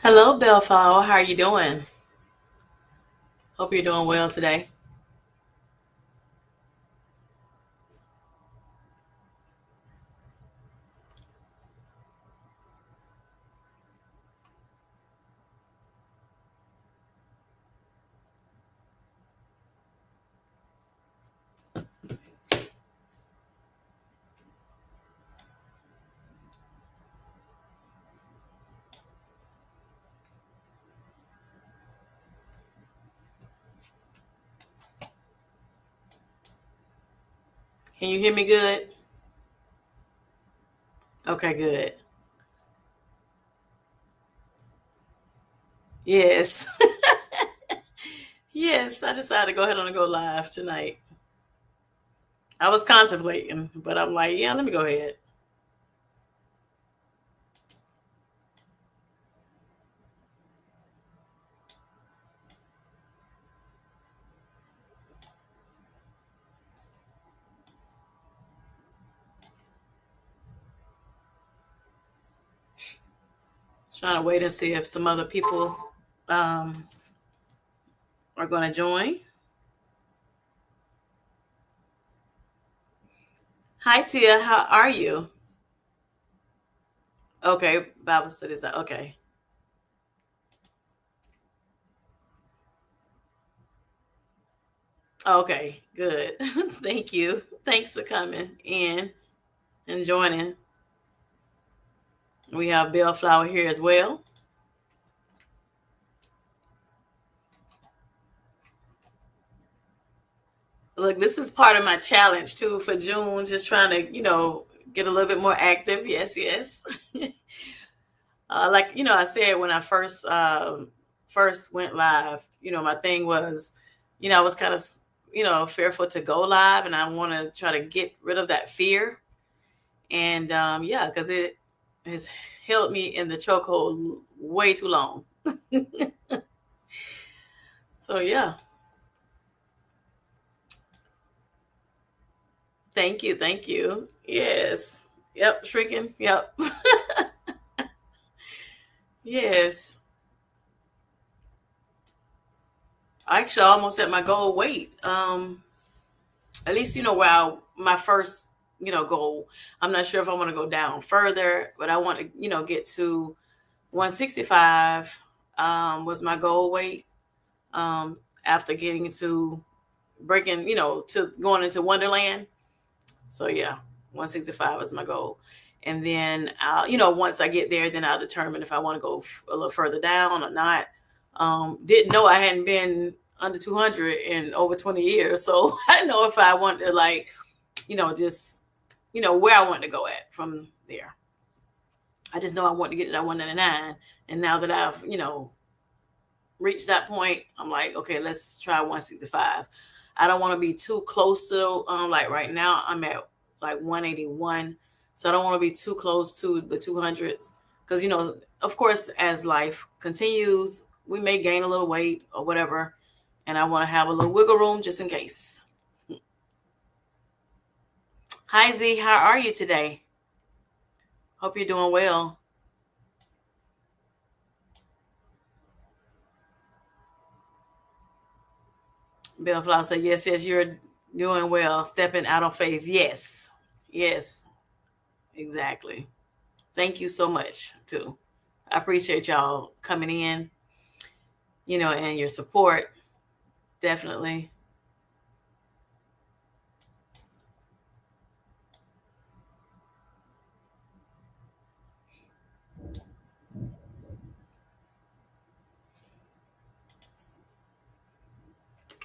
Hello, Bellflower. How are you doing? Hope you're doing well today. Can you hear me good? Okay, good. Yes. Yes, I decided to go ahead and go live tonight. I was contemplating, but I'm like, yeah, let me go ahead. Trying to wait and see if some other people um, are going to join. Hi, Tia. How are you? Okay, Bible studies. Okay. Okay, good. Thank you. Thanks for coming in and joining. We have Bellflower here as well. Look, this is part of my challenge too for June, just trying to, get a little bit more active. Yes, yes. Like, I said when I first went live, my thing was, I was kind of, fearful to go live and I want to try to get rid of that fear. And yeah, because it has held me in the chokehold way too long. So yeah, thank you, thank you. Yes. Yep, shrinking. Yep. Yes. Actually, I almost at my goal weight. At least where my first goal. I'm not sure if I want to go down further, but I want to get to 165. Was my goal weight. After getting to breaking, to going into Wonderland. So yeah, 165 is my goal. And then I'll, once I get there, then I'll determine if I want to go a little further down or not. Didn't know I hadn't been under 200 in over 20 years. So I didn't know if I want to like, just, where I want to go at from there. I just know I want to get to that 199. And now that I've, reached that point, I'm like, okay, let's try 165. I don't want to be too close to, like right now I'm at like 181. So I don't want to be too close to the 200s because, of course, as life continues, we may gain a little weight or whatever. And I want to have a little wiggle room just in case. Hi, Z. How are you today? Hope you're doing well. Bill Flower said, yes, yes, you're doing well. Stepping out on faith. Yes. Yes, exactly. Thank you so much, too. I appreciate y'all coming in, and your support. Definitely.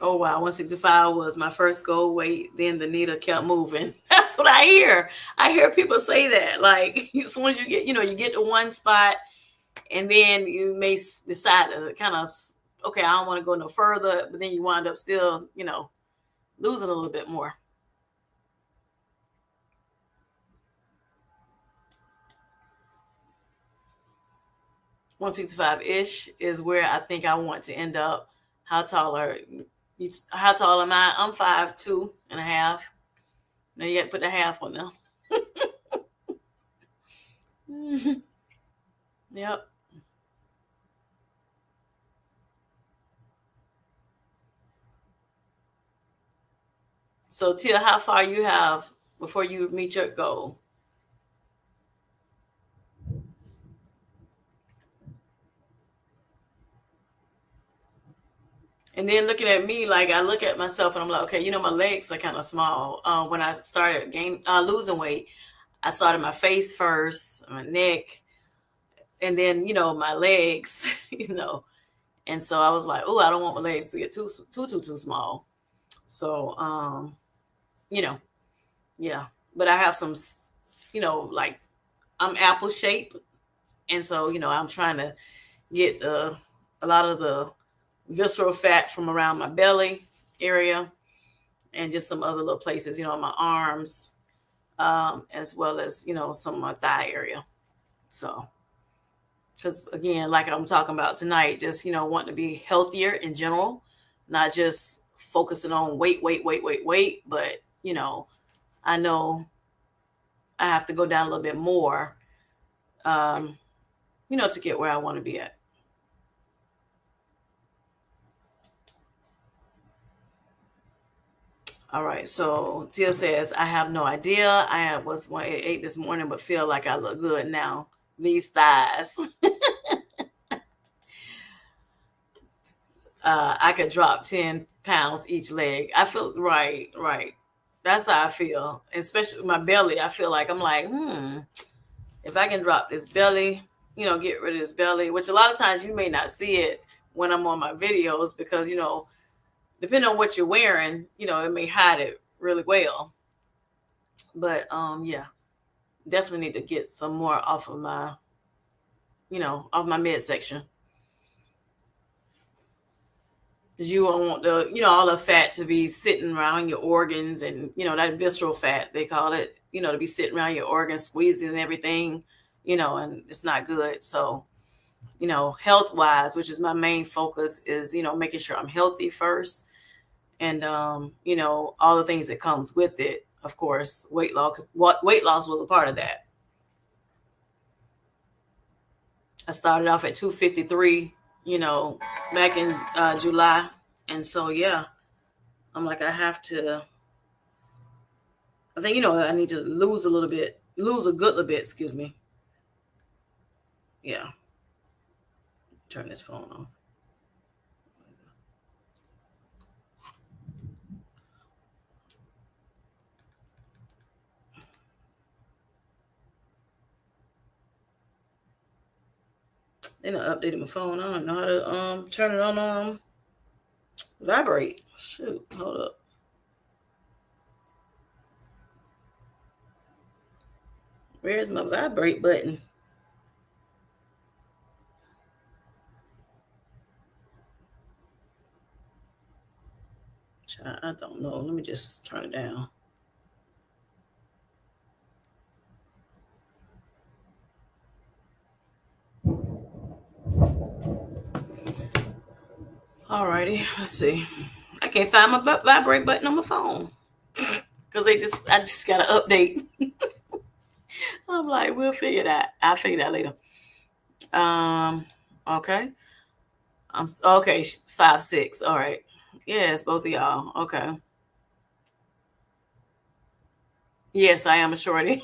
Oh, wow. 165 was my first goal weight. Then the needle kept moving. That's what I hear. I hear people say that. Like, as soon as you get, you get to one spot, and then you may decide to kind of, okay, I don't want to go no further, but then you wind up still, losing a little bit more. 165 ish is where I think I want to end up. How tall are you? How tall am I? I'm 5'2" and a half. Now you got to put the half on now. Yep. So Tia, how far you have before you meet your goal? And then looking at me, like I look at myself and I'm like, okay, my legs are kind of small. When I started losing weight, I started my face first, my neck, and then my legs, And so I was like, oh, I don't want my legs to get too small. So you know, yeah. But I have some, like I'm apple shaped, and so I'm trying to get a lot of the visceral fat from around my belly area and just some other little places, my arms, as well as some of my thigh area. So, because again, like I'm talking about tonight, just wanting to be healthier in general, not just focusing on weight, but I know I have to go down a little bit more, um, to get where I want to be at. All right, so Tia says, I have no idea. Was 188 this morning, but feel like I look good now. These thighs. I could drop 10 pounds each leg. I feel right. That's how I feel. Especially with my belly. I feel like I'm like, if I can drop this belly, get rid of this belly, which a lot of times you may not see it when I'm on my videos because, depending on what you're wearing, it may hide it really well. But yeah, definitely need to get some more off of my, off my midsection. Because you don't want the, all the fat to be sitting around your organs and, that visceral fat, they call it, to be sitting around your organs, squeezing everything, and it's not good. So, health wise, which is my main focus, is, making sure I'm healthy first. And, all the things that comes with it, of course, weight loss, because what weight loss was a part of that. I started off at 253, back in July. And so, yeah, I'm like, I have to, I think, I need to lose a little bit, lose a good little bit, excuse me. Yeah. Turn this phone off. Then I updated my phone. I don't know how to turn it on vibrate. Shoot, hold up. Where's my vibrate button? I don't know. Let me just turn it down. Alrighty, let's see. I can't find my vibrate button on my phone because I just got to update. I'm like, we'll figure that. I'll figure that later. Um, okay. Okay. 5'6". All right. Yes, both of y'all. Okay. Yes, I am a shorty.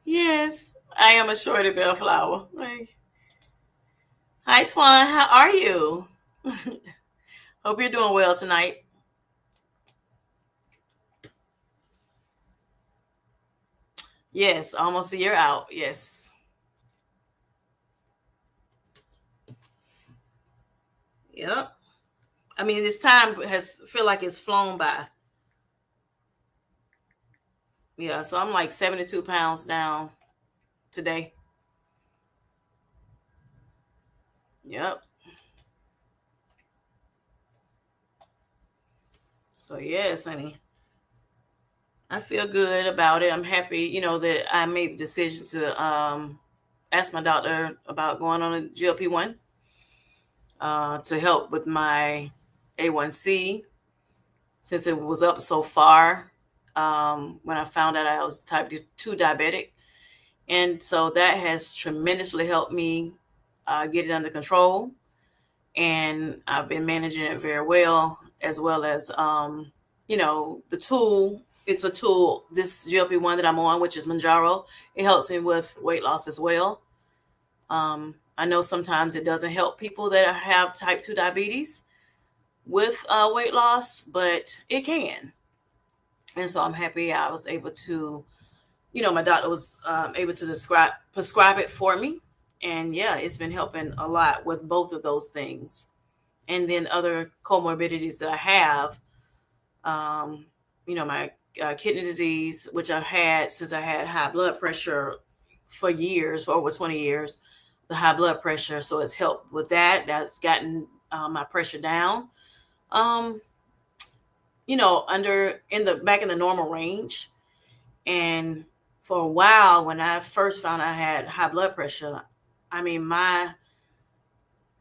Yes, I am a shorty bellflower. Like, hi, Twan. How are you? Hope you're doing well tonight. Yes, almost a year out. Yes. Yep. I mean, this time has feel like it's flown by. Yeah, so I'm like 72 pounds down today. Yep. So yes, honey. I feel good about it. I'm happy, that I made the decision to ask my doctor about going on a GLP-1 to help with my A1C since it was up so far when I found out I was type 2 diabetic. And so that has tremendously helped me get it under control. And I've been managing it very well. as well as the tool. It's a tool. This GLP-1 that I'm on, which is Manjaro, it helps me with weight loss as well. I know sometimes it doesn't help people that have type 2 diabetes with weight loss, but it can. And so I'm happy I was able to, my doctor was able to prescribe it for me. And yeah, it's been helping a lot with both of those things. And then other comorbidities that I have, um, my kidney disease, which I've had since I had high blood pressure for years, for over 20 years, the high blood pressure. So it's helped with that. That's gotten my pressure down. Um, under in the back in the normal range. And for a while, when I first found I had high blood pressure, I mean, my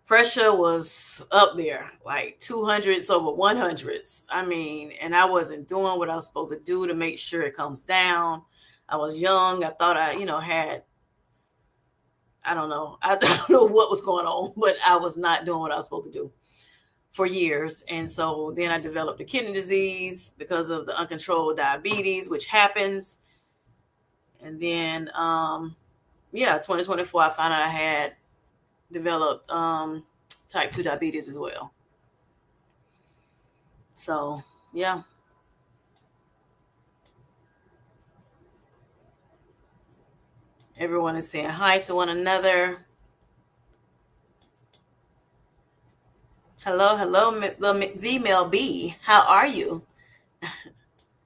pressure was up there, like 200s over 100s. I mean, and I wasn't doing what I was supposed to do to make sure it comes down. I was young. I thought I, had, I don't know. I don't know what was going on, but I was not doing what I was supposed to do for years. And so then I developed a kidney disease because of the uncontrolled diabetes, which happens. And then, 2024, I found out I had developed type 2 diabetes as well. So, yeah. Everyone is saying hi to one another. Hello, hello, the Mel B. How are you?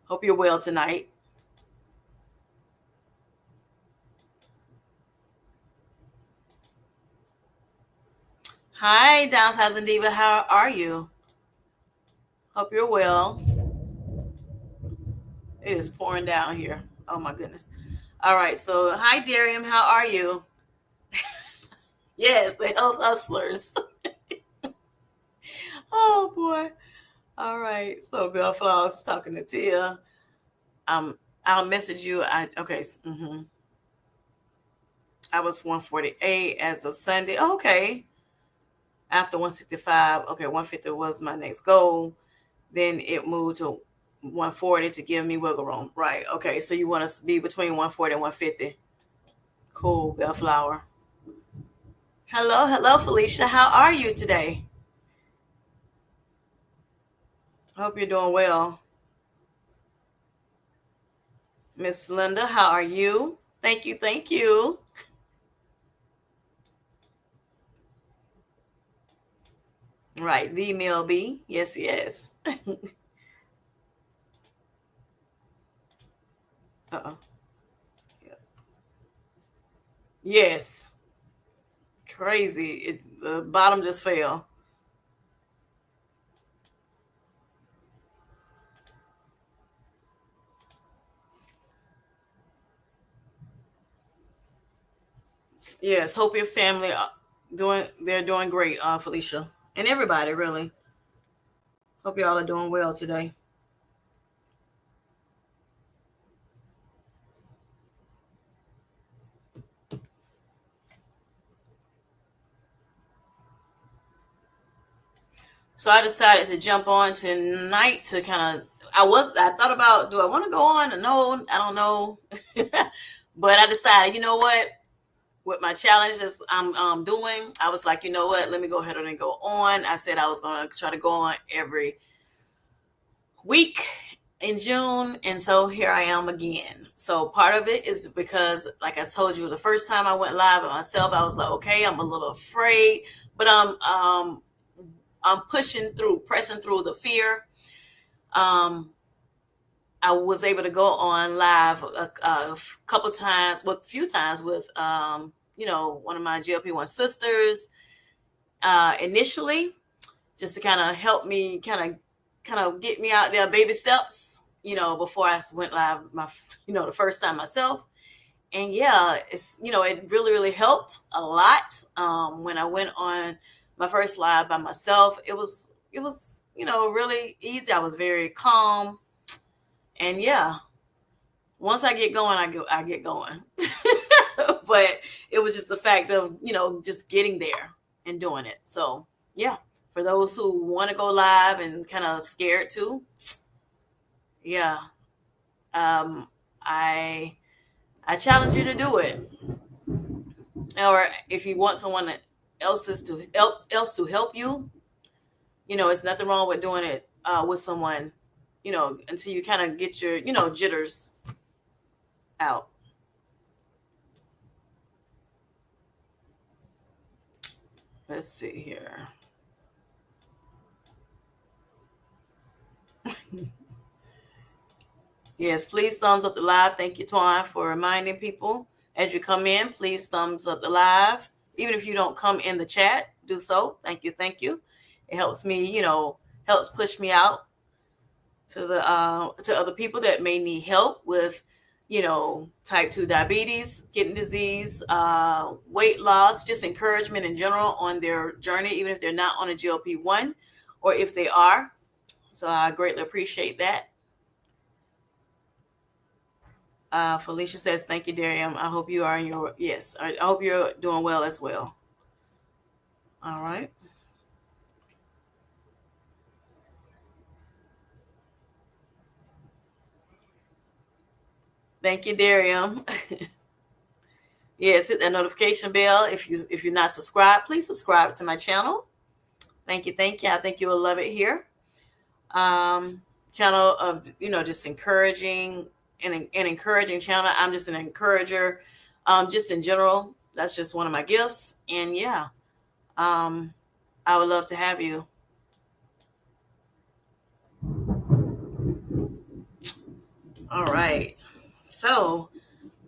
Hope you're well tonight. Hi, Downsizing Diva. How are you? Hope you're well. It is pouring down here. Oh my goodness. All right. So, hi, Darium. How are you? Yes, the health hustlers. Oh boy. All right. So, Bellflower's talking to Tia. I'll message you. Okay. I was 148 as of Sunday. Okay. After 165. Okay, 150 was my next goal. Then it moved to 140 to give me wiggle room. Right. Okay. So you want us to be between 140 and 150. Cool, Bellflower. Hello, hello, Felicia. How are you today? Hope you're doing well. Miss Linda, how are you? Thank you, thank you. Right, the Mel B. Yes, yes. Uh-oh. Yes. Crazy. The bottom just fell. Yes, hope your family they're doing great, Felicia. And everybody really. Hope y'all are doing well today. So I decided to jump on tonight to kind of I thought about, do I want to go on or no, I don't know. But I decided, you know what? With my challenges I'm doing, I was like, you know what? Let me go ahead and go on. I said I was going to try to go on every week in June. And so here I am again. So part of it is because, like I told you, the first time I went live by myself, I was like, okay, I'm a little afraid, but I'm pushing through, pressing through the fear. Um, I was able to go on live a couple of times, with a few times with, one of my GLP-1 sisters initially, just to kind of help me, kind of get me out there, baby steps, before I went live the first time myself. And yeah, it really, really helped a lot. When I went on my first live by myself, it was really easy. I was very calm, and yeah, once I get going, I get going. But it was just the fact of just getting there and doing it. So yeah, For those who want to go live and kind of scared too, yeah, um, I I challenge you to do it. Or if you want someone else to help you, it's nothing wrong with doing it with someone, until you kind of get your jitters out. Let's see here. Yes, please thumbs up the live. Thank you, Twan, for reminding people as you come in. Please thumbs up the live. Even if you don't come in the chat, do so. Thank you, thank you. It helps me, helps push me out to other people that may need help with, type 2 diabetes, kidney disease, weight loss, just encouragement in general on their journey, even if they're not on a GLP-1 or if they are. So I greatly appreciate that. Felicia says, thank you, Darium. I hope you are in your, yes, I hope you're doing well as well. All right. Thank you, Darium. Yes, hit that notification bell. If you're not subscribed, please subscribe to my channel. Thank you, thank you. I think you will love it here. Channel of just encouraging and encouraging channel. I'm just an encourager, just in general. That's just one of my gifts, and yeah, I would love to have you. All right. So,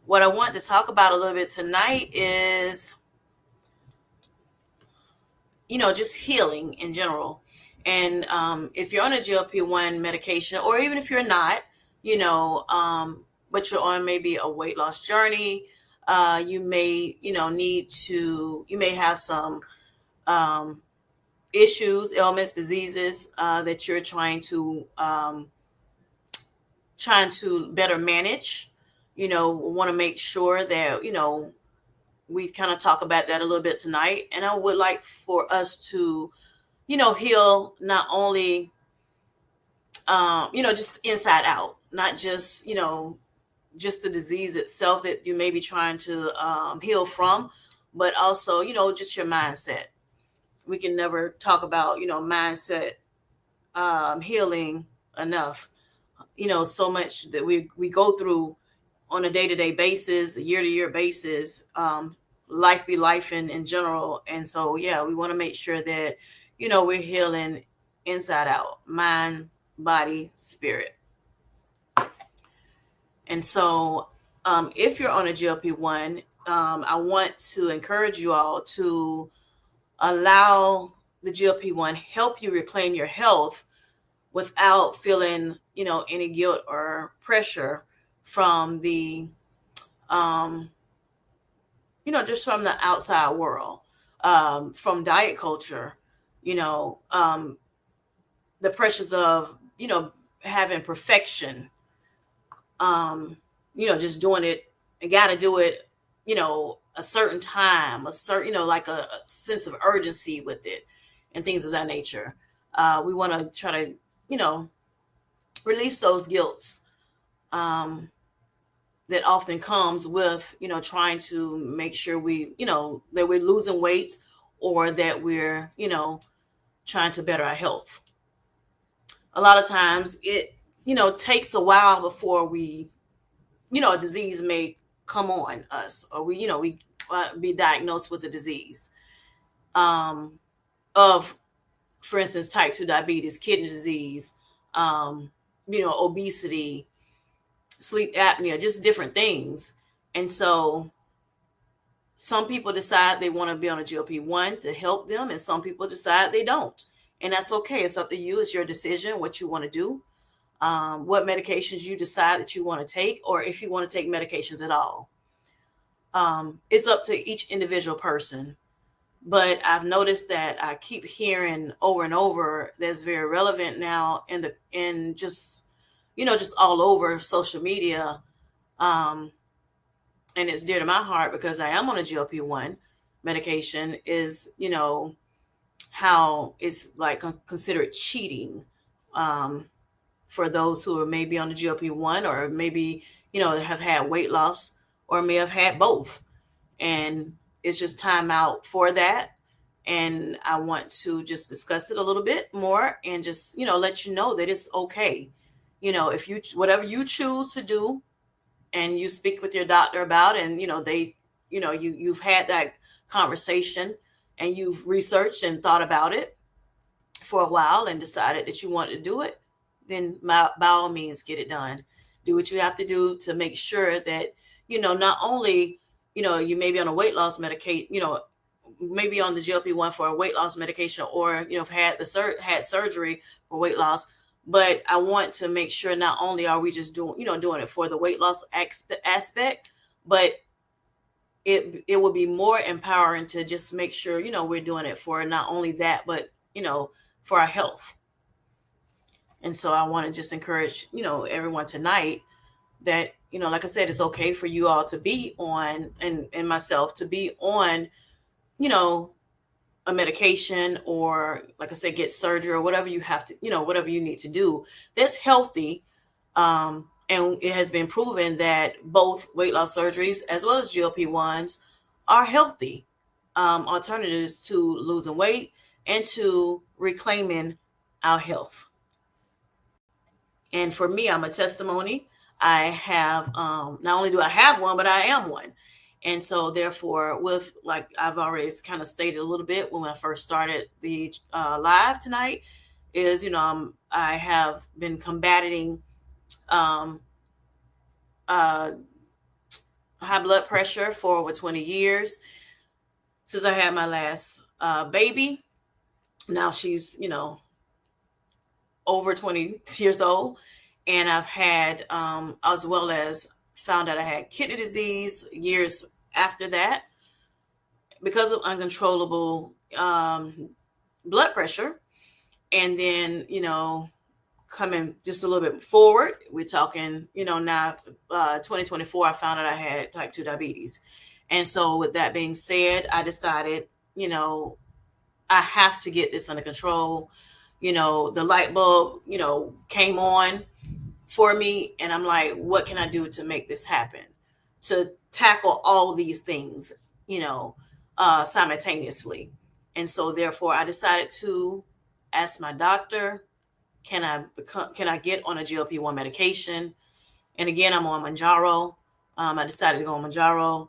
what I want to talk about a little bit tonight is, just healing in general. And if you're on a GLP-1 medication, or even if you're not, but you're on maybe a weight loss journey, you may, you may have some issues, ailments, diseases that you're trying to better manage. Want to make sure that we kind of talk about that a little bit tonight. And I would like for us to, heal not only, just inside out, not just, just the disease itself that you may be trying to heal from, but also, just your mindset. We can never talk about, mindset healing enough. So much that we go through on a day-to-day basis, a year-to-year basis, life be life in general. And so, yeah, we want to make sure that, we're healing inside out, mind, body, spirit. And so, if you're on a GLP-1, I want to encourage you all to allow the GLP-1 help you reclaim your health without feeling, any guilt or pressure from the, um, just from the outside world, from diet culture, you know, um, the pressures of, having perfection, just doing it and got to do it, a certain time, a certain, like a sense of urgency with it and things of that nature. We want to try to, you know, release those guilts that often comes with, trying to make sure we, that we're losing weight or that we're, trying to better our health. A lot of times it, takes a while before we, a disease may come on us, or we be diagnosed with a disease of, for instance, type 2 diabetes, kidney disease, obesity, sleep apnea, just different things. And so some people decide they want to be on a GLP-1 to help them, and some people decide they don't. And that's okay. It's up to you. It's your decision what you want to do, what medications you decide that you want to take, or if you want to take medications at all. It's up to each individual person. But I've noticed that I keep hearing over and over that's very relevant now in just, just all over social media. Um, and it's dear to my heart because I am on a GLP-1 medication, is, how it's like considered cheating, um, for those who are maybe on the GLP-1, or maybe, have had weight loss, or may have had both. And it's just time out for that. And I want to just discuss it a little bit more, and just, let you know that it's okay. If you, whatever you choose to do, and you speak with your doctor about it, and you've had that conversation, and you've researched and thought about it for a while, and decided that you want to do it, then by all means, get it done. Do what you have to do to make sure that, not only, you may be on a weight loss medication, maybe on the GLP-1 for a weight loss medication, or, have had had surgery for weight loss. But I want to make sure not only are we just doing it for the weight loss aspect, but it will be more empowering to just make sure, we're doing it for not only that, but, for our health. And so I want to just encourage, everyone tonight that, like I said, it's okay for you all to be on, and myself to be on, you know, a medication, or, like I said, get surgery, or whatever you have to, whatever you need to do that's healthy. And it has been proven that both weight loss surgeries as well as GLP-1s are healthy alternatives to losing weight and to reclaiming our health. And for me, I'm a testimony. I have, not only do I have one, but I am one. And so, therefore, with, like I've already kind of stated a little bit when I first started the live tonight, is, I have been combating um, uh, high blood pressure for over 20 years since I had my last baby. Now she's, over 20 years old. And I've had, as well as found out I had kidney disease years after that, because of uncontrollable blood pressure. And then, coming just a little bit forward, we're talking, now 2024, I found out I had type 2 diabetes. And so, with that being said, I decided, I have to get this under control. The light bulb, came on for me, and I'm like, what can I do to make this happen, to tackle all these things, simultaneously? And so, therefore, I decided to ask my doctor, can I get on a GLP-1 medication? And again, I'm on Manjaro. I decided to go on Manjaro,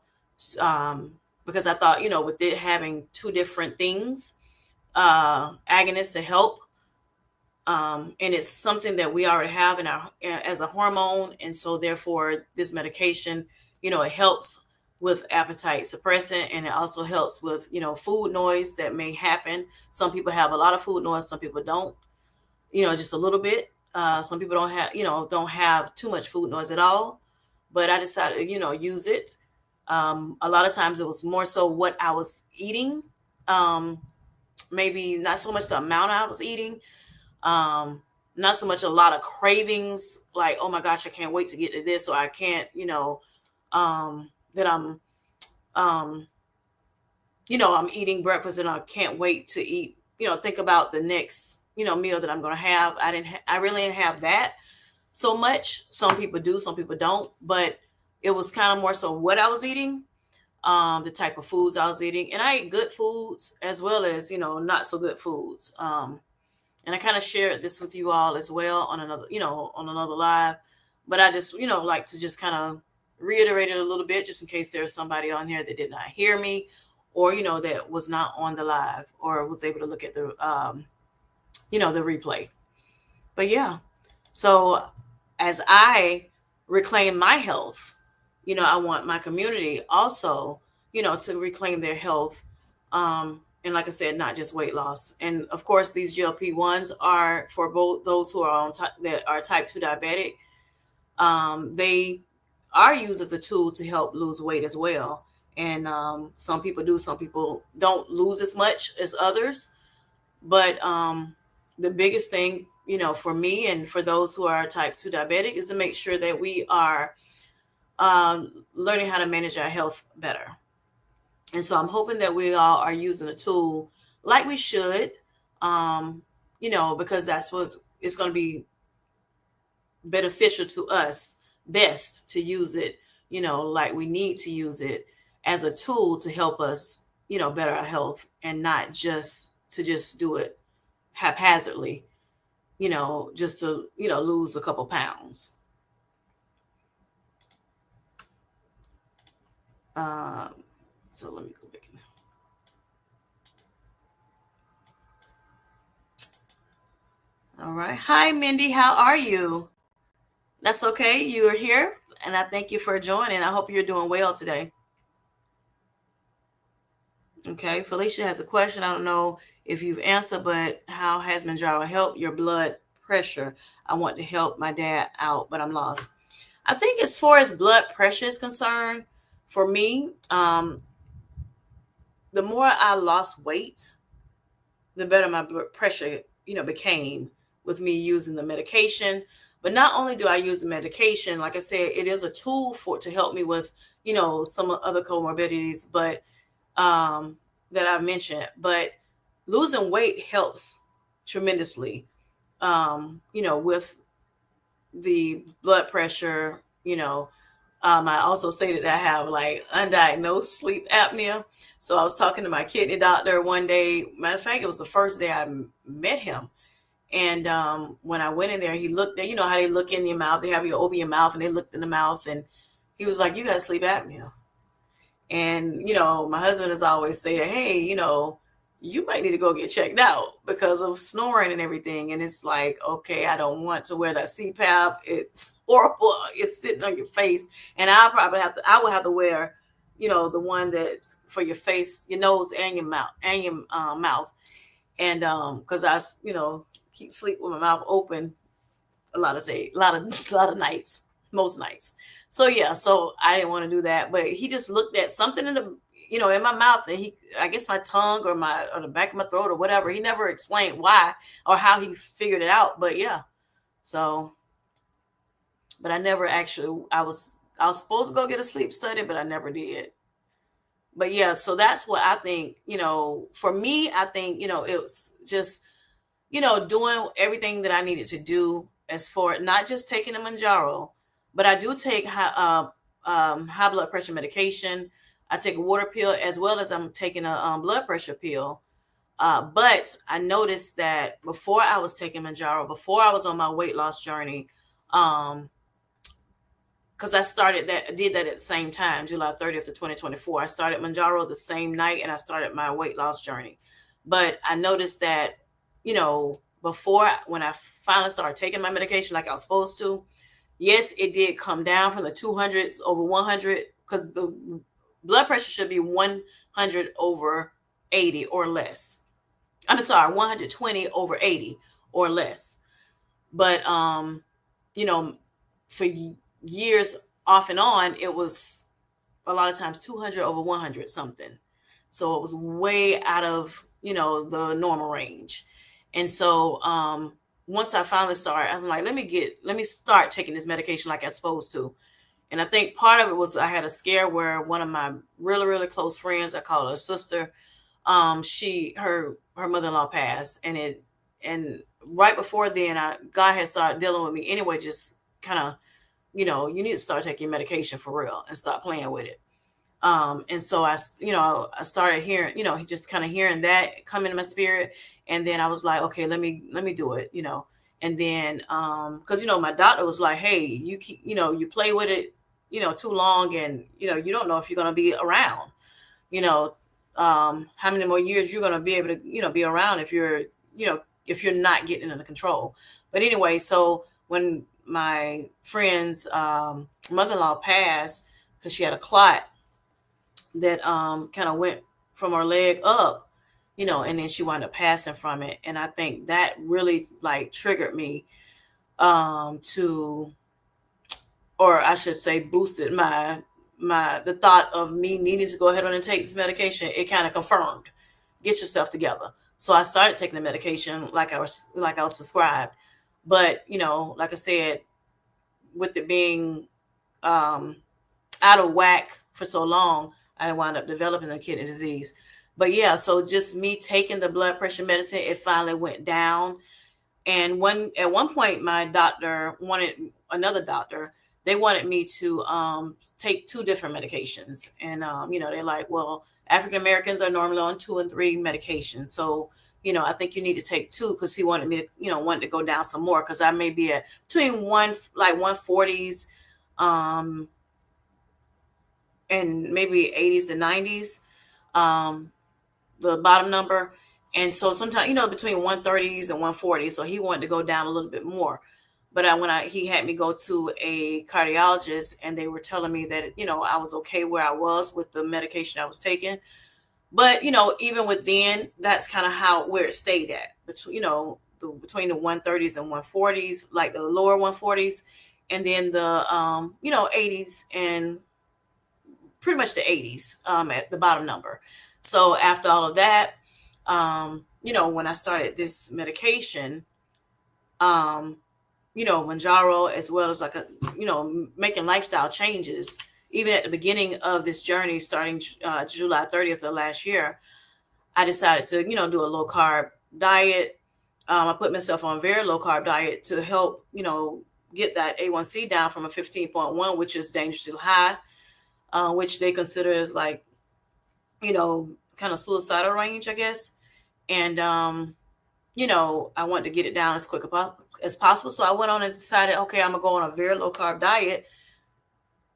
because I thought, with it having two different things, agonists to help, and it's something that we already have in our, as a hormone. And so, therefore, this medication, it helps with appetite suppressant, and it also helps with, food noise that may happen. Some people have a lot of food noise, some people don't, just a little bit. Some people don't have too much food noise at all. But I decided to, use it. A lot of times it was more so what I was eating, um, maybe not so much the amount I was eating, not so much a lot of cravings, like, oh my gosh, I can't wait to get to this, or I can't, that um, I'm eating breakfast and I can't wait to eat, think about the next, meal that I'm going to have. I really didn't have that so much. Some people do, some people don't, but it was kind of more so what I was eating, the type of foods I was eating. And I ate good foods as well as, not so good foods. And I kind of shared this with you all as well on another live. But I just, like to just kind of reiterate it a little bit, just in case there's somebody on here that did not hear me, or, that was not on the live, or was able to look at the, the replay. But yeah, so as I reclaim my health, I want my community also, to reclaim their health. And like I said, not just weight loss. And of course, these GLP-1s are for both those who are that are type 2 diabetic. They are used as a tool to help lose weight as well. And some people do, some people don't lose as much as others. But the biggest thing, for me and for those who are type 2 diabetic, is to make sure that we are learning how to manage our health better. And so I'm hoping that we all are using a tool like we should, um, because that's what's it's going to be beneficial to us best to use it, like we need to use it as a tool to help us, better our health and not just do it haphazardly, just to, lose a couple pounds. Um, so let me go back in. All right. Hi, Mindy. How are you? That's okay. You are here, and I thank you for joining. I hope you're doing well today. Okay. Felicia has a question. I don't know if you've answered, but how has Manjaro helped your blood pressure? I want to help my dad out, but I'm lost. I think as far as blood pressure is concerned, for me, the more I lost weight, the better my blood pressure, became with me using the medication. But not only do I use the medication, like I said, it is a tool for to help me with, some other comorbidities, but that I mentioned. But losing weight helps tremendously, with the blood pressure. I also stated that I have like undiagnosed sleep apnea. So I was talking to my kidney doctor one day. Matter of fact, it was the first day I met him. And when I went in there, he looked at, how they look in your mouth. They have you open your mouth and they looked in the mouth. And he was like, "You got sleep apnea." And, my husband has always said, "Hey, you might need to go get checked out because of snoring and everything." And it's like, okay, I don't want to wear that CPAP. It's horrible. It's sitting on your face. And I will have to wear, the one that's for your face, your nose and your mouth. And, cause keep sleep with my mouth open a lot of day, a lot of nights, most nights. So yeah, so I didn't want to do that, but he just looked at something in the, in my mouth, and I guess my tongue or the back of my throat or whatever. He never explained why or how he figured it out, but yeah. So, but I never actually, I was supposed to go get a sleep study, but I never did. But yeah, so that's what I think, for me, I think, it was just doing everything that I needed to do as for not just taking a Manjaro, but I do take high blood pressure medication. I take a water pill as well as I'm taking a blood pressure pill. But I noticed that before I was taking Manjaro, before I was on my weight loss journey, um, because I did that at the same time, July 30th of 2024. I started Manjaro the same night and I started my weight loss journey. But I noticed that, before when I finally started taking my medication like I was supposed to, yes, it did come down from the 200s over 100 because the blood pressure should be 100 over 80 or less. I'm sorry, 120 over 80 or less. But you know, for years off and on, it was a lot of times 200 over 100 something. So it was way out of, the normal range. And so once I finally started, I'm like, let me start taking this medication like I'm supposed to. And I think part of it was I had a scare where one of my really, really close friends, I call her sister, her mother-in-law passed, and right before then, God had started dealing with me anyway, just kind of, you need to start taking medication for real and stop playing with it. And so I started hearing, just kind of hearing that come into my spirit. And then I was like, okay, let me do it, and then, cause my doctor was like, hey, you keep, you play with it, too long. And, you don't know if you're going to be around, you know, how many more years you're going to be able to, be around if you're not getting under control. But anyway, so when my friend's, mother-in-law passed, cause she had a clot that kind of went from her leg up, and then she wound up passing from it. And I think that really like triggered me to, or I should say, boosted the thought of me needing to go ahead on and take this medication. It kind of confirmed, get yourself together. So I started taking the medication like I was prescribed. But like I said, with it being out of whack for so long, I wound up developing a kidney disease. But yeah, so just me taking the blood pressure medicine, it finally went down. And at one point, my doctor wanted another doctor. They wanted me to take two different medications, and they're like, well, African Americans are normally on two and three medications, so I think you need to take two, because he wanted me to, wanted to go down some more, because I may be at between one, like 140s, um, and maybe 80s to 90s. Um, the bottom number. And so sometimes, between 130s and 140s. So he wanted to go down a little bit more. But he had me go to a cardiologist, and they were telling me that, I was okay where I was with the medication I was taking. But, even with then, that's kind of where it stayed at between, between the 130s and 140s, like the lower 140s, and then the, 80s and pretty much the 80s, at the bottom number. So after all of that, when I started this medication, um, Manjaro, as well as like making lifestyle changes, even at the beginning of this journey, starting July 30th of last year, I decided to, do a low carb diet. I put myself on a very low carb diet to help, get that A1C down from a 15.1, which is dangerously high, which they consider as like, kind of suicidal range, I guess. And, I wanted to get it down as quick as possible. So I went on and decided, okay, I'm going to go on a very low carb diet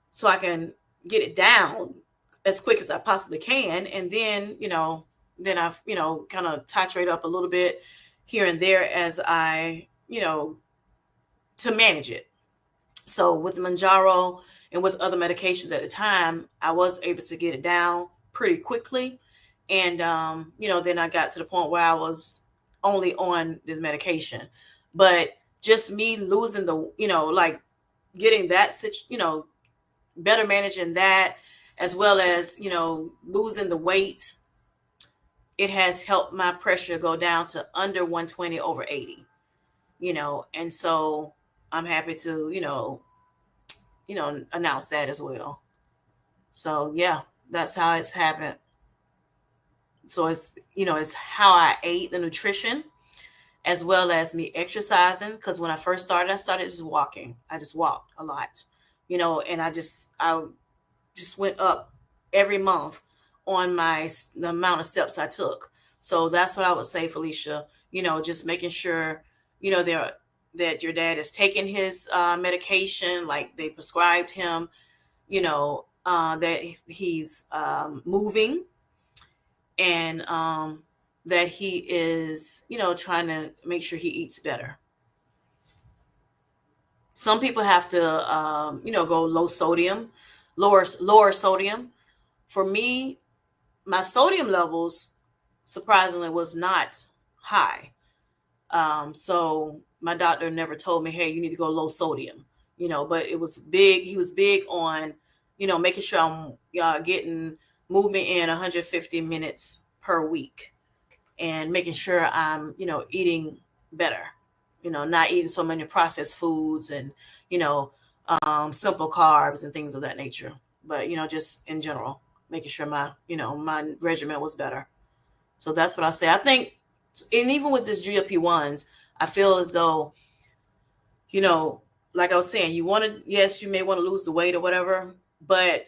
so I can get it down as quick as I possibly can. And then, then I've, kind of titrate up a little bit here and there as I, to manage it. So with the Manjaro and with other medications at the time, I was able to get it down pretty quickly. And, then I got to the point where I was only on this medication. But just me losing the, like getting that, better managing that, as well as, losing the weight, it has helped my pressure go down to under 120 over 80, and so I'm happy to, announce that as well. So yeah, that's how it's happened. So it's, it's how I ate, the nutrition, as well as me exercising. Because when I started just walking. I just walked a lot, and I just went up every month on the amount of steps I took. So that's what I would say, Felicia. Just making sure, there that your dad is taking his medication like they prescribed him. That he's moving, and that he is, trying to make sure he eats better. Some people have to, go low sodium, lower sodium. For me, my sodium levels surprisingly was not high. So my doctor never told me, hey, you need to go low sodium, but it was big. He was big on, making sure I'm getting movement in 150 minutes per week, and making sure I'm, eating better, not eating so many processed foods, and, simple carbs and things of that nature. But, just in general, making sure my regimen was better. So that's what I say. I think, and even with this GLP-1s, I feel as though, you know, like I was saying, yes, you may want to lose the weight or whatever, but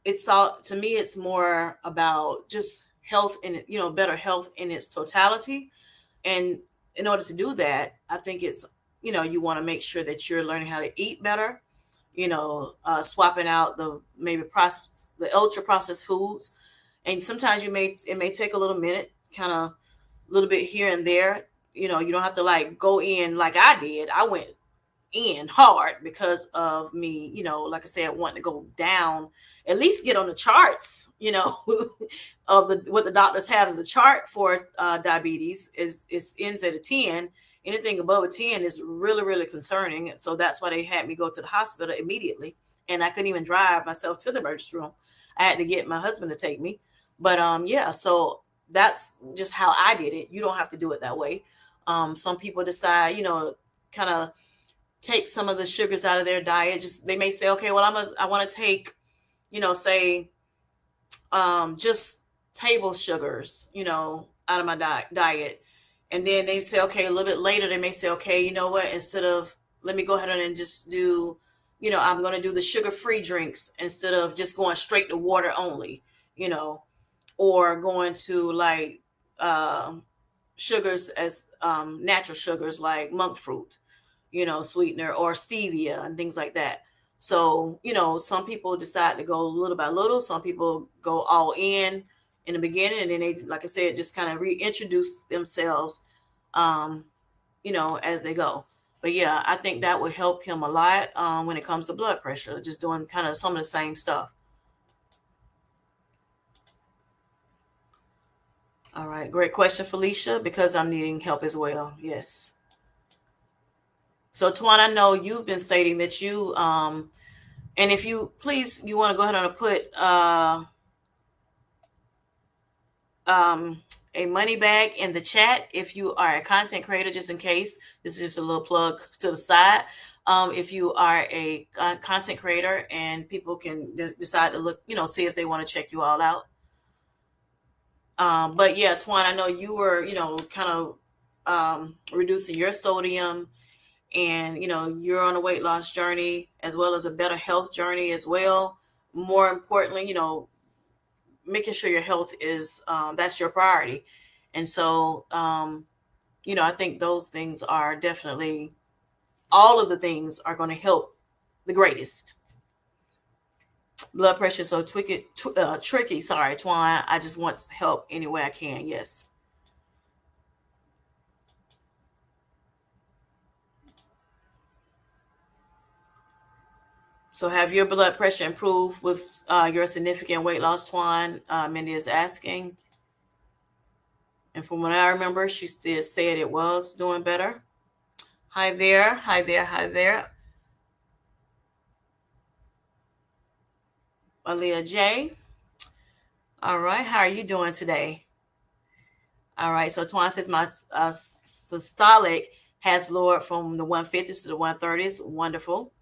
it's all, to me, it's more about just health and, better health in its totality. And in order to do that, I think it's, you want to make sure that you're learning how to eat better, swapping out the ultra processed foods. And sometimes it may take a little minute, kind of a little bit here and there. You don't have to like go in like I did. I went in hard because of me, like I said, wanting to go down, at least get on the charts, of what the doctors have as the chart for diabetes is ends at a 10. Anything above a 10 is really, really concerning. So that's why they had me go to the hospital immediately. And I couldn't even drive myself to the emergency room. I had to get my husband to take me. But yeah, so that's just how I did it. You don't have to do it that way. Some people decide, kind of take some of the sugars out of their diet. Just they may say, okay, well, I want to take, say, just table sugars, out of my diet. And then they say, okay, a little bit later, they may say, okay, you know what, instead of, let me go ahead and just do, I'm going to do the sugar free drinks instead of just going straight to water only, you know, or going to like sugars as natural sugars like monk fruit, sweetener or stevia and things like that. So, some people decide to go little by little. Some people go all in the beginning, and then they, like I said, just kind of reintroduce themselves, um, as they go. But yeah, I think that would help him a lot when it comes to blood pressure, just doing kind of some of the same stuff. All right, great question, Felicia, because I'm needing help as well. Yes. So, Tuan, I know you've been stating that and if you please, you want to go ahead and put um, a money bag in the chat if you are a content creator, just in case. This is just a little plug to the side. If you are a content creator and people can decide to look, see if they want to check you all out. But yeah, Twan, I know you were, kind of reducing your sodium, and you're on a weight loss journey as well as a better health journey as well. More importantly, making sure your health is that's your priority. And so I think those things are definitely, all of the things are going to help the greatest. Blood pressure so tricky, sorry, Twine. I just want help any way I can. Yes. So have your blood pressure improved with your significant weight loss, Twine? Mindy is asking. And from what I remember, she still said it was doing better. Hi there, hi there, hi there. Aaliyah J. All right, how are you doing today? All right, so Twan says my systolic has lowered from the 150s to the 130s. Wonderful,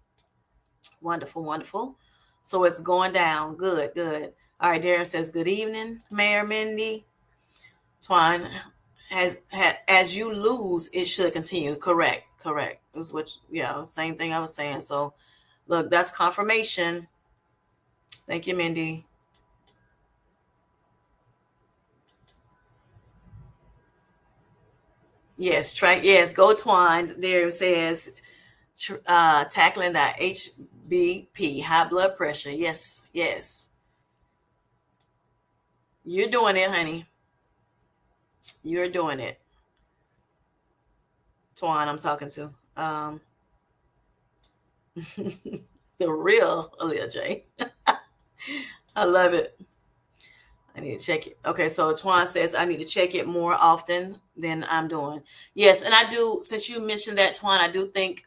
wonderful, wonderful. So it's going down. Good, good. All right, Darren says good evening, Mayor Mindy. Twan as you lose, it should continue. Correct, correct. It was what, yeah, same thing I was saying. So look, that's confirmation. Thank you, Mindy. Yes, track. Yes, go Twine. There it says tackling that HBP, high blood pressure. Yes, yes, you're doing it, honey. You're doing it, Twine. I'm talking to the real Aaliyah J. I love it. I need to check it. Okay, so Twan says I need to check it more often than I'm doing. Yes, and I do. Since you mentioned that, Twan, I do think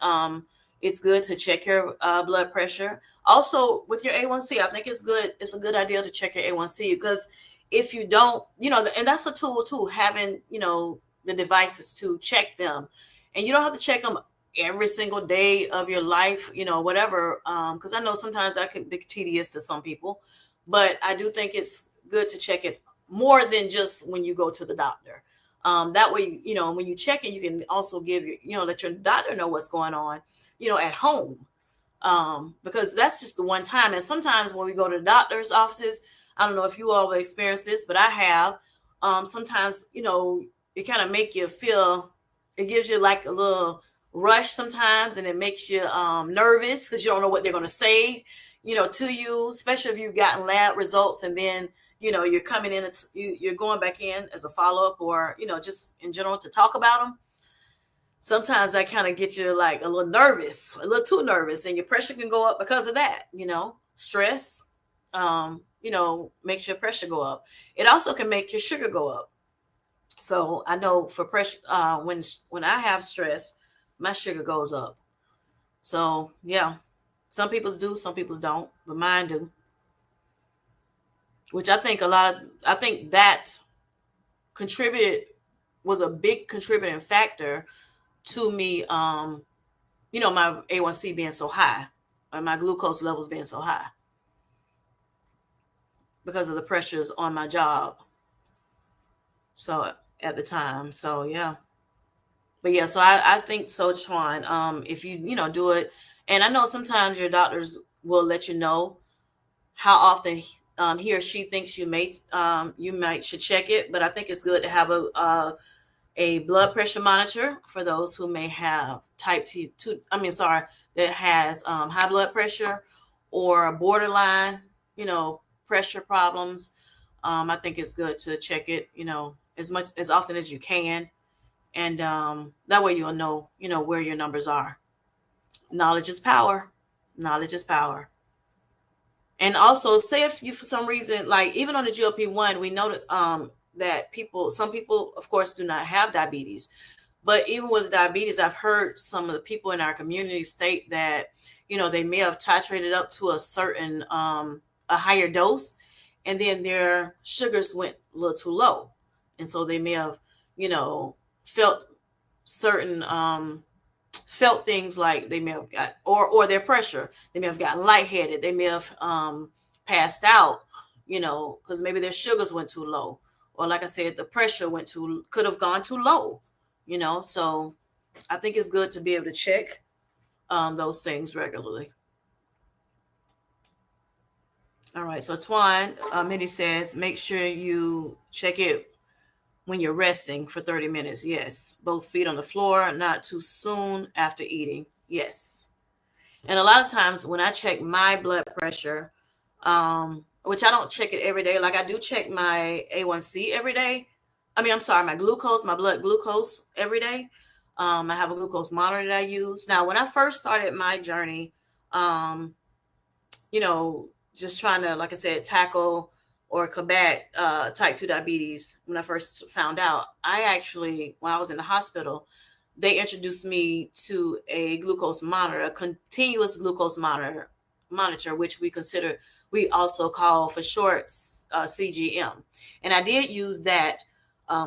it's good to check your blood pressure. Also, with your A1C, I think it's good. It's a good idea to check your A1C, because if you don't, and that's a tool too. Having the devices to check them, and you don't have to check them every single day of your life. Whatever. Because I know sometimes that can be tedious to some people, but I do think it's good to check it more than just when you go to the doctor. That way, when you check it, you can also give let your doctor know what's going on, at home. Because that's just the one time. And sometimes when we go to the doctor's offices, I don't know if you all have experienced this, but I have. Sometimes, it kind of make you feel, it gives you like a little rush sometimes, and it makes you nervous because you don't know what they're going to say, to you, especially if you've gotten lab results, and then you're coming in, you're going back in as a follow-up, or just in general to talk about them. Sometimes that kind of gets you like a little nervous, a little too nervous, and your pressure can go up because of that. Stress makes your pressure go up. It also can make your sugar go up. So I know for pressure, when I have stress, my sugar goes up. So yeah, some people's do, some people's don't, but mine do. Which I think that contributed, was a big contributing factor to me, my A1C being so high, and my glucose levels being so high, because of the pressures on my job. So at the time. So yeah. But yeah, so I think so, Chuan. If you, do it, and I know sometimes your doctors will let you know how often he or she thinks you might should check it. But I think it's good to have a blood pressure monitor for those who may have type 2. I mean, sorry, that has high blood pressure or borderline, pressure problems. I think it's good to check it, as often as you can, and that way you'll know, where your numbers are. Knowledge is power. Knowledge is power. And also, say if you, for some reason, like even on the GLP-1, we know that some people, of course, do not have diabetes. But even with diabetes, I've heard some of the people in our community state that, they may have titrated up to a higher dose, and then their sugars went a little too low. And so they may have, you know, felt certain felt things like they may have got, or their pressure, they may have gotten lightheaded, they may have passed out, because maybe their sugars went too low, or like I said, the pressure could have gone too low, so I think it's good to be able to check those things regularly. All right, so Twan, Minnie says make sure you check it when you're resting for 30 minutes. Yes, both feet on the floor, not too soon after eating. Yes. And a lot of times when I check my blood pressure, which I don't check it every day, like I do check my A1C every day. I mean, I'm sorry, my blood glucose every day. I have a glucose monitor that I use. Now, when I first started my journey, um, just trying to, like I said, tackle or combat type 2 diabetes, when I first found out, when I was in the hospital, they introduced me to a glucose monitor, a continuous glucose monitor, which we also call for short CGM. And I did use that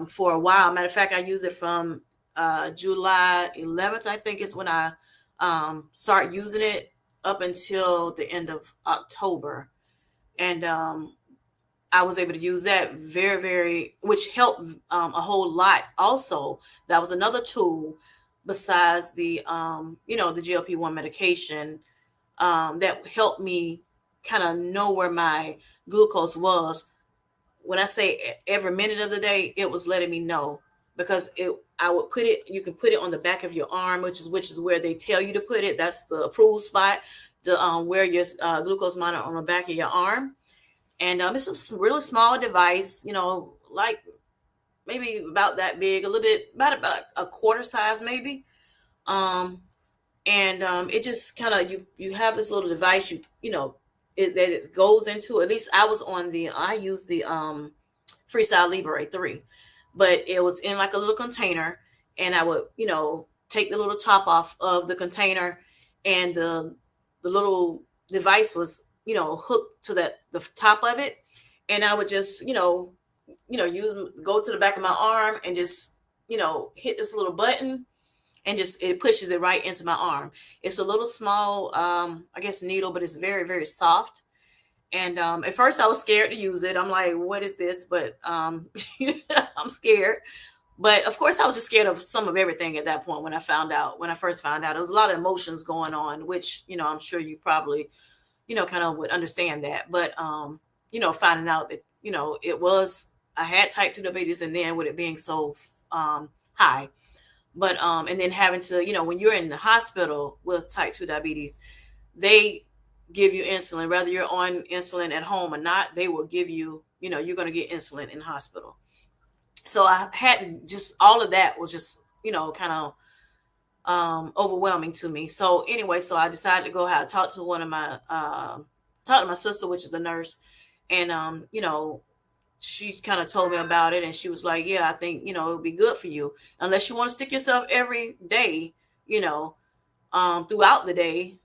for a while. Matter of fact, I used it from July 11th, I think is when I start using it, up until the end of October. And I was able to use that very, very, which helped a whole lot. Also, that was another tool besides the GLP-1 medication that helped me kind of know where my glucose was. When I say every minute of the day, it was letting me know, because I would put it. You can put it on the back of your arm, which is where they tell you to put it. That's the approved spot to wear your glucose monitor on the back of your arm. And it's a really small device, like maybe about that big, a little bit, about a quarter size maybe. Um, and it just kind of, you have this little device, that it goes into. At least I used the Freestyle Libre 3, but it was in like a little container, and I would, take the little top off of the container, and the little device was, hooked to the top of it, and I would just, use go to the back of my arm and just, hit this little button, and just it pushes it right into my arm. It's a little small, I guess needle, but it's very, very soft. And at first I was scared to use it. I'm like, what is this? But I'm scared. But of course, I was just scared of some of everything at that point. When I first found out, there was a lot of emotions going on, which, I'm sure you probably, kind of would understand that. But, finding out that, I had type 2 diabetes, and then with it being so high. But, and then having to, when you're in the hospital with type 2 diabetes, they give you insulin, whether you're on insulin at home or not, they will give you, you're going to get insulin in the hospital. So I had just, all of that was just, kind of overwhelming to me. So anyway, so I decided to go ahead, talk to talk to my sister, which is a nurse. And, she kind of told me about it, and she was like, yeah, I think, it would be good for you, unless you want to stick yourself every day, throughout the day.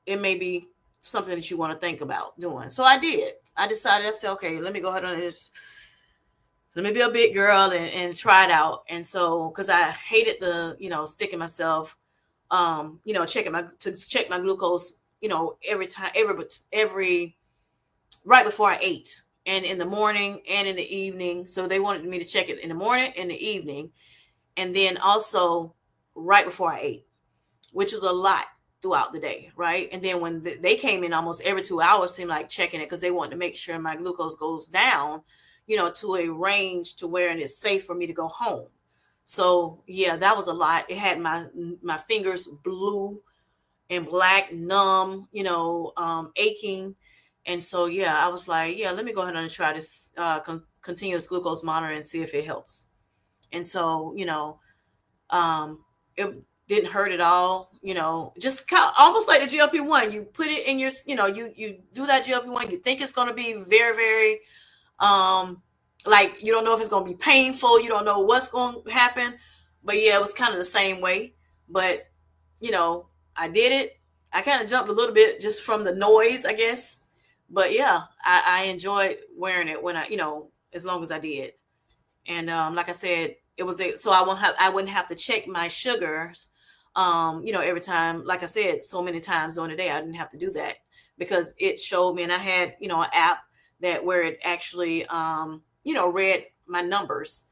It may be something that you want to think about doing. So I did. I decided, I said, okay, let me go ahead and just, let me be a big girl and try it out. And so, because I hated the, sticking myself, to check my glucose, every time, every right before I ate. and in the morning and in the evening. So they wanted me to check it in the morning, in the evening, and then also right before I ate, which was a lot throughout the day, right? And then when they came in almost every 2 hours, seemed like checking it because they wanted to make sure my glucose goes down, to a range to where it's safe for me to go home. So yeah, that was a lot. It had my fingers blue and black, numb, aching. And so yeah, I was like, yeah, let me go ahead and try this continuous glucose monitor and see if it helps. And so um, it didn't hurt at all. Just kind of, almost like the GLP-1. You put it in your, you do that GLP-1. You think it's going to be very, very, um, like you don't know if it's going to be painful. You don't know what's going to happen. But yeah, it was kind of the same way. But you know, I did it. I kind of jumped a little bit just from the noise, I guess. But yeah, I enjoyed wearing it when as long as I did. And like I said, it was so I wouldn't have to check my sugars, every time. Like I said, so many times during the day, I didn't have to do that because it showed me, and I had an app that where it actually read my numbers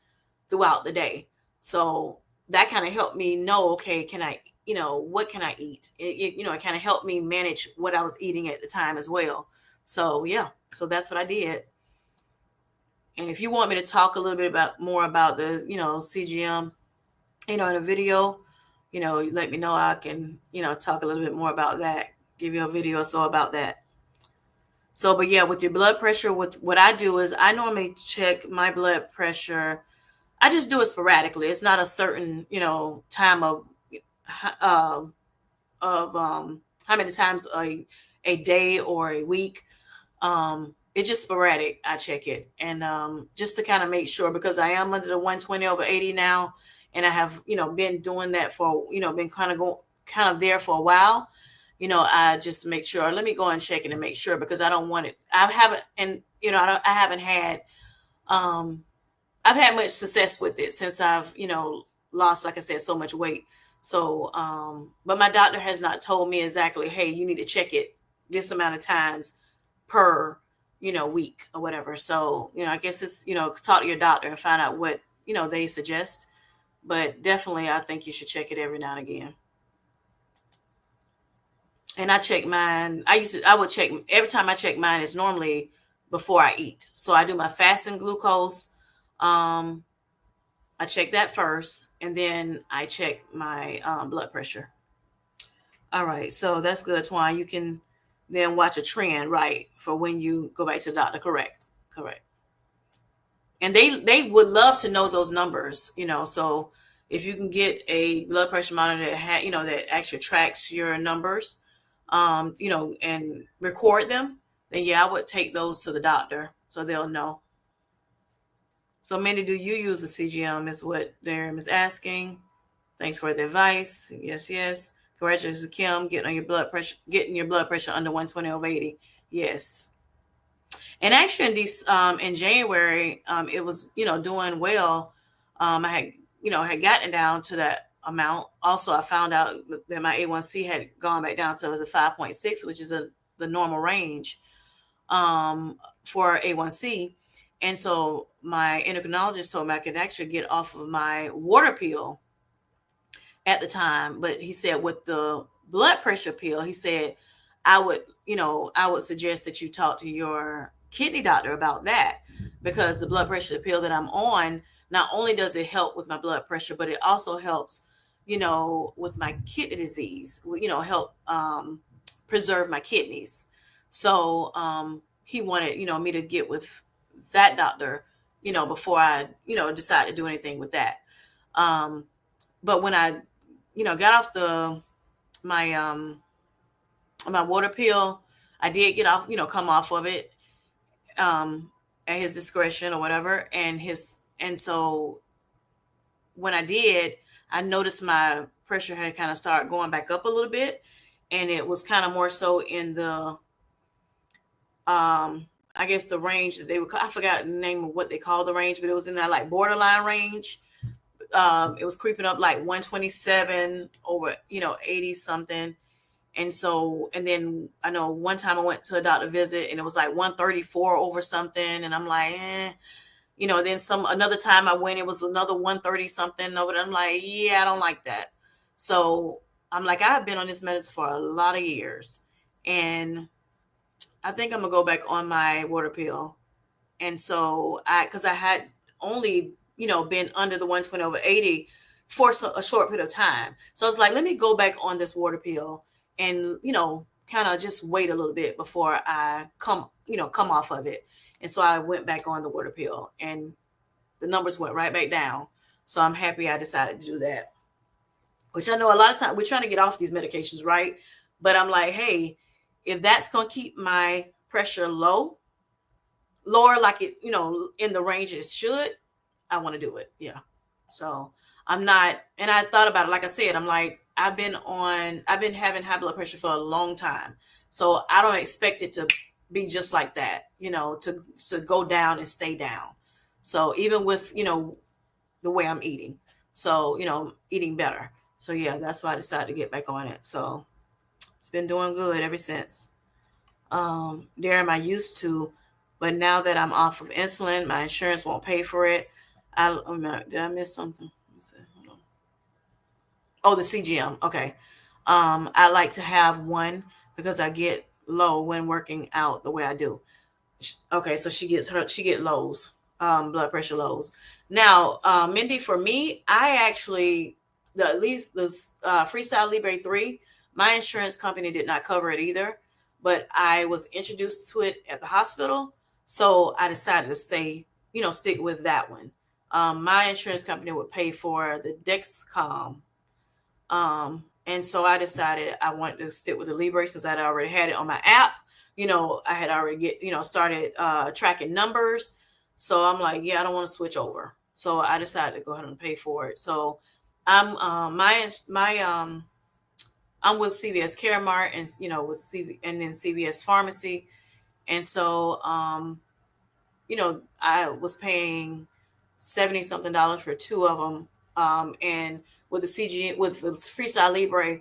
throughout the day. So that kind of helped me know, okay, can I, what can I eat? It kind of helped me manage what I was eating at the time as well. So yeah, so that's what I did. And if you want me to talk a little bit about more about the, CGM, in a video, let me know. I can, talk a little bit more about that, give you a video or so about that. So, but yeah, with your blood pressure, with what I do is I normally check my blood pressure. I just do it sporadically. It's not a certain, time uh, of how many times a day or a week. It's just sporadic. I check it, and just to kind of make sure, because I am under the 120/80 now, and I have been doing that for been kind of there for a while. I just make sure. Let me go and check it and make sure, because I don't want it. I haven't, and I haven't had um I've had much success with it since I've, lost, like I said, so much weight. So, but my doctor has not told me exactly, hey, you need to check it this amount of times per, week or whatever. So, I guess it's, talk to your doctor and find out what, they suggest. But definitely, I think you should check it every now and again. And I check mine. I would check every time I check mine is normally before I eat. So I do my fasting glucose. Um, I check that first, and then I check my blood pressure. All right, so that's good, Twine. You can then watch a trend, right, for when you go back to the doctor. Correct, correct. And they would love to know those numbers, So if you can get a blood pressure monitor that that actually tracks your numbers, and record them, then yeah, I would take those to the doctor so they'll know. So, Mandy, do you use the CGM? Is what Darren is asking. Thanks for the advice. Yes, yes. Congratulations, Kim, getting your blood pressure under 120/80. Yes. And actually, in January, it was doing well. I had had gotten down to that amount. Also, I found out that my A1C had gone back down to the 5.6, which is the normal range for A1C. And so my endocrinologist told me I could actually get off of my water pill at the time. But he said with the blood pressure pill, he said, I would suggest that you talk to your kidney doctor about that, because the blood pressure pill that I'm on, not only does it help with my blood pressure, but it also helps, with my kidney disease, help preserve my kidneys. So he wanted, me to get with that doctor, before I, decide to do anything with that. But when I, got off my water pill, I did get off, come off of it at his discretion or whatever. And so when I did, I noticed my pressure had kind of started going back up a little bit, and it was kind of more so in the I guess the range that they would I forgot the name of what they call the range, but it was in that like borderline range. It was creeping up like 127 over 80 something, And so, and then I know one time I went to a doctor visit and it was like 134 over something. And I'm like, then another time I went, it was another 130 something over. I'm like, yeah, I don't like that. So I'm like, I've been on this medicine for a lot of years. And I think I'm gonna go back on my water pill. And so because I had only, been under the 120 over 80 for a short period of time. So it's like, let me go back on this water pill and, kind of just wait a little bit before I come off of it. And so I went back on the water pill and the numbers went right back down. So I'm happy I decided to do that, which I know a lot of times we're trying to get off these medications, right? But I'm like, hey, if that's going to keep my pressure lower, like it, in the range it should, I want to do it. Yeah. So I'm not, and I thought about it. Like I said, I'm like, I've been having high blood pressure for a long time. So I don't expect it to be just like that, to go down and stay down. So even with, the way I'm eating, so, eating better. So yeah, that's why I decided to get back on it. So it's been doing good ever since. Darren, I used to, but now that I'm off of insulin, my insurance won't pay for it. Did I miss something? Let's see, hold on. Oh, the CGM. Okay. I like to have one because I get low when working out the way I do. Okay, so she get lows, blood pressure lows. Now, Mindy, for me, I actually the at least the Freestyle Libre 3, my insurance company did not cover it either, but I was introduced to it at the hospital, so I decided to stick with that one. My insurance company would pay for the Dexcom, and so I decided I wanted to stick with the Libre since I'd already had it on my app. I had already started tracking numbers. So I'm like, yeah, I don't want to switch over. So I decided to go ahead and pay for it. So I'm my I'm with CVS Caremark and with and then CVS Pharmacy. And so I was paying 70 something dollars for two of them. And with the with the Freestyle Libre,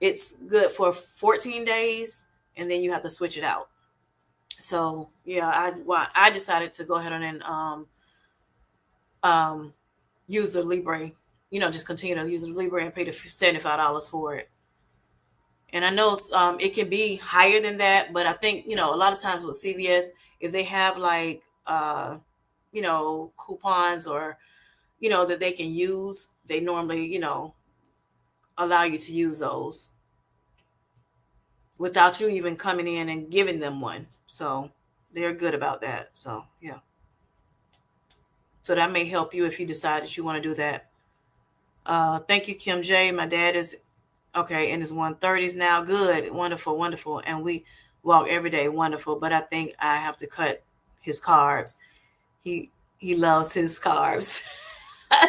it's good for 14 days and then you have to switch it out. So yeah, I decided to go ahead and um, use the Libre, just continue to use the Libre and pay the $75 for it. And I know it can be higher than that, but I think, a lot of times with CVS, if they have like, coupons or, that they can use, they normally, allow you to use those without you even coming in and giving them one. So they're good about that. So yeah. So that may help you if you decide that you want to do that. Thank you, Kim J. My dad is okay in his 130s now. Good, wonderful, wonderful. And we walk every day, wonderful. But I think I have to cut his carbs. He he loves his carbs.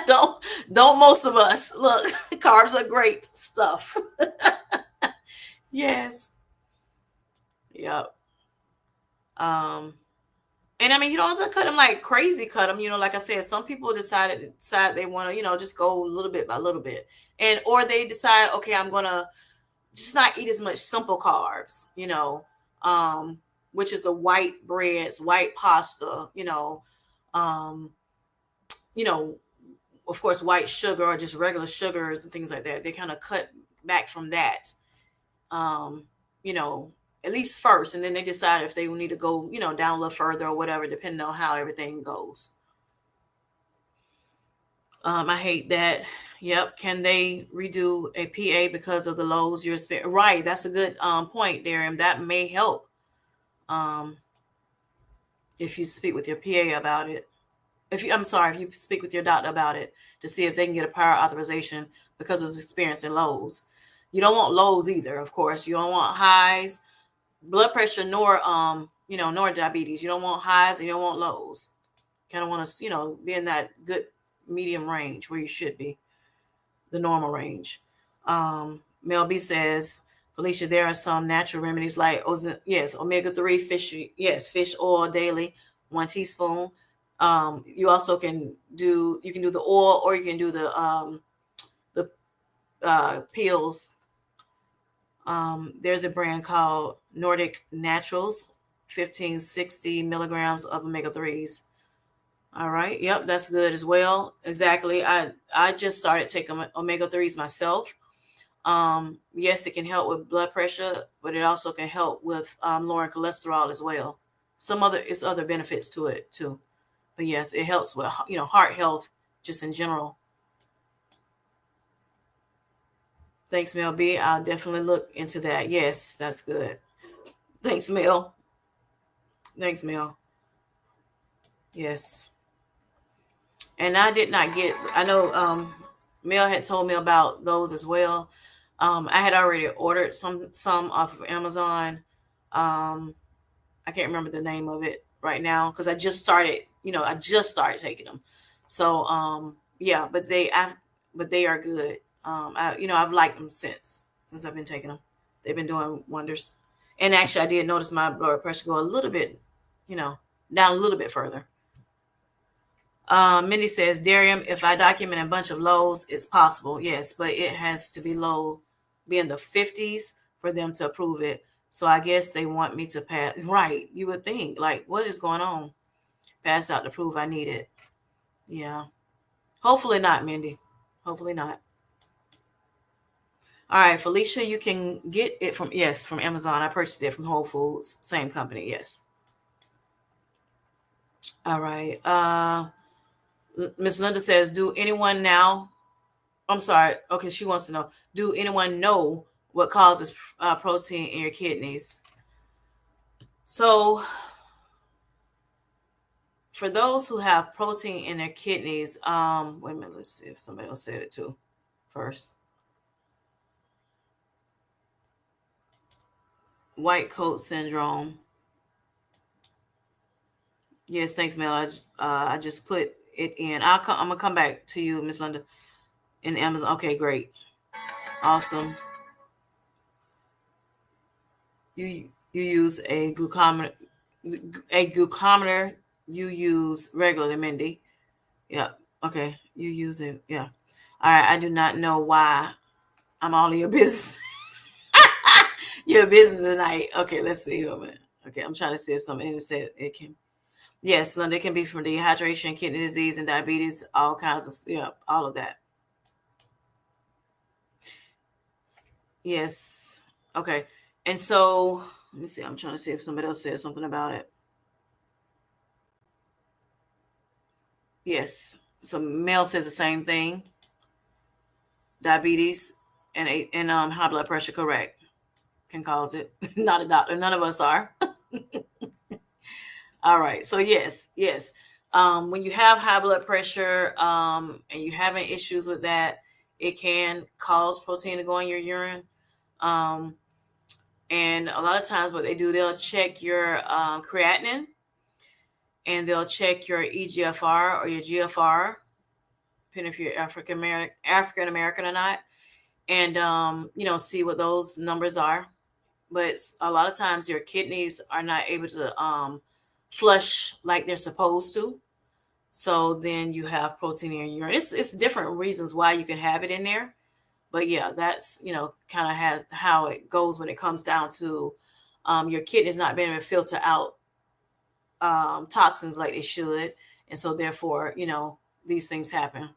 Don't most of us. Look, carbs are great stuff. Yes. Yep. Um, and I mean, you don't have to cut them like crazy. Cut them, like I said, some people decide they want to, just go little bit by little bit, and or they decide, okay, I'm gonna just not eat as much simple carbs, um, which is the white breads, white pasta, um, you know, of course, white sugar or just regular sugars and things like that. They kind of cut back from that, um, you know, at least first, and then they decide if they need to go, down a little further or whatever, depending on how everything goes. I hate that. Yep. Can they redo a PA because of the lows you're spending? Right. That's a good point there, and that may help um, if you speak with your PA about it. I'm sorry, if you speak with your doctor about it to see if they can get a prior authorization because of his experience in lows. You don't want lows either, of course. You don't want highs, blood pressure, nor diabetes. You don't want highs and you don't want lows. Kind of want to, be in that good medium range where you should be, the normal range. Mel B says, Felicia, there are some natural remedies like yes, omega-3 fish, yes, fish oil daily, 1 teaspoon. You also can do the oil or you can do the pills. There's a brand called Nordic Naturals, 1560 milligrams of omega 3s. All right. Yep, that's good as well. Exactly. I just started taking omega 3s myself. Yes, it can help with blood pressure, but it also can help with lowering cholesterol as well. It's other benefits to it too. But yes, it helps with heart health just in general. Thanks, Mel B. I'll definitely look into that. Yes, that's good. Thanks, Mel. Thanks, Mel. Yes. And I did not get. I know Mel had told me about those as well. I had already ordered some off of Amazon. Um, I can't remember the name of it right now because I just started. I just started taking them. So yeah, but they are good. I've liked them since I've been taking them. They've been doing wonders. And actually, I did notice my blood pressure go a little bit, you know, down a little bit further. Mindy says, Darium, if I document a bunch of lows, it's possible. Yes, but it has to be low, be in the 50s for them to approve it. So I guess they want me to pass. Right. You would think, like, what is going on? Pass out to prove I need it. Yeah. Hopefully not, Mindy. Hopefully not. All right, Felicia, you can get it from Amazon. I purchased it from Whole Foods, same company. Yes. All right. Miss Linda says, do anyone now I'm sorry. Okay, she wants to know: do anyone know what causes protein in your kidneys? So, for those who have protein in their kidneys, wait a minute. Let's see if somebody else said it too. First, white coat syndrome. Yes, thanks, Mel. I just put it in. I'm gonna come back to you, Miss Linda, in Amazon. Okay, great, awesome. You use a glucometer. You use regularly, Mindy. Yeah. Okay. You use it. Yeah. All right. I do not know why I'm all in your business. Your business tonight. Okay. Let's see. Okay. I'm trying to see if something it said it can. Yes, Linda, it can be from dehydration, kidney disease, and diabetes. All kinds of all of that. Yes. Okay. And so let me see. I'm trying to see if somebody else said something about it. Yes. So Mel says the same thing. Diabetes and high blood pressure. Correct. Can cause it. Not a doctor. None of us are. All right. So yes, yes. When you have high blood pressure and you're having issues with that, it can cause protein to go in your urine. Um, and a lot of times, what they do, they'll check your creatinine and they'll check your EGFR or your GFR, depending if you're African American or not, and see what those numbers are. But a lot of times your kidneys are not able to flush like they're supposed to. So then you have protein in your urine. It's different reasons why you can have it in there. But yeah, that's kind of has how it goes when it comes down to your kidneys not being able to filter out toxins like they should, and so therefore these things happen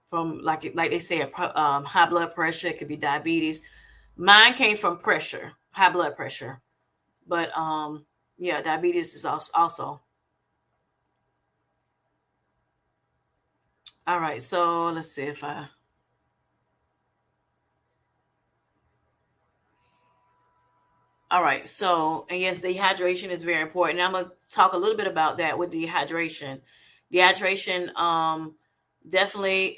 from like they say high blood pressure. It could be diabetes. Mine came from pressure, high blood pressure. But yeah, diabetes is also. All right. So let's see if I. All right. So and yes, dehydration is very important. I'm gonna talk a little bit about that with dehydration. Dehydration definitely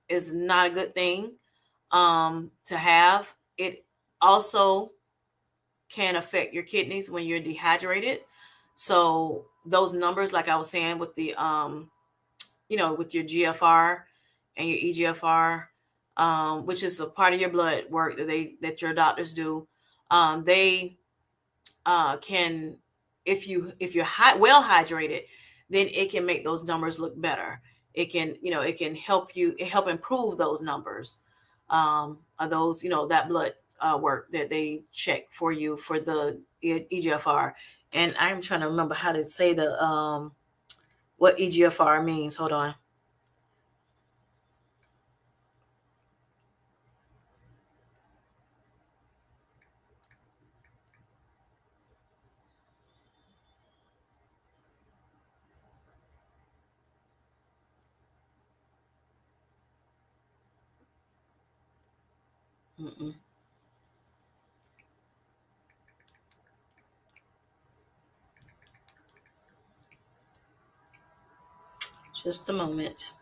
is not a good thing to have. It also can affect your kidneys when you're dehydrated. So those numbers, like I was saying, with the with your GFR and your EGFR, which is a part of your blood work that your doctors do. They can, if you're well hydrated, then it can make those numbers look better. It can help improve those numbers. are those, that blood work that they check for you for the EGFR. And I'm trying to remember how to say the what EGFR means. Hold on. Mm-mm. Just a moment.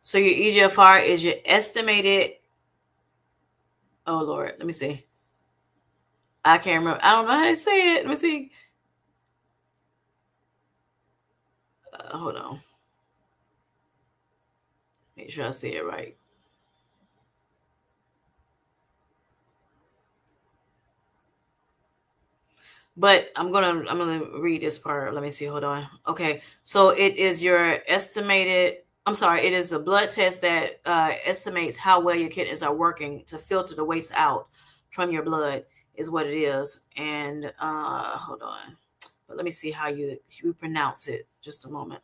So your EGFR is your estimated. Oh Lord, let me see. I can't remember. I don't know how to say it. Let me see. Hold on. Make sure I say it right. But I'm gonna read this part. Let me see. Hold on. Okay. So it is your estimated. I'm sorry. It is a blood test that estimates how well your kidneys are working to filter the waste out from your blood. Is what it is. And hold on. But let me see how you pronounce it. Just a moment.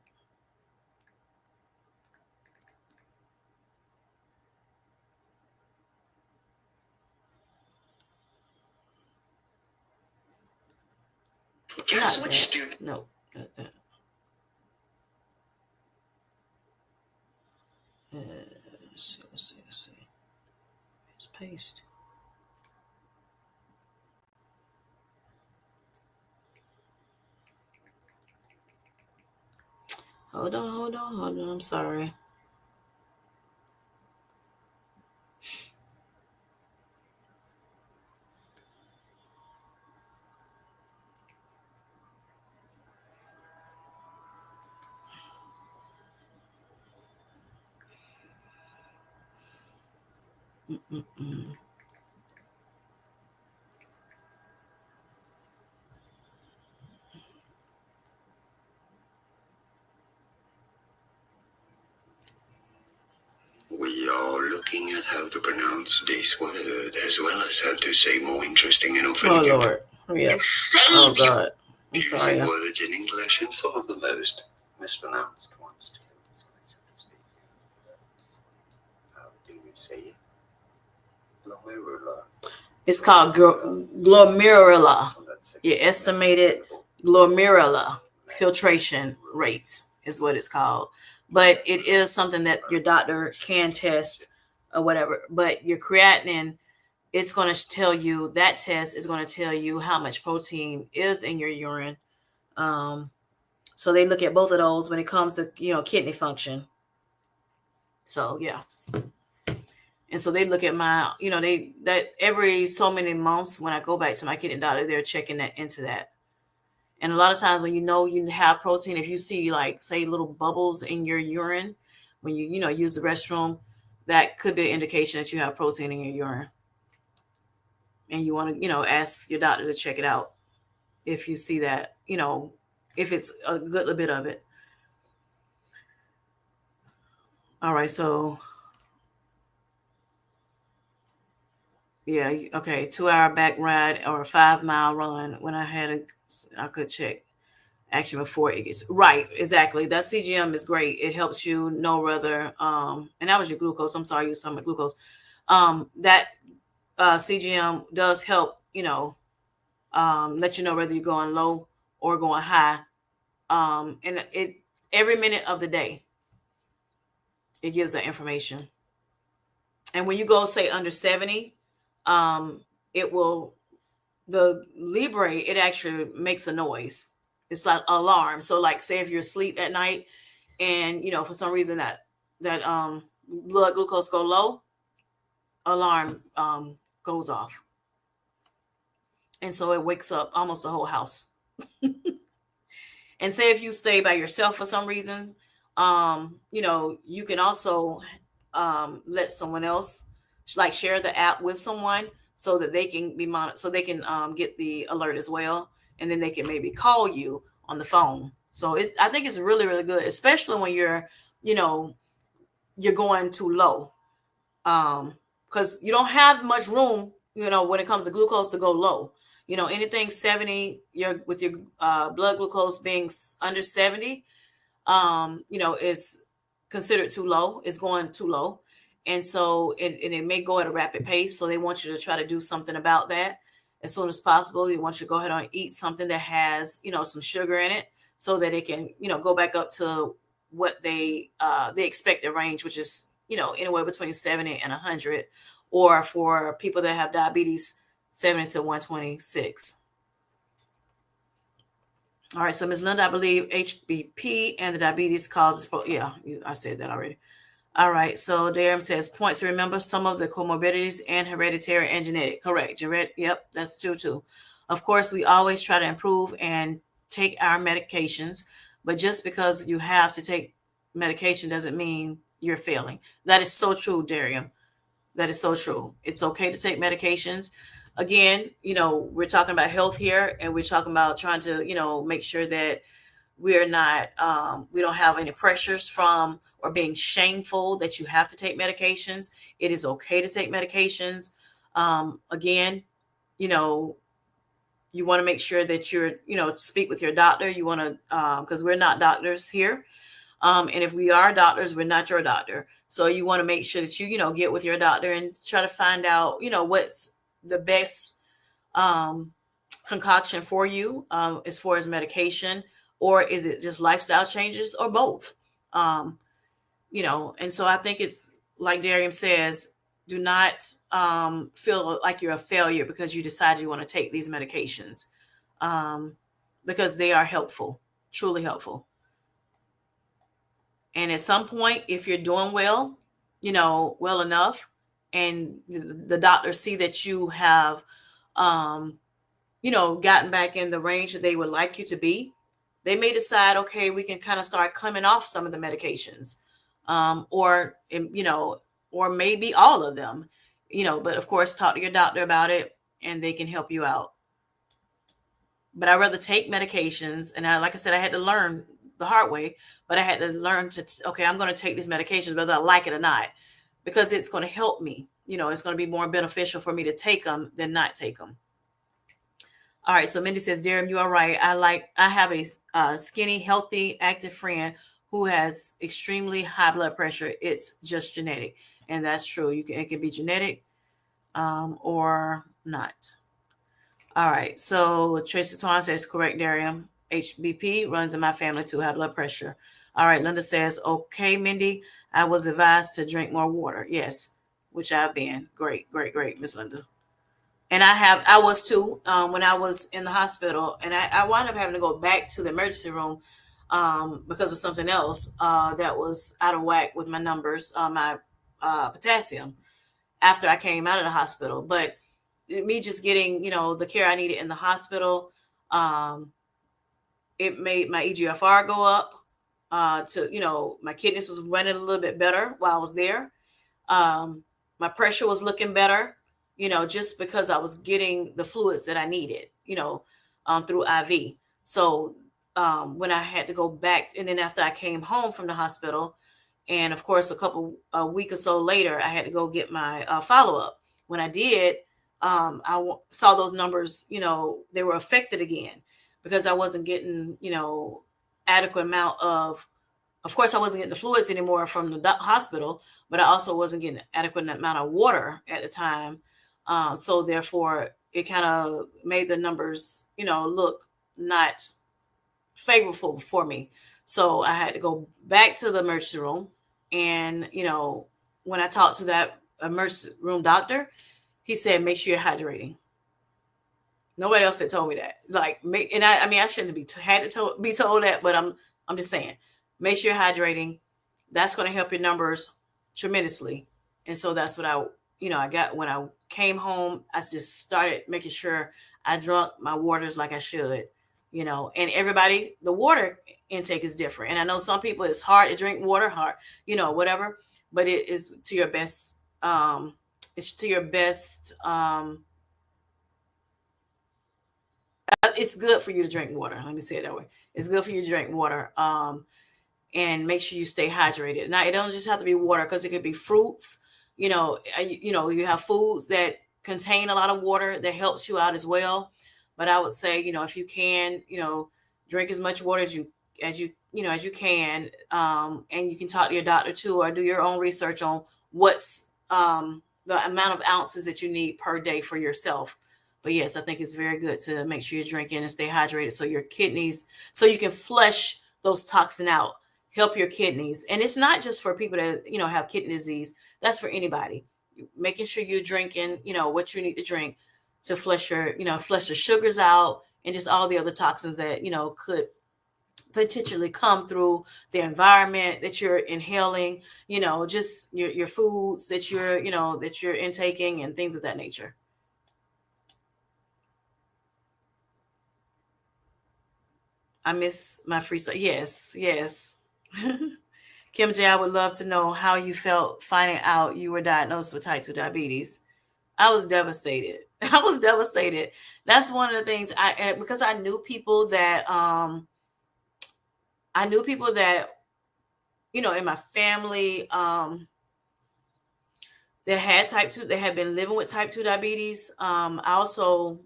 Guess which student? No. Let's see. Let's paste. Hold on. I'm sorry. Mm-mm-mm. We are looking at how to pronounce this word as well as how to say more interesting and often. Oh Lord, hurry up! Oh God, I'm sorry. Using words in English and some of the most mispronounced ones too. How do you say it? Glomerula. It's called glomerula. Your estimated glomerula filtration rates is what it's called. But it is something that your doctor can test or whatever. But your creatinine, it's going to tell you, that test is going to tell you how much protein is in your urine. Um, so they look at both of those when it comes to, kidney function. So yeah. And so they look at my, they that every so many months when I go back to my kidney doctor, they're checking that into that. And a lot of times when you have protein, if you see like say little bubbles in your urine when you use the restroom, that could be an indication that you have protein in your urine. And you want to, ask your doctor to check it out if you see that, if it's a good little bit of it. All right, so yeah, okay, 2 hour back ride or a 5 mile run when I could check action before it gets right. Exactly. That CGM is great. It helps you know whether and that was your glucose. I'm sorry, you used some glucose. That CGM does help, let you know whether you're going low or going high. And it every minute of the day it gives that information. And when you go say under 70, um, it will the Libre, it actually makes a noise. It's like alarm. So like say if you're asleep at night and for some reason that blood glucose go low, alarm goes off. And so it wakes up almost the whole house. And say if you stay by yourself for some reason, you can also let someone else like share the app with someone so that they can be monitored, so they can get the alert as well, and then they can maybe call you on the phone. So I think it's really really good, especially when you're you know you're going too low. Because you don't have much room, when it comes to glucose to go low. Anything 70, with your blood glucose being under 70, is considered too low. It's going too low. And so it may go at a rapid pace. So they want you to try to do something about that as soon as possible. You want you to go ahead and eat something that has, some sugar in it so that it can, go back up to what they expect the range, which is, anywhere between 70 and 100, or for people that have diabetes, 70 to 126. All right, so Ms. Linda, I believe HBP and the diabetes causes, yeah, I said that already. All right, so Darren says, point to remember some of the comorbidities and hereditary and genetic. Correct. Yep, that's true too. Of course, we always try to improve and take our medications, but just because you have to take medication doesn't mean you're failing. That is so true, Darian. That is so true. It's okay to take medications. Again, we're talking about health here, and we're talking about trying to, make sure that we're not, we don't have any pressures from or being shameful that you have to take medications. It is okay to take medications. Again, you know, you want to make sure that you're, speak with your doctor. You want to, because we're not doctors here. And if we are doctors, we're not your doctor. So you want to make sure that you, get with your doctor and try to find out, what's the best um, concoction for you, as far as medication, or is it just lifestyle changes, or both? Um, and so I think it's like Darian says, do not feel like you're a failure because you decide you want to take these medications, um, because they are helpful, truly helpful. And at some point, if you're doing well, well enough, and the doctors see that you have, um, gotten back in the range that they would like you to be, they may decide, okay, we can kind of start coming off some of the medications, or maybe all of them, but of course, talk to your doctor about it and they can help you out. But I rather take medications. And like I said, I had to learn the hard way, but I had to learn okay, I'm going to take these medications, whether I like it or not, because it's going to help me. It's going to be more beneficial for me to take them than not take them. All right. So Mindy says, Darren, you are right. I have a skinny, healthy, active friend who has extremely high blood pressure. It's just genetic. And that's true. It can be genetic, or not. All right. So Tracy Twan says, correct, Darian. HBP runs in my family too, high blood pressure. All right. Linda says, okay, Mindy, I was advised to drink more water. Yes, which I've been. Great, great, great, Miss Linda. And I was too, when I was in the hospital, and I wound up having to go back to the emergency room, because of something else that was out of whack with my numbers, my potassium, after I came out of the hospital. But me just getting, the care I needed in the hospital, um, it made my EGFR go up. My kidneys was running a little bit better while I was there. Um, my pressure was looking better, just because I was getting the fluids that I needed, through IV. So when I had to go back, and then after I came home from the hospital, and of course, a week or so later, I had to go get my follow up. When I did, saw those numbers, they were affected again because I wasn't getting, adequate amount of course, I wasn't getting the fluids anymore from the hospital, but I also wasn't getting adequate amount of water at the time. So therefore, it kind of made the numbers, look not favorable for me. So I had to go back to the emergency room. And, when I talked to that emergency room doctor, he said, make sure you're hydrating. Nobody else had told me that. And I mean, I shouldn't be told that, but I'm just saying, make sure you're hydrating. That's going to help your numbers tremendously. And so that's what I got when I came home. I just started making sure I drunk my waters like I should, and everybody, the water intake is different. And I know some people, it's hard to drink water, whatever, but it is to your best. It's to your best. It's good for you to drink water. Let me say it that way. It's good for you to drink water. and make sure you stay hydrated. Now, it don't just have to be water, because it could be fruits. You have foods that contain a lot of water that helps you out as well. But I would say, if you can, drink as much water as you can, and you can talk to your doctor too, or do your own research on what's the amount of ounces that you need per day for yourself. But yes, I think it's very good to make sure you're drinking and stay hydrated, so your kidneys, so you can flush those toxin out, help your kidneys. And it's not just for people that have kidney disease. That's for anybody. Making sure you're drinking what you need to drink to flush the sugars out, and just all the other toxins that could potentially come through the environment that you're inhaling, just your foods that you're intaking, and things of that nature. I miss my free stuff. Yes, yes. Kim J, I would love to know how you felt finding out you were diagnosed with type 2 diabetes. I was devastated. I was devastated. That's one of the things because I knew people that in my family that had type 2, that had been living with type 2 diabetes. I also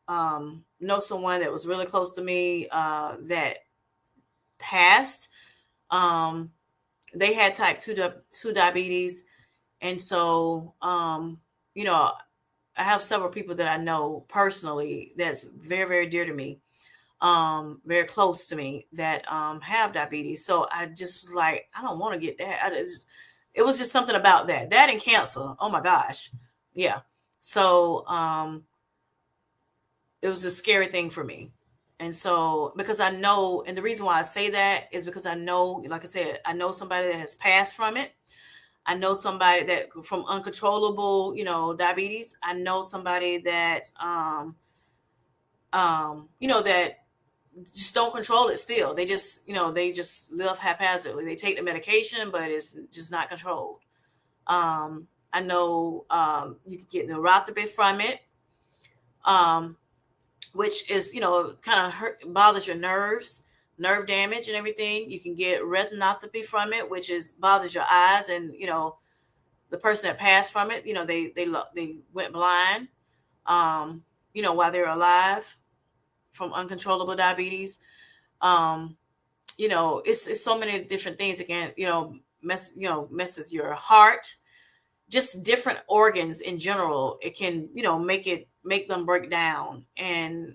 know someone that was really close to me that passed. Um, they had type 2 diabetes. And so, I have several people that I know personally that's very, very dear to me, very close to me, that have diabetes. So I just was like, I don't want to get that. It was just something about that and cancer. Oh my gosh. Yeah. So it was a scary thing for me. And so, because I know, and the reason why I say that is because I know, like I said, I know somebody that has passed from it. I know somebody that from uncontrollable, diabetes. I know somebody that, that just don't control it still. They just live haphazardly. They take the medication, but it's just not controlled. I know you can get neuropathy from it, um, which is, kind of bothers your nerves, nerve damage and everything. You can get retinopathy from it, which is bothers your eyes. And, the person that passed from it, they went blind, um, while they were alive from uncontrollable diabetes. Um, it's so many different things that can, mess with your heart, just different organs in general. It can, make them break down, and,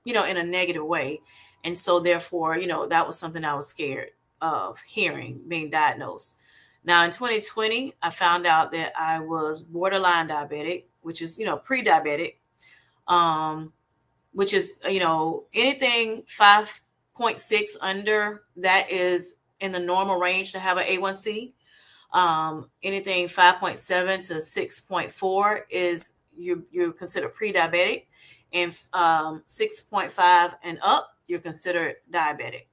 in a negative way. And so therefore, that was something I was scared of hearing, being diagnosed. Now in 2020, I found out that I was borderline diabetic, which is, pre-diabetic, um, which is, anything 5.6 under, that is in the normal range to have an A1C. Anything 5.7 to 6.4 is you're considered pre-diabetic, and 6.5 and up, you're considered diabetic.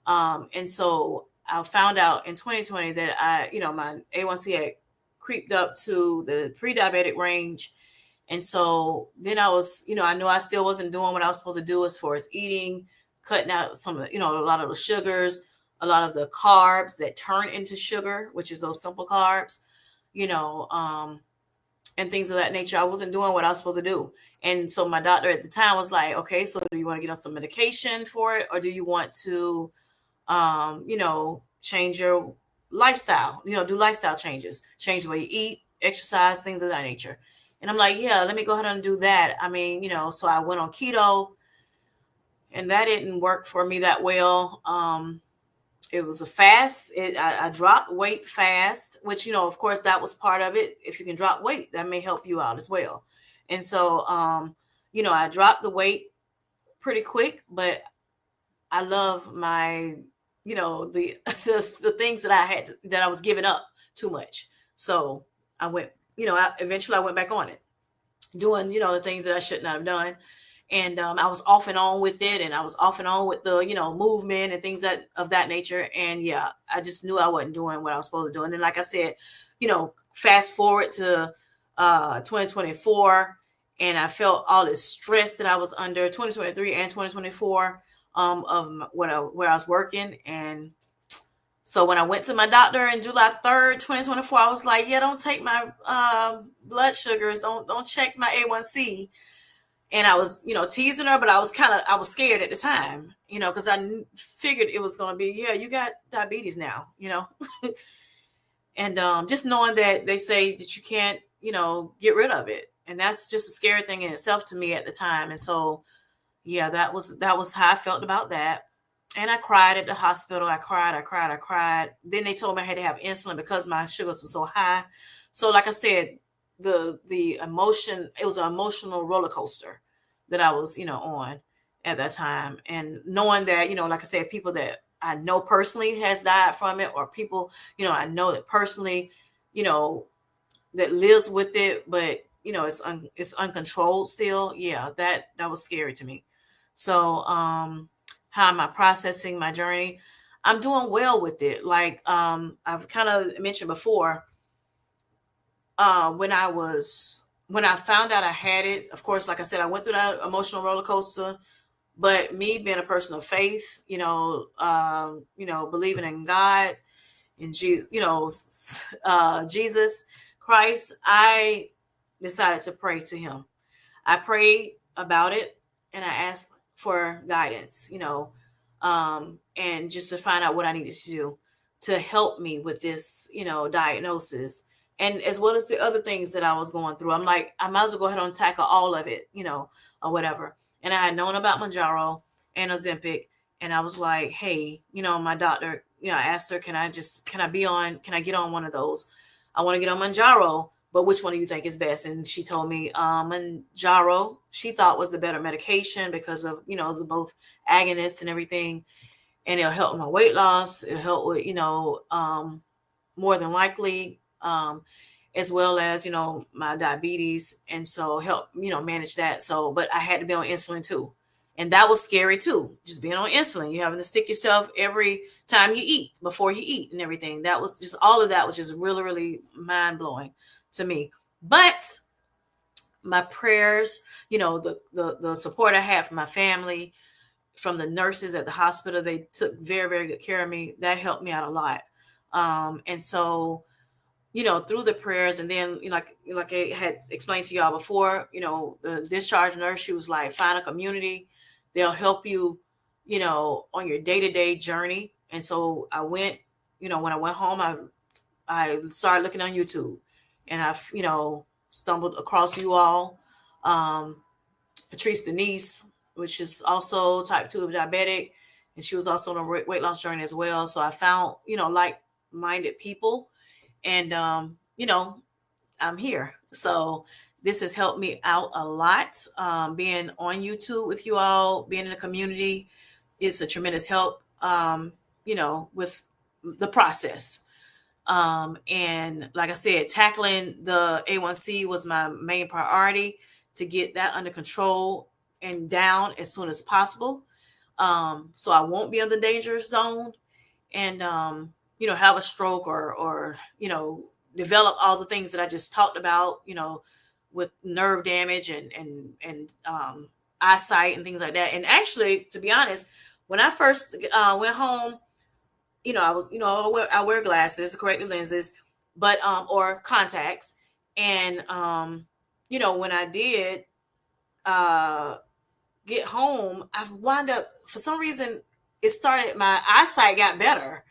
And so I found out in 2020 that my A1C had creeped up to the pre-diabetic range. And so then I was, I knew I still wasn't doing what I was supposed to do as far as eating, cutting out some, a lot of the sugars, a lot of the carbs that turn into sugar, which is those simple carbs, you know, um, and things of that nature. I wasn't doing what I was supposed to do. And so my doctor at the time was like, okay, so do you want to get on some medication for it, or do you want to, change your lifestyle, do lifestyle changes, change the way you eat, exercise, things of that nature. And I'm like, yeah, let me go ahead and do that. I mean, so I went on keto, and that didn't work for me that well. It was a fast. I dropped weight fast, which, of course, that was part of it. If you can drop weight, that may help you out as well. And so, I dropped the weight pretty quick, but I love my, the, the things that that I was giving up too much. So I went, eventually I went back on it, doing, the things that I should not have done. And I was off and on with it, and I was off and on with the, movement and things of that nature. And yeah, I just knew I wasn't doing what I was supposed to do. And then, like I said, fast forward to 2024, and I felt all this stress that I was under, 2023 and 2024. where I was working. And so when I went to my doctor in July 3rd, 2024, I was like, yeah, don't take my blood sugars, don't check my A1C. And I was, teasing her, but I was scared at the time, because figured it was going to be, yeah, you got diabetes now, and just knowing that they say that you can't, get rid of it, and that's just a scary thing in itself to me at the time. And so, yeah, that was how I felt about that. And I cried at the hospital. I cried, I cried, I cried. Then they told me I had to have insulin because my sugars were so high. So, like I said, the emotion, it was an emotional roller coaster that I was, on at that time. And knowing that, like I said, people that I know personally has died from it, or people, I know that personally, you know, that lives with it, but it's uncontrolled still. Yeah, that was scary to me. So, how am I processing my journey? I'm doing well with it. Like, I've kind of mentioned before, when I found out I had it, of course, like I said, I went through that emotional roller coaster. But me being a person of faith, believing in God, in Jesus, Jesus Christ, I decided to pray to him. I prayed about it, and I asked for guidance, and just to find out what I needed to do to help me with this, diagnosis. And as well as the other things that I was going through, I'm like, I might as well go ahead and tackle all of it, or whatever. And I had known about Manjaro and Ozempic, and I was like, hey, my doctor, I asked her, can I get on one of those? I want to get on Manjaro, but which one do you think is best? And she told me Manjaro, she thought was the better medication because of, the both agonists and everything. And it'll help my weight loss. It'll help with, more than likely, as well as, my diabetes. And so help, manage that. So, but I had to be on insulin too. And that was scary too. Just being on insulin, you having to stick yourself every time you eat, before you eat and everything. That was just, all of that was just really, really mind blowing to me. But my prayers, the support I had from my family, from the nurses at the hospital, they took very, very good care of me. That helped me out a lot. And so, through the prayers, and then, like I had explained to y'all before, the discharge nurse, she was like, find a community. They'll help you, on your day-to-day journey. And so I went, when I went home, I started looking on YouTube, and I've, stumbled across you all. Um, Patrice Denise, which is also type 2 diabetic, and she was also on a weight loss journey as well. So I found, like-minded people, and I'm here. So this has helped me out a lot. Being on YouTube with you all, being in the community, is a tremendous help. With the process. And like I said, tackling the A1C was my main priority, to get that under control and down as soon as possible. So I won't be in the danger zone, and, have a stroke, or, develop all the things that I just talked about, with nerve damage, and eyesight and things like that. And actually, to be honest, when I first went home, I was, I wear glasses, corrective lenses, but, or contacts. And, when I did, uh, get home, I wound up, for some reason, my eyesight got better.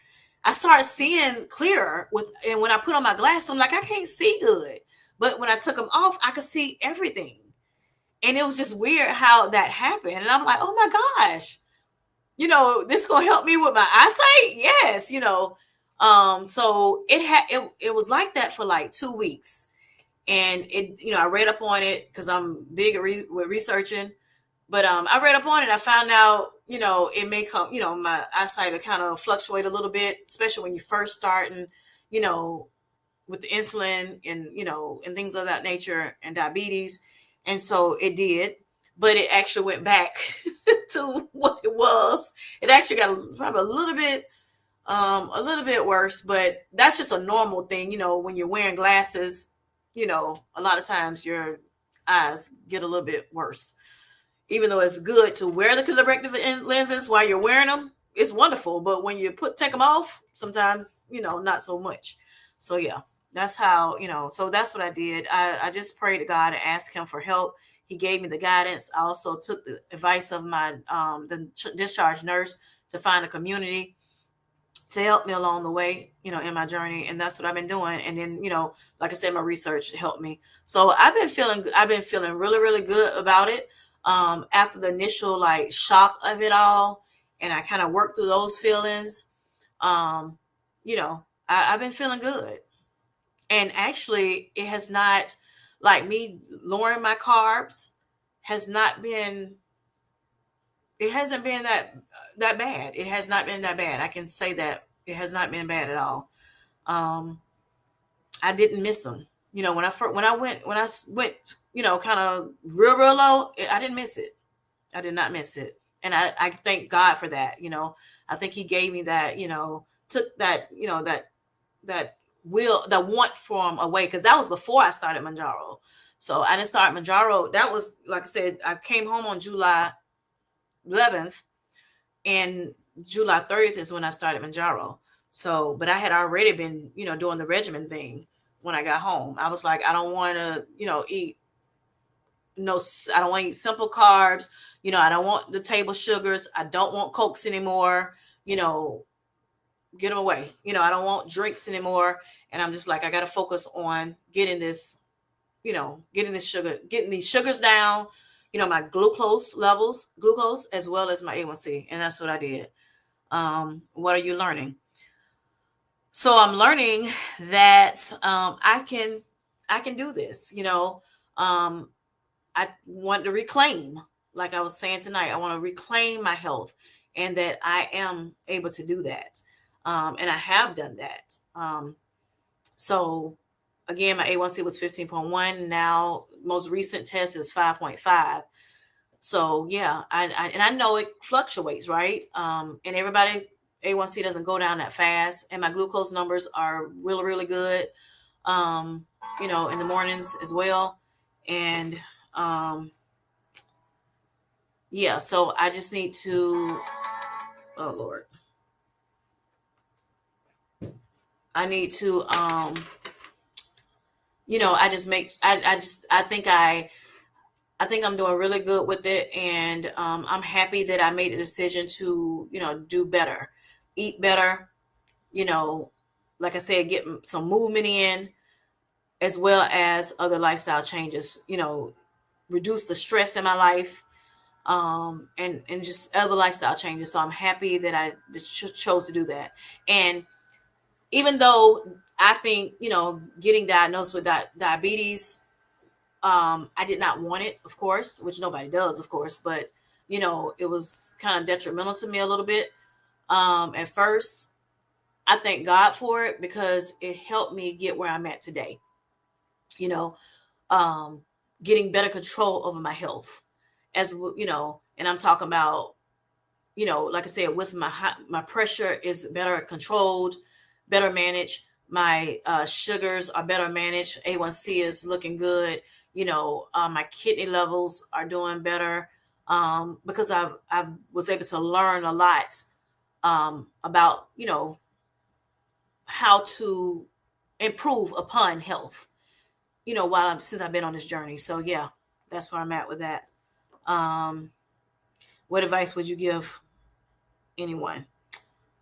I started seeing clearer and when I put on my glasses, I'm like, I can't see good. But when I took them off, I could see everything. And it was just weird how that happened. And I'm like, oh my gosh, this is gonna help me with my eyesight. Yes, so it was like that for like 2 weeks. And it, I read up on it because I'm big with researching. But I read up on it. I found out, it may come, my eyesight will kind of fluctuate a little bit, especially when you first start, and, with the insulin, and, and things of that nature, and diabetes. And so it did, but it actually went back to what it was. It actually got probably a little bit worse, but that's just a normal thing. When you're wearing glasses, a lot of times your eyes get a little bit worse. Even though it's good to wear the corrective lenses while you're wearing them, it's wonderful. But when you take them off, sometimes, not so much. So yeah, that's how, so that's what I did. I just prayed to God and asked him for help. He gave me the guidance. I also took the advice of my discharge nurse to find a community to help me along the way, in my journey. And that's what I've been doing. And then, like I said, my research helped me. So I've been feeling really, really good about it. After the initial like shock of it all, and I kind of worked through those feelings. Um, I've been feeling good. And actually it has not, like, me lowering my carbs has not been, it hasn't been that bad. It has not been that bad. I can say that it has not been bad at all. Um, I didn't miss them. When I went, kind of real low, I didn't miss it. I did not miss it, and I thank God for that. I think He gave me that. Took that. That will, that want form away, because that was before I started Manjaro. So I didn't start Manjaro. That was, like I said, I came home on July 11th, and July 30th is when I started Manjaro. So, but I had already been, doing the regimen thing when I got home. I was like, I don't want to, eat no, I don't want to eat simple carbs. I don't want the table sugars. I don't want Cokes anymore. You know, get them away. I don't want drinks anymore. And I'm just like, I got to focus on getting this, getting these sugars down, my glucose, as well as my A1C. And that's what I did. What are you learning? So I'm learning that I can do this. Um, I want to reclaim, like I was saying tonight, I want to reclaim my health, and that I am able to do that. And I have done that. So again, my A1C was 15.1. Now, most recent test is 5.5. So yeah, and I know it fluctuates, right? And everybody A1C doesn't go down that fast, and my glucose numbers are really, really good. Um, in the mornings as well, and yeah. So I just need to. Oh Lord, I need to. I just make. I just. I think I'm doing really good with it, and I'm happy that I made a decision to, do better, eat better, you know, like I said, get some movement in, as well as other lifestyle changes, reduce the stress in my life, and just other lifestyle changes. So I'm happy that I just chose to do that. And even though I think, getting diagnosed with diabetes, I did not want it, of course, which nobody does, of course, but it was kind of detrimental to me a little bit. At first, I thank God for it because it helped me get where I'm at today. You know, um, Getting better control over my health, and I'm talking about, like I said, with my pressure is better controlled, better managed. My sugars are better managed. A1C is looking good. My kidney levels are doing better, because I was able to learn a lot, about how to improve upon health. Since I've been on this journey. So yeah, that's where I'm at with that. Um, what advice would you give anyone?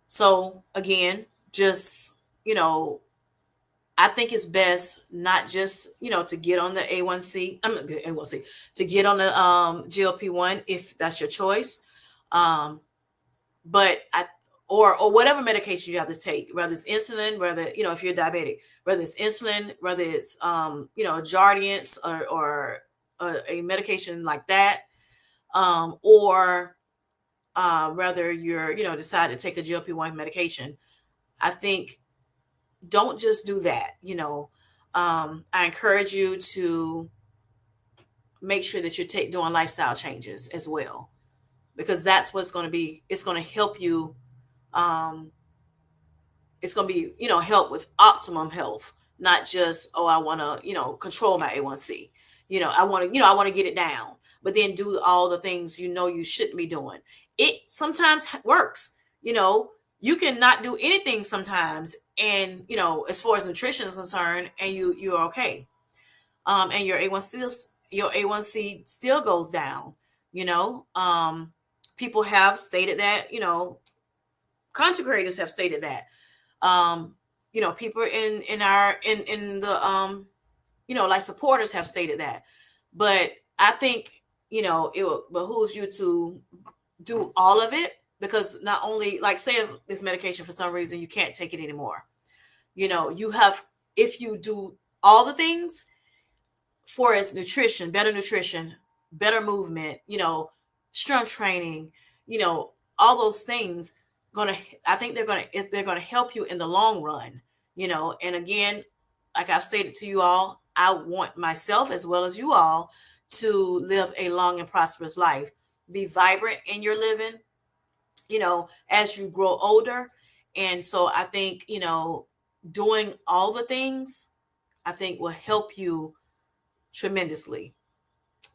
So again, just, I think it's best not just, to get on the A1C, A1C, to get on the GLP-1 if that's your choice. Um, but or whatever medication you have to take, whether it's insulin, whether, if you're diabetic, whether it's insulin, whether it's, Jardiance, or a medication like that, or whether you're, decide to take a GLP-1 medication. I think don't just do that. I encourage you to make sure that you're doing lifestyle changes as well, because that's what's going to be. It's going to help you. Um, it's going to be, help with optimum health, not just, oh, I want to, control my A1C. I want to get it down, but then do all the things you shouldn't be doing. It sometimes works. You can not do anything sometimes, and as far as nutrition is concerned, and you're okay. And your A1C still goes down. People have stated that. Content creators have stated that. People in the like supporters have stated that. But I think it behooves you to do all of it, because not only, like, say if this medication for some reason you can't take it anymore, you have if you do all the things for its nutrition, better movement, strength training, you know, all those things gonna I think they're gonna help you in the long run, and again, like I've stated to you all, I want myself as well as you all to live a long and prosperous life. Be vibrant in your living, as you grow older. And so I think, doing all the things I think will help you tremendously.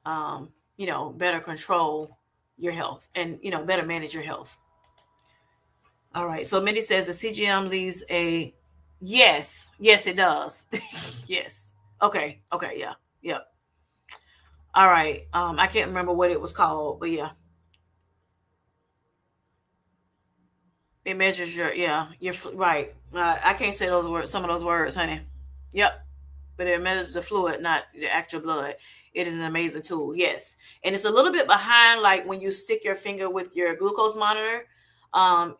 Better control your health, and better manage your health. All right. So Mindy says the CGM leaves a yes, it does. Yes. Okay. Okay. Yeah. Yep. All right. I can't remember what it was called, but yeah, it measures your right. I can't say those words, some of those words, honey. Yep. But it measures the fluid, not the actual blood. It is an amazing tool, yes. And it's a little bit behind, like when you stick your finger with your glucose monitor.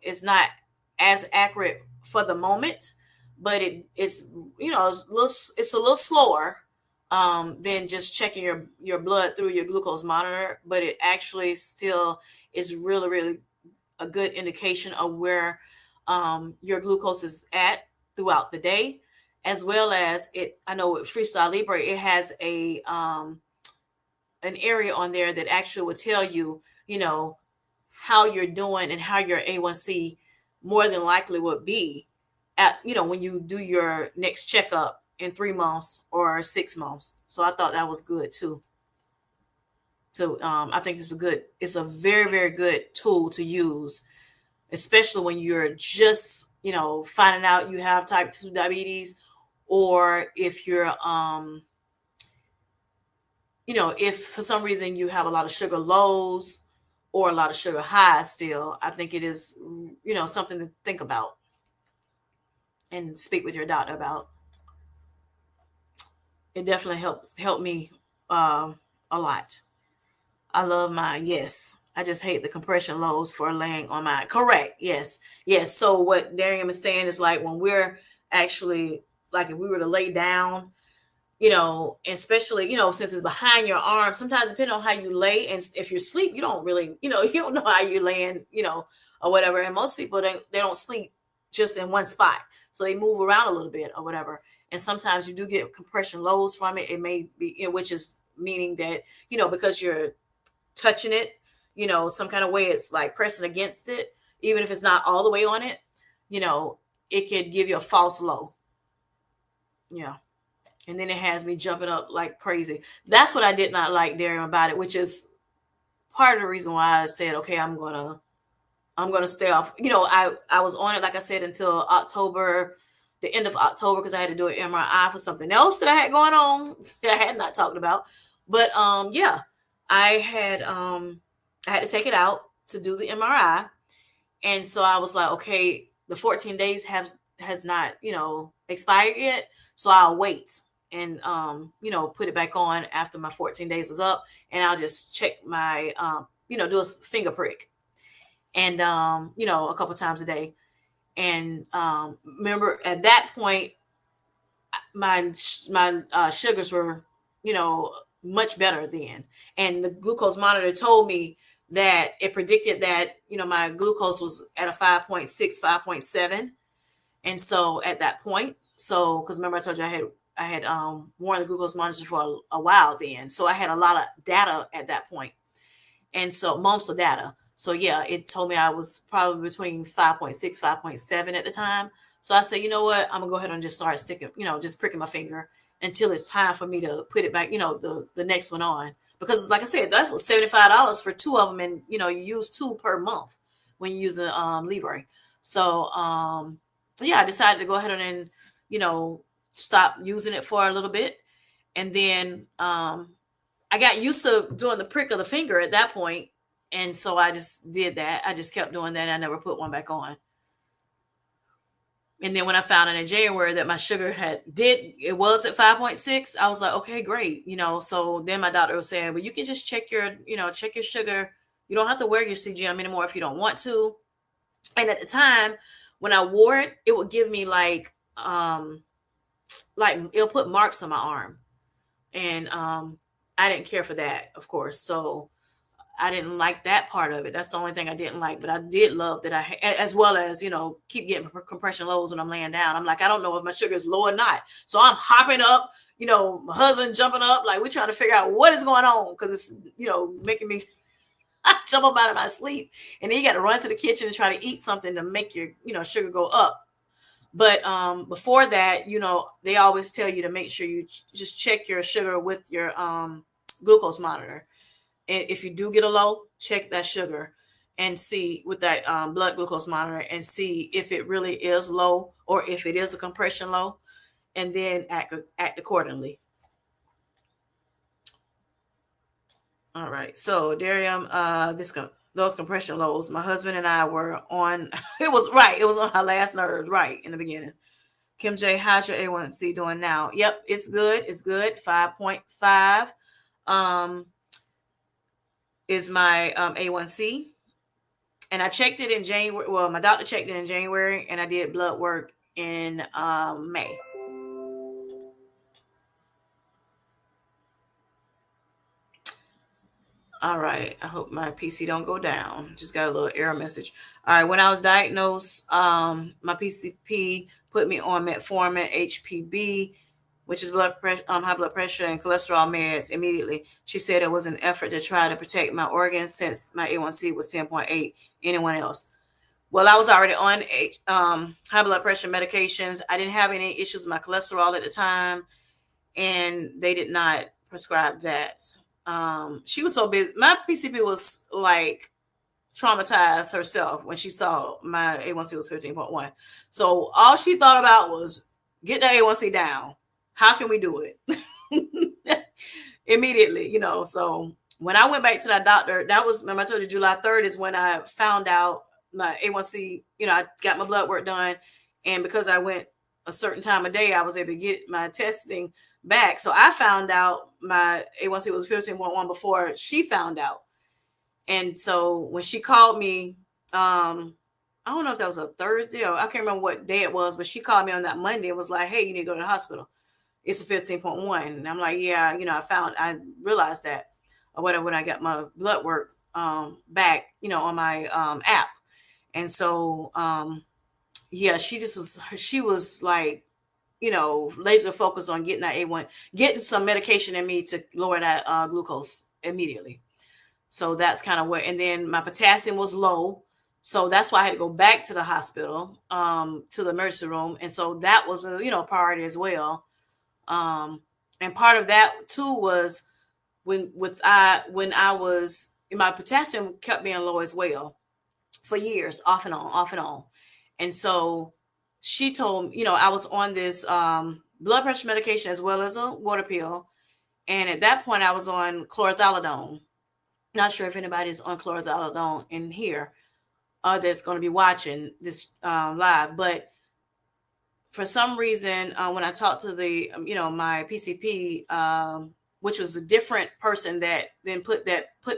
It's not as accurate for the moment, but it's a little slower than just checking your blood through your glucose monitor. But it actually still is really, really a good indication of where your glucose is at throughout the day, as well as it. I know with Freestyle Libre, it has an area on there that actually will tell you, how you're doing and how your A1C more than likely would be at, when you do your next checkup in 3 months or 6 months. So I thought that was good too. So I think it's a very, very good tool to use, especially when you're just, finding out you have type 2 diabetes, or if you're, if for some reason you have a lot of sugar lows or a lot of sugar highs still. I think it is, something to think about and speak with your doctor about. It definitely helped me a lot. I love mine. Yes. I just hate the compression lows for laying on mine. Correct. Yes. Yes. So what Darian is saying is, like, when we're actually, like, if we were to lay down, especially, since it's behind your arm, sometimes depending on how you lay, and if you're asleep, you don't really, you don't know how you're laying, or whatever. And most people, they don't sleep just in one spot. So they move around a little bit or whatever. And sometimes you do get compression lows from it. It may be, which is meaning that, because you're touching it, some kind of way, it's like pressing against it, even if it's not all the way on it, you know, it could give you a false low. Yeah. And then it has me jumping up like crazy. That's what I did not like, Darian, about it, which is part of the reason why I said, okay, I'm gonna stay off. I was on it, like I said, until October, the end of October, because I had to do an MRI for something else that I had going on that I had not talked about. But yeah, I had to take it out to do the MRI, and so I was like, okay, the 14 days has not expired yet, so I'll wait and put it back on after my 14 days was up, and I'll just check my do a finger prick, and a couple times a day. And remember, at that point, my sugars were much better then, and the glucose monitor told me that it predicted that my glucose was at a 5.6, 5.7. And so at that point, so because remember I told you I had worn the glucose monitor for a while then, so I had a lot of data at that point, and so months of data. So yeah, it told me I was probably between 5.6, 5.7 at the time. So I said, you know what, I'm gonna go ahead and just start sticking, just pricking my finger until it's time for me to put it back, the next one on. Because like I said, that was $75 for two of them, and you use two per month when you use a Libre. So yeah, I decided to go ahead and you know stop using it for a little bit, and then I got used to doing the prick of the finger at that point, and so I just did that. I just kept doing that. I never put one back on. And then when I found out in January that my sugar it was at 5.6, I was like, okay, great. So then my doctor was saying, well, you can just check your sugar. You don't have to wear your CGM anymore if you don't want to. And at the time when I wore it, it would give me like it'll put marks on my arm. And I didn't care for that, of course. So I didn't like that part of it. That's the only thing I didn't like. But I did love that as well as, keep getting compression lows when I'm laying down. I'm like, I don't know if my sugar is low or not. So I'm hopping up, my husband jumping up, like we're trying to figure out what is going on because it's, making me jump up out of my sleep. And then you got to run to the kitchen and try to eat something to make your, sugar go up. But before that, they always tell you to make sure you just check your sugar with your glucose monitor. And if you do get a low, check that sugar and see with that blood glucose monitor and see if it really is low or if it is a compression low, and then act accordingly. All right. So Darium, those compression lows, my husband and I were on. It was right. It was on our last nerves right in the beginning. Kim J, how's your A1C doing now? Yep, it's good. It's good. 5.5. Is my A1C. And I checked it in January. Well, my doctor checked it in January, and I did blood work in May. All right. I hope my PC don't go down. Just got a little error message. All right. When I was diagnosed, my PCP put me on metformin, HPB, which is blood pressure, high blood pressure and cholesterol meds immediately. She said it was an effort to try to protect my organs since my A1C was 10.8. Anyone else? Well, I was already on high blood pressure medications. I didn't have any issues with my cholesterol at the time, and they did not prescribe that. She was so busy. My PCP was like traumatized herself when she saw my A1C was 15.1. So all she thought about was get the A1C down. How can we do it? Immediately, So when I went back to that doctor, that was, remember I told you July 3rd is when I found out my A1C, I got my blood work done. And because I went a certain time of day, I was able to get my testing back. So I found out my A1C was 15.1 before she found out. And so when she called me, I don't know if that was a Thursday or I can't remember what day it was, but she called me on that Monday and was like, hey, you need to go to the hospital. It's a 15.1. And I'm like, yeah, I realized that or whatever when I got my blood work back, on my app. And so, yeah, she was like, laser focused on getting that A1, getting some medication in me to lower that glucose immediately. So that's kind of where, and then my potassium was low. So that's why I had to go back to the hospital, to the emergency room. And so that was a, priority as well. And part of that too was when I was, my potassium kept being low as well for years, off and on, off and on. And so she told me, I was on this blood pressure medication as well as a water pill. And at that point I was on chlorothalidone. Not sure if anybody's on chlorothalidone in here that's going to be watching this live, but for some reason, when I talked to the, my PCP, which was a different person that then put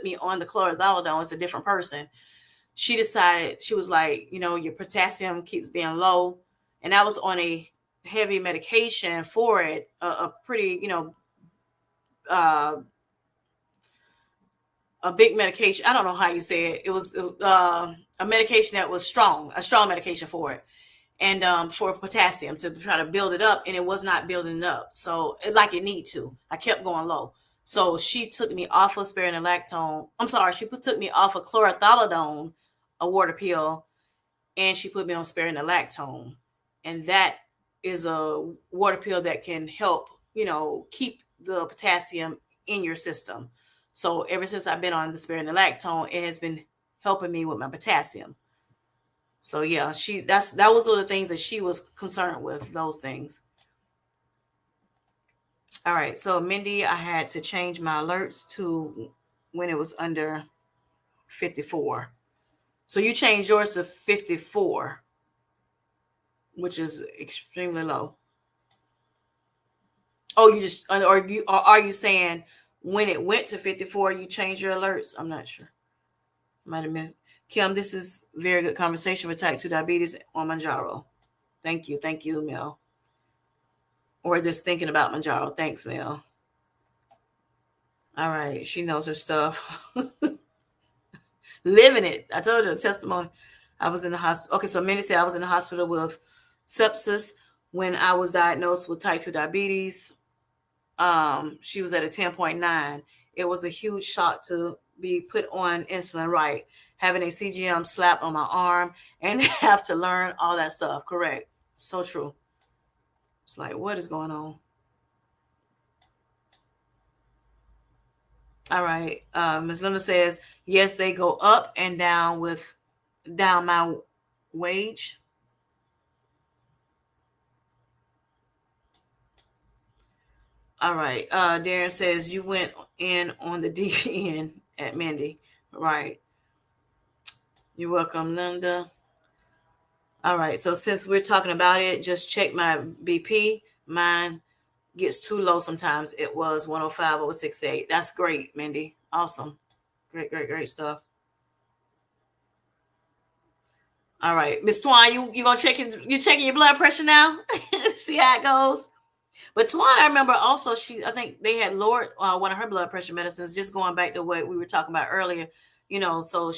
me on the chlorothalidone, it's a different person. She decided, she was like, your potassium keeps being low. And I was on a heavy medication for it, a pretty, a big medication. I don't know how you say it. It was a medication that was a strong medication for it. And for potassium to try to build it up, and it was not building it up. So like it need to. I kept going low. So she took me off of spironolactone. I'm sorry, she took me off of chlorothalidone, a water pill, and she put me on spironolactone. And that is a water pill that can help keep the potassium in your system. So ever since I've been on the spironolactone, it has been helping me with my potassium. So yeah, that was one of the things that she was concerned with, those things. All right, so Mindy, I had to change my alerts to when it was under 54. So you changed yours to 54, which is extremely low. Oh, you just or are you saying when it went to 54, you changed your alerts? I'm not sure. Might have missed. Kim, this is very good conversation with type 2 diabetes on Manjaro. Thank you, Mel. Or just thinking about Manjaro. Thanks, Mel. All right, she knows her stuff. Living it. I told you a testimony. I was in the hospital. Okay, so Minnie said I was in the hospital with sepsis when I was diagnosed with type 2 diabetes. She was at a 10.9. It was a huge shock to be put on insulin, right? Having a CGM slap on my arm and have to learn all that stuff. Correct. So true. It's like, what is going on? All right. Ms. Linda says, yes, they go up and down with down my wage. All right. Darren says you went in on the DN at Mindy. Right. You're welcome, Linda. All right. So since we're talking about it, just check my BP. Mine gets too low sometimes. It was 105 over 68. That's great, Mindy. Awesome. Great stuff. All right. Miss Twine, you gonna you checking your blood pressure now? See how it goes? But Twan, I remember also I think they had lowered one of her blood pressure medicines. Just going back to what we were talking about earlier, so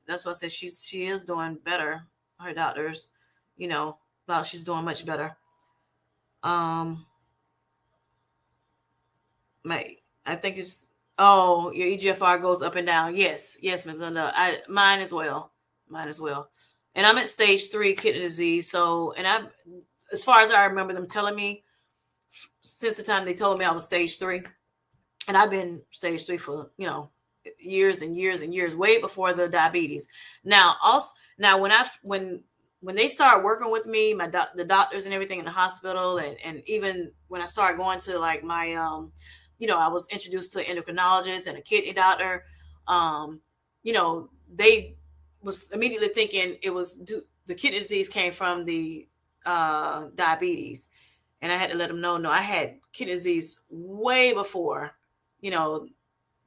that's what I said. She is doing better. Her doctors, thought she's doing much better. Um, my I think it's your EGFR goes up and down. Yes, Ms. Linda. Mine as well. Mine as well. And I'm at stage 3 kidney disease. So, as far as I remember them telling me, since the time they told me I was stage 3, and I've been stage 3 for years and years and years, way before the diabetes. Now when they start working with me, the doctors and everything in the hospital, and even when I started going to like my I was introduced to an endocrinologist and a kidney doctor. They was immediately thinking the kidney disease came from the diabetes, and I had to let them know, no, I had kidney disease way before, you know,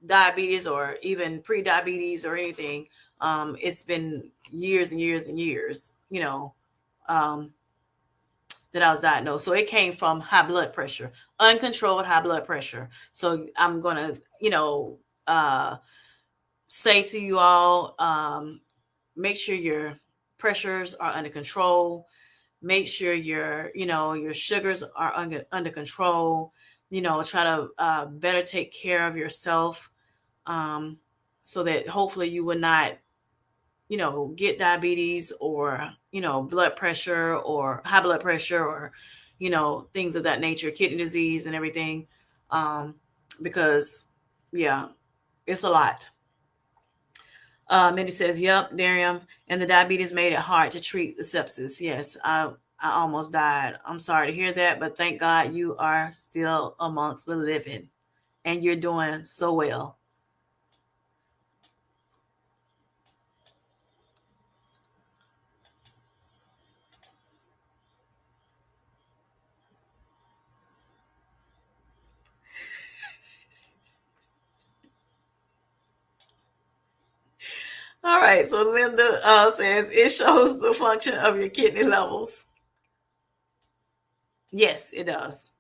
diabetes or even pre-diabetes or anything. It's been years and years and years, um, that I was diagnosed. So it came from high blood pressure, uncontrolled high blood pressure. So I'm gonna, say to you all, make sure your pressures are under control. Make sure your sugars are under control. Try to better take care of yourself, so that hopefully you will not get diabetes or blood pressure or high blood pressure or things of that nature, kidney disease and everything, because yeah, it's a lot. Mindy says, yep, Darium, and the diabetes made it hard to treat the sepsis. Yes, I almost died. I'm sorry to hear that, but thank God you are still amongst the living and you're doing so well. All right, so Linda says it shows the function of your kidney levels. Yes, it does.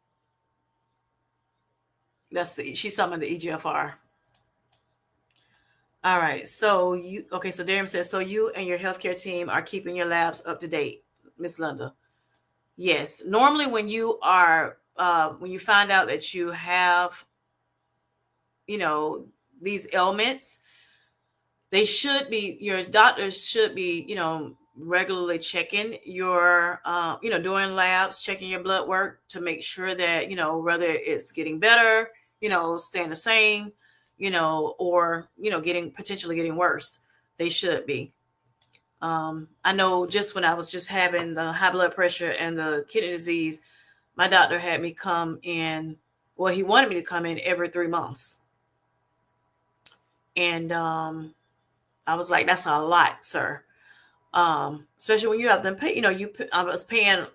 She's talking about the EGFR. All right, so so Darren says, so you and your healthcare team are keeping your labs up to date, Miss Linda. Yes, normally when you find out that you have, you know, these ailments, your doctors should be, regularly checking your, doing labs, checking your blood work to make sure that, whether it's getting better, staying the same, or, getting potentially getting worse. They should be. I know just when I was just having the high blood pressure and the kidney disease, my doctor had me come in. Well, he wanted me to come in every 3 months. And I was like, that's a lot, sir. Especially when you have them pay, I was paying,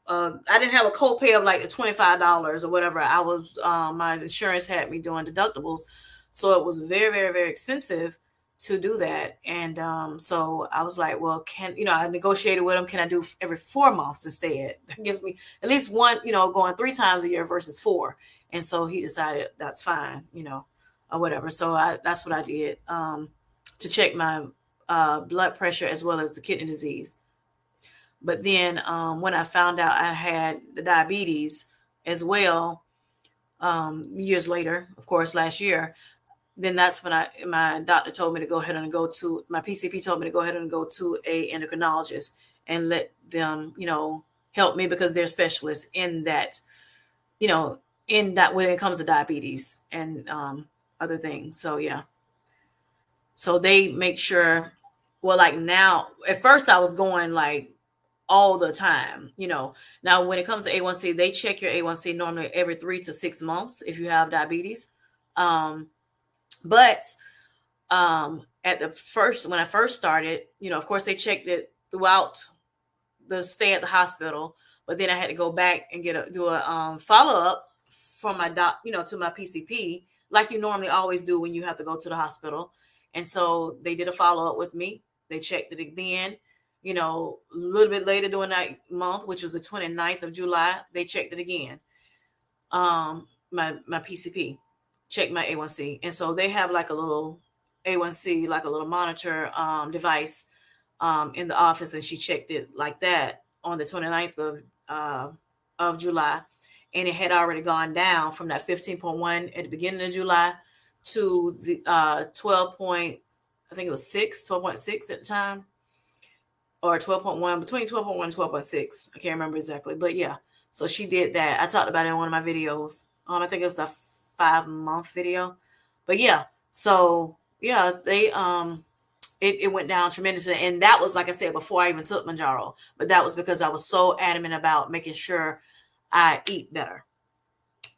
I didn't have a copay of like the $25 or whatever. My insurance had me doing deductibles. So it was very, very, very expensive to do that. And so I was like, well, I negotiated with him. Can I do every 4 months instead? That gives me at least one, going 3 times a year versus four. And so he decided that's fine, or whatever. So that's what I did, to check my blood pressure as well as the kidney disease. But then when I found out I had the diabetes as well, years later, of course, last year, then that's when my doctor told me to go ahead and go to my PCP told me to go ahead and go to a endocrinologist and let them, help me because they're specialists you know, in that when it comes to diabetes and other things. So yeah. So they make sure, well, like now, at first I was going like all the time, Now, when it comes to A1C, they check your A1C normally every 3 to 6 months if you have diabetes. But when I first started, of course, they checked it throughout the stay at the hospital, but then I had to go back and do a follow up from my to my PCP, like you normally always do when you have to go to the hospital. And so they did a follow up with me. They checked it again, a little bit later during that month, which was the 29th of July. They checked it again. My PCP checked my A1C, and so they have like a little A1C, like a little monitor device in the office, and she checked it like that on the 29th of July, and it had already gone down from that 15.1 at the beginning of July to the 12 point, I think it was 12.6 at the time, or 12.1, between 12.1 and 12.6. I can't remember exactly, but yeah. So she did that. I talked about it in one of my videos. I think it was a 5-month video, but yeah. So yeah, it went down tremendously. And that was, like I said, before I even took Manjaro. But that was because I was so adamant about making sure I eat better.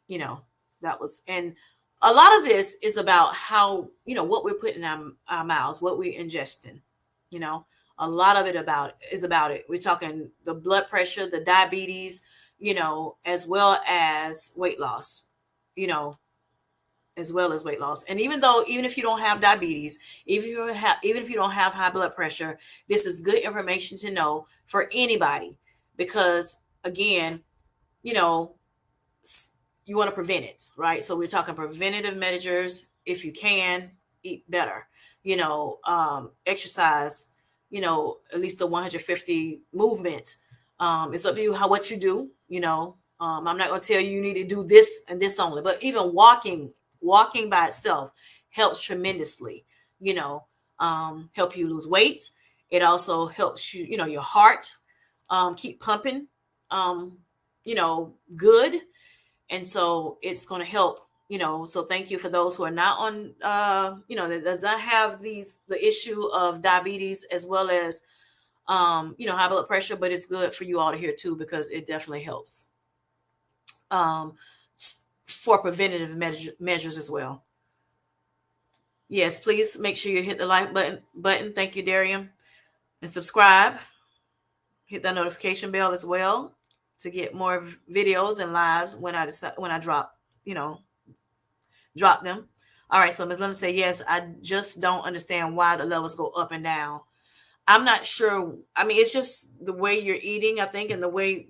That was, and a lot of this is about how, what we're putting in our mouths, what we're ingesting, a lot of it is about it. We're talking the blood pressure, the diabetes, as well as weight loss, you know, as well as weight loss. And even if you don't have diabetes, even if you don't have high blood pressure, this is good information to know for anybody, because again, you know, you want to prevent it, right? So we're talking preventative measures. If you can, eat better, exercise, at least a 150 movement. It's up to you what you do, I'm not going to tell you need to do this and this only, but even walking by itself helps tremendously, help you lose weight. It also helps you, your heart, keep pumping, good. And so it's going to help, so thank you for those who are not on, that does not have the issue of diabetes as well as, high blood pressure, but it's good for you all to hear too, because it definitely helps for preventative measures as well. Yes, please make sure you hit the like button. Thank you, Darian. And subscribe. Hit that notification bell as well to get more videos and lives when I drop them. All right, so Ms. Linda said, yes, I just don't understand why the levels go up and down. I'm not sure. I mean, it's just the way you're eating, I think, and the way,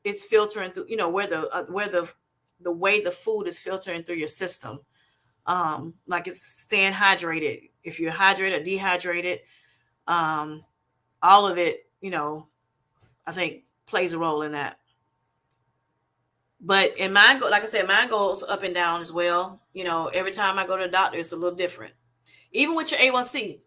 it's filtering through, where the way the food is filtering through your system. Like it's staying hydrated. If you're hydrated or dehydrated, all of it, I think plays a role in that. But in mine, like I said, mine goes up and down as well. Every time I go to the doctor, it's a little different. Even with your A1C,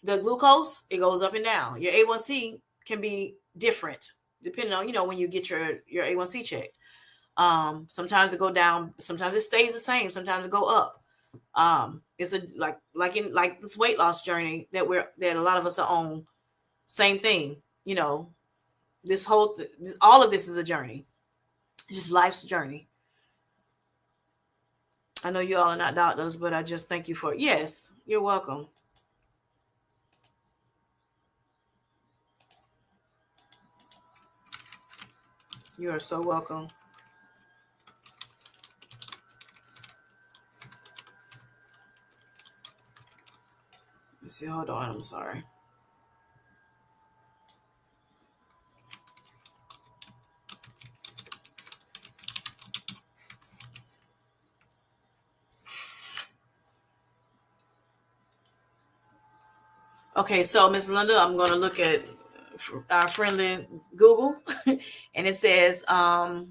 The glucose, it goes up and down. Your A1C can be different depending on, when you get your A1C checked. Sometimes it go down, sometimes it stays the same, sometimes it go up. It's a like this weight loss journey that a lot of us are on. Same thing, this all of this is a journey. It's just life's journey. I know you all are not doctors, but I just thank you for, yes, you're welcome. You are so welcome. Let me see, hold on, I'm sorry. Okay, so Miss Linda, I'm going to look at our friendly Google, and it says, the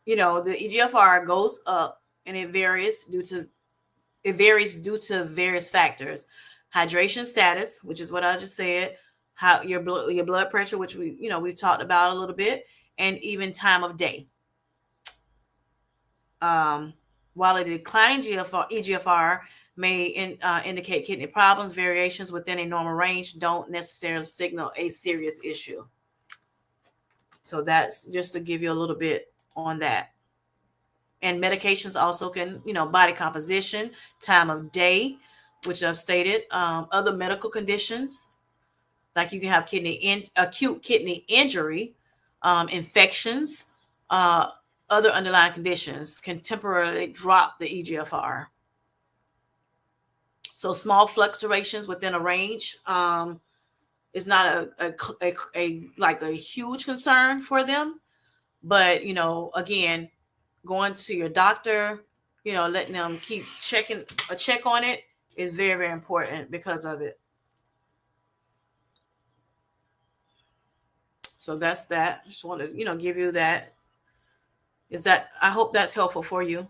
EGFR goes up, and it varies due to various factors: hydration status, which is what I just said, how your blood pressure, which we've talked about a little bit, and even time of day. Um, while a declining EGFR may indicate kidney problems, variations within a normal range don't necessarily signal a serious issue. So that's just to give you a little bit on that. And medications also can, body composition, time of day, which I've stated, other medical conditions, like you can have acute kidney injury, infections, uh, other underlying conditions can temporarily drop the EGFR. So small fluctuations within a range is not a huge concern for them. But again, going to your doctor, letting them keep check on it is very, very important because of it. So that's that. Just want to, give you that. I hope that's helpful for you.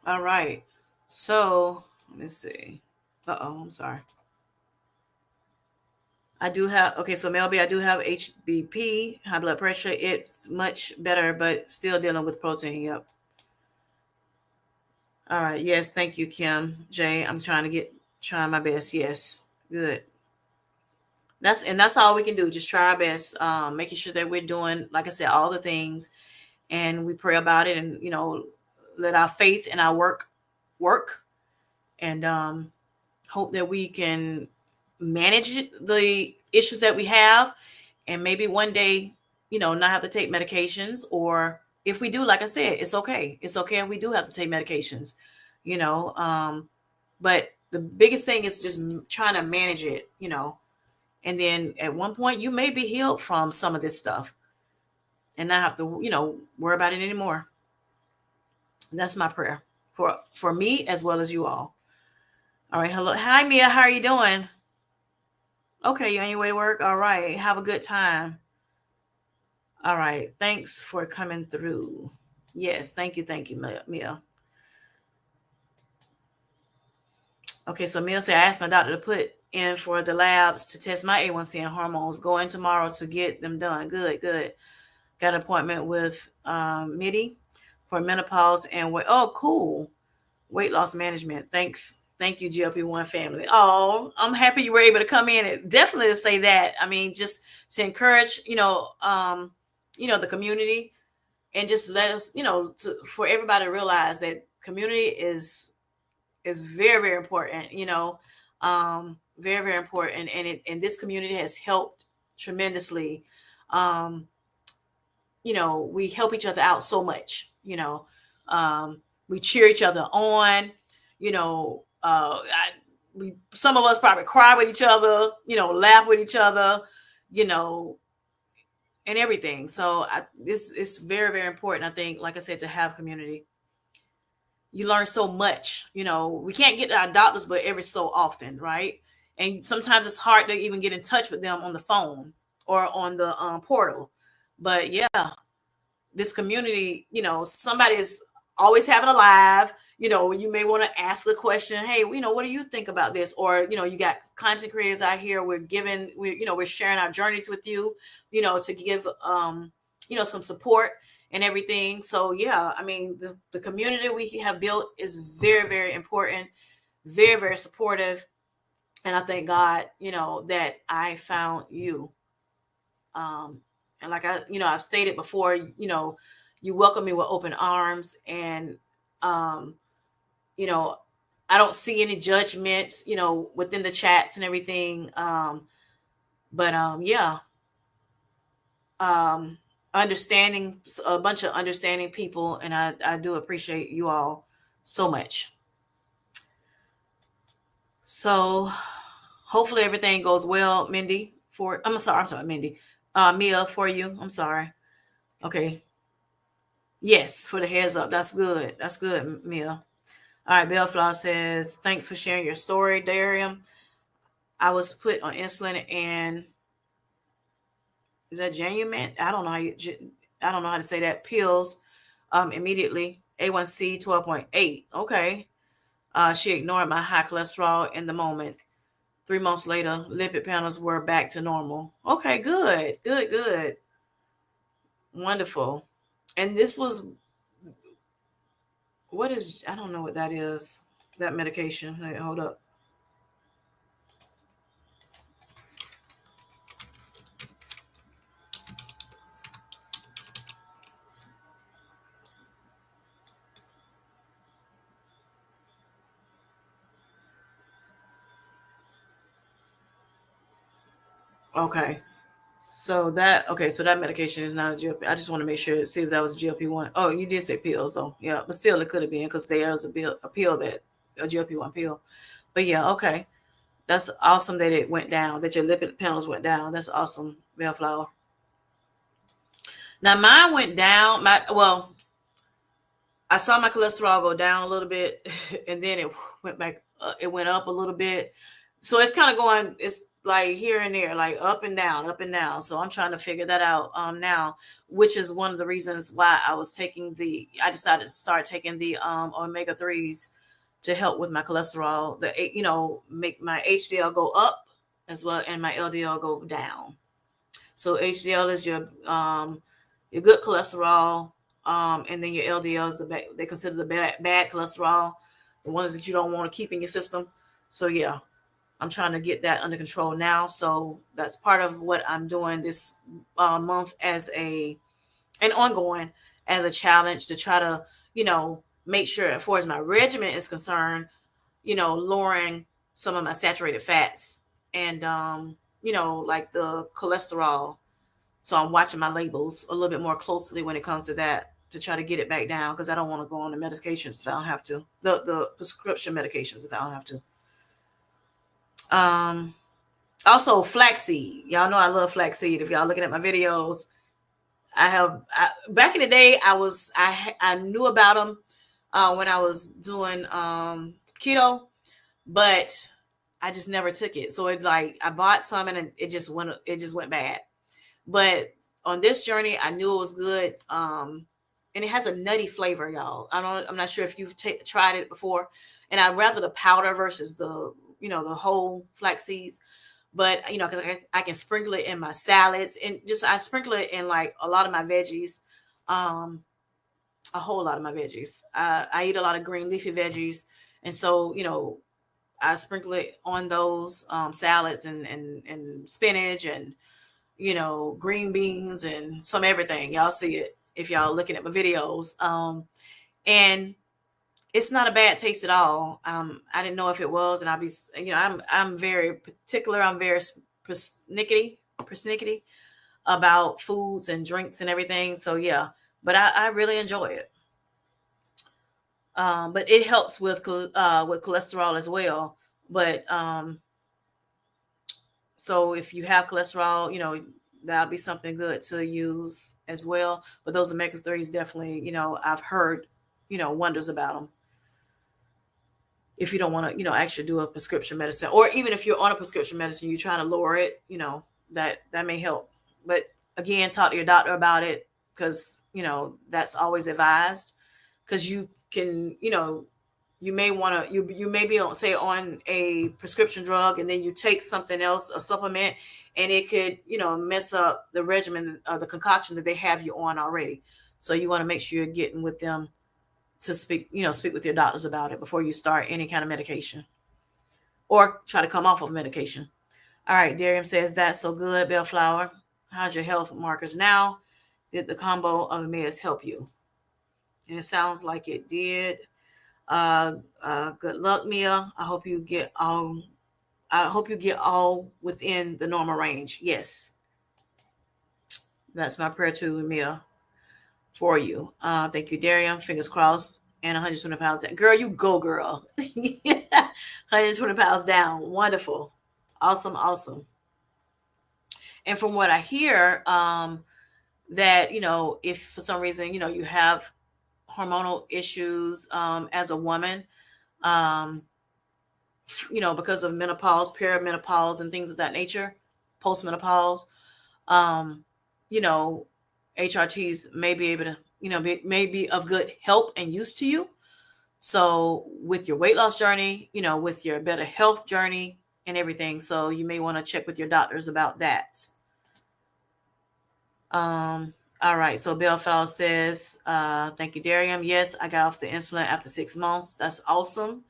All right. So let me see. I'm sorry. I do have, okay, so Melby, I do have HBP, high blood pressure. It's much better, but still dealing with protein. Yep. All right. Yes. Thank you, Kim. Jay, I'm trying my best. Yes. Good. That's all we can do. Just try our best. Making sure that we're doing, like I said, all the things, and we pray about it, and let our faith and our work, and hope that we can manage the issues that we have, and maybe one day, not have to take medications. Or if we do, like I said, it's okay. It's okay if we do have to take medications, you know. But the biggest thing is just trying to manage it, and then at one point you may be healed from some of this stuff and not have to, worry about it anymore. And that's my prayer for me as well as you all. All right. Hello. Hi, Mia. How are you doing? Okay. You on your way to work? All right. Have a good time. All right. Thanks for coming through. Yes. Thank you. Thank you, Mia. Okay. So Mia said, I asked my doctor to put in for the labs to test my A1C and hormones. Go in tomorrow to get them done. Good. Good. Got an appointment with MIDI for menopause and weight. Oh, cool. Weight loss management. Thanks. Thank you, GLP-1 family. Oh, I'm happy you were able to come in and definitely to say that. I mean, just to encourage, the community, and just let us, for everybody to realize that community is very, very important, very, very important. And this community has helped tremendously. Um, we help each other out so much, we cheer each other on, some of us probably cry with each other, laugh with each other, you know, and everything. So this is very, very important. I think, like I said, to have community. You learn so much. We can't get to our doctors, but every so often, right? And sometimes it's hard to even get in touch with them on the phone or on the portal. But yeah, this community, somebody is always having a live, you may want to ask a question. Hey, what do you think about this? Or, you got content creators out here. We're sharing our journeys with you, to give, some support and everything. So yeah, I mean, the community we have built is very, very important, very, very supportive. And I thank God, that I found you. Um, and like I've stated before, you welcome me with open arms, and um, you know, I don't see any judgment, within the chats and everything. But yeah, um, understanding a bunch of understanding people, and I do appreciate you all so much. So hopefully everything goes well, Mindy. I'm sorry, Mindy. Mia, for you. I'm sorry. Okay. Yes, for the heads up. That's good. That's good, Mia. All right, Bellflower says, thanks for sharing your story, Darian. I was put on insulin and is that Janument? I don't know how to say that. Pills immediately. A1C 12.8. Okay. She ignored my high cholesterol in the moment. 3 months later, lipid panels were back to normal. Okay, good. Good, good. Wonderful. And this was what is I don't know what that is. That medication. Hey, hold up. Okay. So that medication is not a GLP. I just want to make sure, see if that was a GLP-1. Oh, you did say pills though. Yeah, but still it could have been because there's a pill that a GLP-1 pill. But yeah, okay. That's awesome that it went down, that your lipid panels went down. That's awesome, Bellflower. Now mine went down. I saw my cholesterol go down a little bit, and then it went back. It went up a little bit. So it's kind of going. It's like here and there, like up and down, up and down. So I'm trying to figure that out now, which is one of the reasons why I decided to start taking the omega 3s to help with my cholesterol. Make my HDL go up as well, and my LDL go down. So HDL is your good cholesterol, and then your LDL is they consider the bad cholesterol, the ones that you don't want to keep in your system. So yeah, I'm trying to get that under control now. So that's part of what I'm doing this month as and ongoing as a challenge to try to make sure, as far as my regimen is concerned, lowering some of my saturated fats and like the cholesterol. So I'm watching my labels a little bit more closely when it comes to that to try to get it back down, because I don't want to go on the medications if I don't have to. The prescription medications if I don't have to. Um Also flaxseed. Y'all know I love flaxseed. If y'all looking at my videos, back in the day I knew about them when I was doing keto, but I just never took it. So I bought some and it just went bad. But on this journey, I knew it was good. And it has a nutty flavor, y'all. I'm not sure if you've tried it before. And I'd rather the powder versus the whole flax seeds. But because I can sprinkle it in my salads, and just I sprinkle it in like a lot of my veggies, um, a whole lot of my veggies. I eat a lot of green leafy veggies, and so I sprinkle it on those salads and spinach and green beans and some everything. Y'all see it if y'all looking at my videos. And it's not a bad taste at all. I didn't know if it was, and I'll be, I'm very particular. I'm very persnickety about foods and drinks and everything. So yeah, but I really enjoy it. But it helps with cholesterol as well. But so if you have cholesterol, that'll be something good to use as well. But those omega 3s definitely, I've heard, wonders about them. If you don't want to, actually do a prescription medicine, or even if you're on a prescription medicine, you're trying to lower it, that may help. But again, talk to your doctor about it, because that's always advised. Because you can, you may want to, you may be on, say, on a prescription drug, and then you take something else, a supplement, and it could, mess up the regimen, the concoction that they have you on already. So you want to make sure you're getting with them to speak with your doctors about it before you start any kind of medication, or try to come off of medication. All right, Darium says that's so good. Bellflower, how's your health markers now? Did the combo of meds help you? And it sounds like it did. Good luck, Mia. I hope you get all within the normal range. Yes, that's my prayer to Mia for you. Thank you, Darian. Fingers crossed. And 120 pounds down. Girl, you go, girl. 120 pounds down. Wonderful. Awesome, awesome. And from what I hear, that, if for some reason, you have hormonal issues as a woman, um, because of menopause, perimenopause, and things of that nature, postmenopause, um, you know, HRTs may be able to, may be of good help and use to you. So with your weight loss journey, with your better health journey and everything. So you may want to check with your doctors about that. All right. So Bellfowl says, thank you, Darium. Yes, I got off the insulin after 6 months. That's awesome.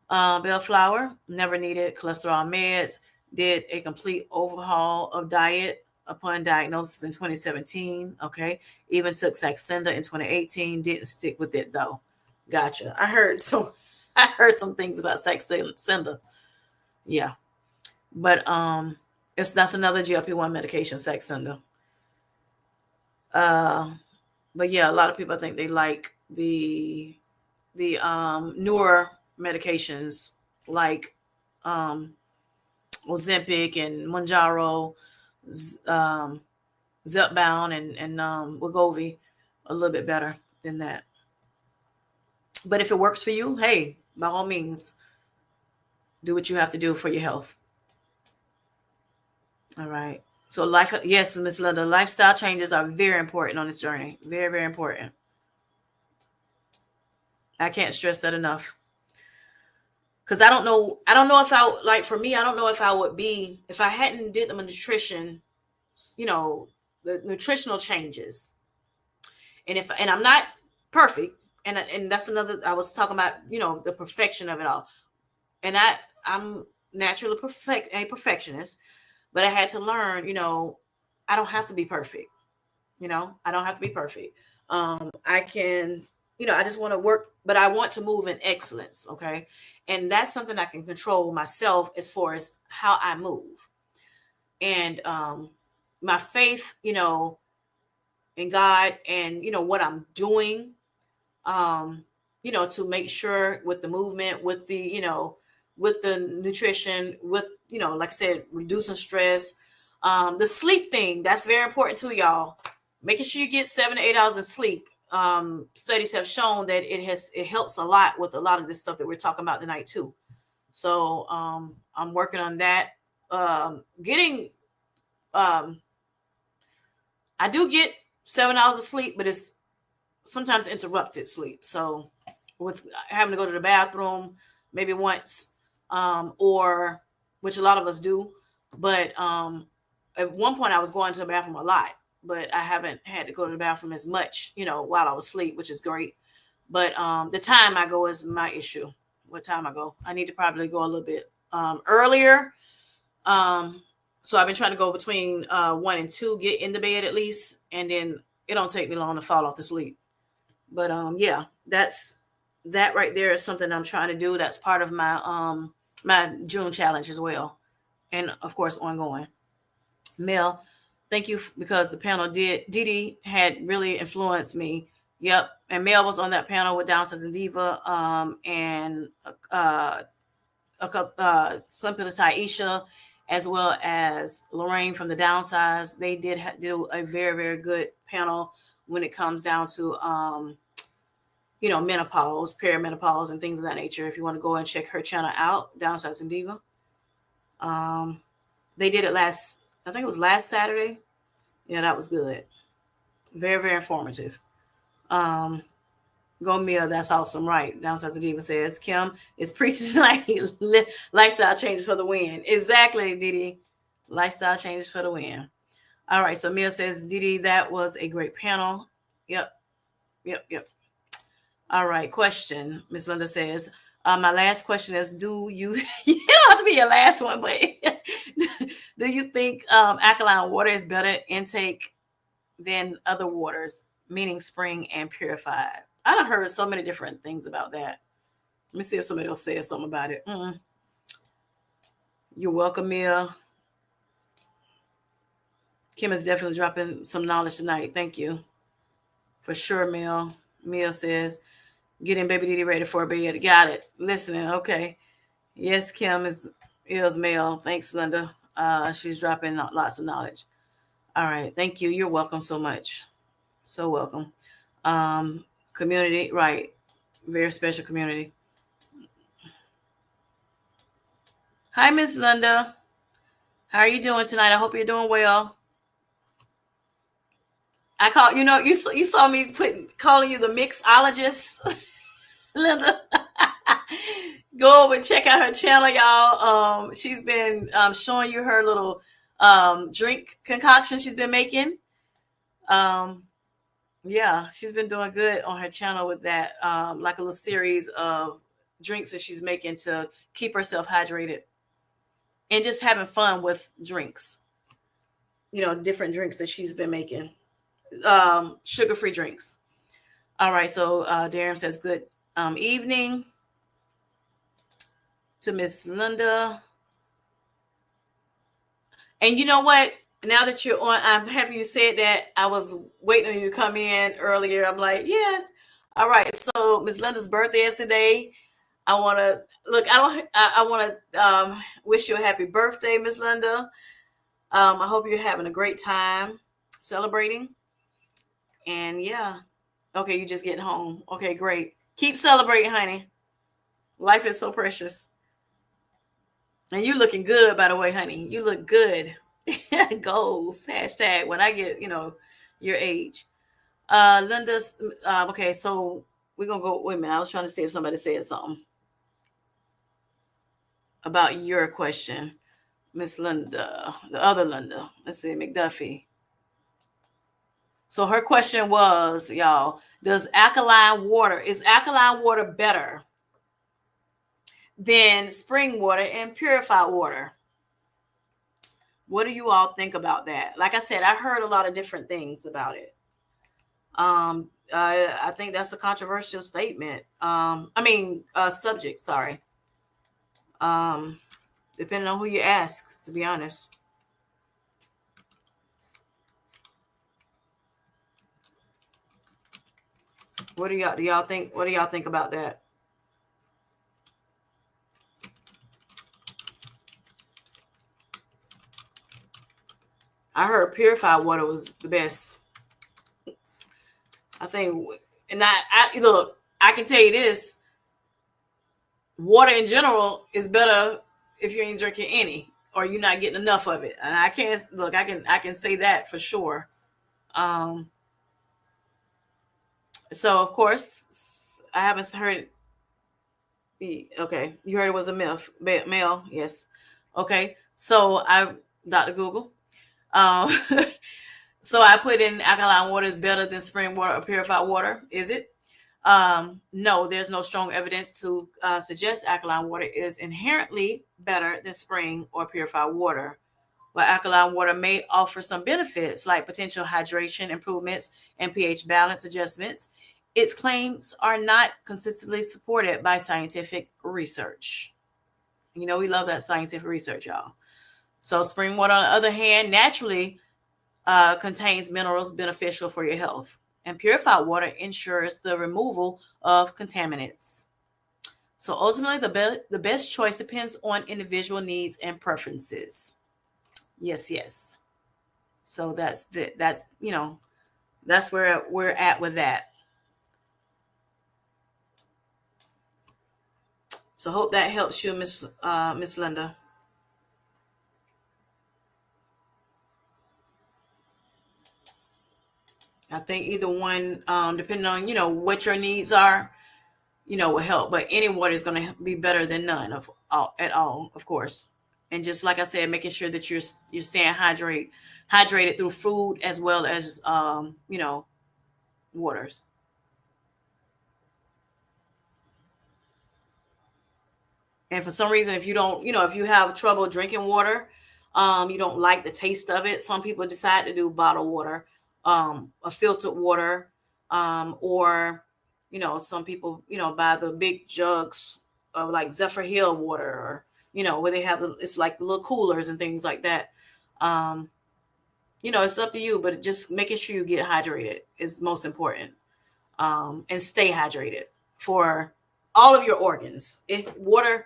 Bellflower, never needed cholesterol meds. Did a complete overhaul of diet upon diagnosis in 2017. Okay. Even took Saxenda in 2018. Didn't stick with it though. Gotcha. I heard some things about Saxenda. Yeah. But that's another GLP-1 medication, Saxenda. But yeah, a lot of people, I think they like the newer medications like Ozempic and Mounjaro, Zepbound, and Wegovy a little bit better than that. But if it works for you, hey, by all means, do what you have to do for your health. All right. So yes, Miss Linda, lifestyle changes are very important on this journey. Very, very important. I can't stress that enough. Because I don't know if for me, I don't know if I would be, if I hadn't did the nutrition, the nutritional changes. And I'm not perfect. And that's another, I was talking about, the perfection of it all. And I'm naturally a perfectionist, but I had to learn, I don't have to be perfect. I don't have to be perfect. I can, I just want to work, but I want to move in excellence. Okay. And that's something I can control myself as far as how I move. And my faith, in God, and, what I'm doing, to make sure with the movement, with with the nutrition, with, like I said, reducing stress, the sleep thing, that's very important too, y'all. Making sure you get 7 to 8 hours of sleep. Studies have shown that it helps a lot with a lot of this stuff that we're talking about tonight too. So I'm working on that. Getting I do get 7 hours of sleep, but it's sometimes interrupted sleep. So with having to go to the bathroom maybe once, or which a lot of us do, but at one point I was going to the bathroom a lot, but I haven't had to go to the bathroom as much, while I was asleep, which is great. But the time I go is my issue. What time I go? I need to probably go a little bit earlier. So I've been trying to go between 1 and 2, get in the bed at least, and then it don't take me long to fall off to sleep. But yeah, that right there is something I'm trying to do. That's part of my June challenge as well, and of course ongoing. Mel, thank you, because the panel Didi had really influenced me. Yep, and Mel was on that panel with Down Syndrome Diva, and Simply Taisha, as well as Lorraine from the Downsize. They do a very, very good panel when it comes down to menopause, perimenopause, and things of that nature. If you want to go and check her channel out, Downsize and Diva. Um, they did it I think it was last Saturday. Yeah, that was good. Very, very informative. Um, Go Mia, that's awesome, right? Downsize and Diva says Kim is preaching tonight. Lifestyle changes for the win. Exactly, Didi. Lifestyle changes for the win. All right, so Mia says, Didi, that was a great panel. Yep, yep, yep. All right, question. Miss Linda says, my last question is, do you, you don't have to be your last one, but do you think alkaline water is better intake than other waters, meaning spring and purified? I've heard so many different things about that. Let me see if somebody else says something about it. You're welcome, Mia. Kim is definitely dropping some knowledge tonight. Thank you. For sure, Mia. Mia says, getting baby Didi ready for bed. Got it. Listening. Okay. Yes, Kim is male. Thanks, Linda. She's dropping lots of knowledge. All right. Thank you. You're welcome so much. So welcome. Community, right. Very special community. Hi, Miss Linda. How are you doing tonight? I hope you're doing well. I call you saw me calling you the mixologist, Linda. Go over and check out her channel, y'all. She's been showing you her little drink concoction she's been making. Yeah, she's been doing good on her channel with that, like a little series of drinks that she's making to keep herself hydrated and just having fun with drinks. Different drinks that she's been making, sugar-free drinks. All right, so Darren says good evening to Miss Linda. And you know what? Now that you're on, I'm happy you said that. I was waiting on you to come in earlier. I'm like, yes. All right. So Miss Linda's birthday is today. I want to look. I want to wish you a happy birthday, Miss Linda. I hope you're having a great time celebrating. And yeah, okay, you're just getting home. Okay, great. Keep celebrating, honey. Life is so precious. And you looking good, by the way, honey. You look good. Goals. Hashtag when I get, your age. Linda's okay, so we're gonna go. Wait a minute. I was trying to see if somebody said something about your question. Miss Linda, the other Linda. Let's see, McDuffie. So her question was, y'all, is alkaline water better than spring water and purified water? What do you all think about that? Like I said, I heard a lot of different things about it. I think that's a controversial statement. Subject. Sorry. Depending on who you ask, to be honest. What do y'all think? What do y'all think about that? I heard purified water was the best. I think, and I look. I can tell you this: water in general is better if you ain't drinking any, or you're not getting enough of it. And I can't look. I can say that for sure. Um, so of course, I haven't heard. Okay, you heard it was a myth, male. Yes. Okay, so Dr. Google. Um, so I put in alkaline water is better than spring water or purified water. Is it? No, there's no strong evidence to suggest alkaline water is inherently better than spring or purified water. While alkaline water may offer some benefits like potential hydration improvements and pH balance adjustments, its claims are not consistently supported by scientific research. We love that scientific research, y'all. So spring water, on the other hand, naturally contains minerals beneficial for your health. And purified water ensures the removal of contaminants. So ultimately, the best choice depends on individual needs and preferences. Yes, yes. So that's that's where we're at with that. So hope that helps you, Miss Linda. I think either one, depending on what your needs are, will help. But any water is going to be better than none of all at all, of course. And just like I said, making sure that you're staying hydrated through food as well as waters. And for some reason, if you don't, if you have trouble drinking water, you don't like the taste of it. Some people decide to do bottled water, a filtered water, or some people buy the big jugs of like Zephyr Hill water, or where they have it's like little coolers and things like that. Um, it's up to you, but just making sure you get hydrated is most important, and stay hydrated for all of your organs. If water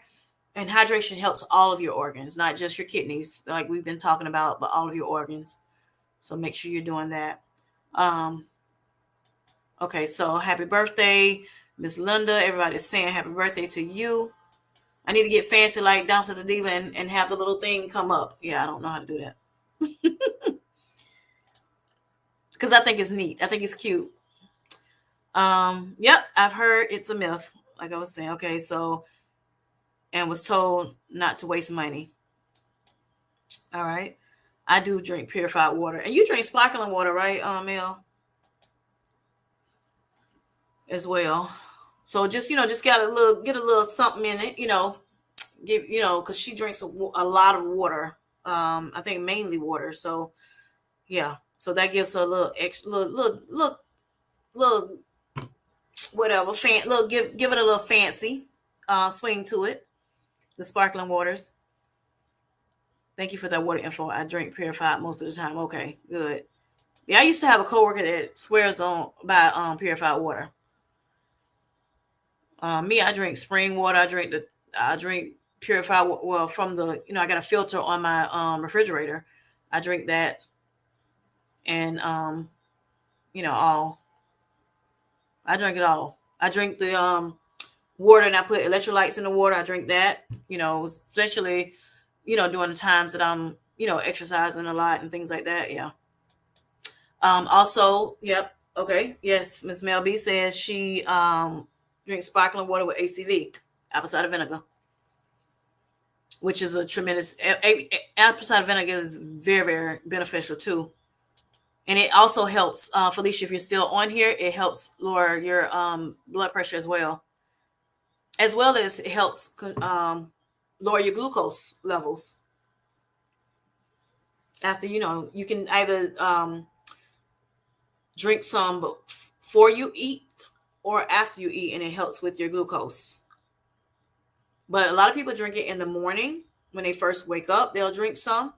and hydration helps all of your organs, not just your kidneys, like we've been talking about, but all of your organs. So make sure you're doing that. Um, okay, so happy birthday, Miss Linda. Everybody's saying happy birthday to you. I need to get fancy like Downstairs a Diva and have the little thing come up. Yeah, I don't know how to do that because I think it's neat. I think it's cute. Yep, I've heard it's a myth. Like I was saying, okay, so and was told not to waste money. All right. I do drink purified water. And you drink sparkling water, right, Mel? As well. So just, just get a little something in it, give, because she drinks a lot of water. I think mainly water. So yeah. So that gives her a little extra, little whatever, little, give it a little fancy, swing to it. The sparkling waters. Thank you for that water info. I drink purified most of the time. Okay, good. Yeah, I used to have a coworker that swears on by purified water. Me, I drink spring water. I drink purified. Well, from the I got a filter on my refrigerator. I drink that, and all. I drink it all. I drink the water, and I put electrolytes in the water. I drink that. Especially during the times that I'm exercising a lot and things like that. Yeah. Also, yep. Okay. Yes. Miss Mel B says she drinks sparkling water with ACV, apple cider vinegar, which is a tremendous apple cider vinegar is very, very beneficial too. And it also helps, Felicia, if you're still on here, it helps lower your blood pressure as well as it helps lower your glucose levels. After you can either drink some before you eat or after you eat, and it helps with your glucose. But a lot of people drink it in the morning when they first wake up. They'll drink some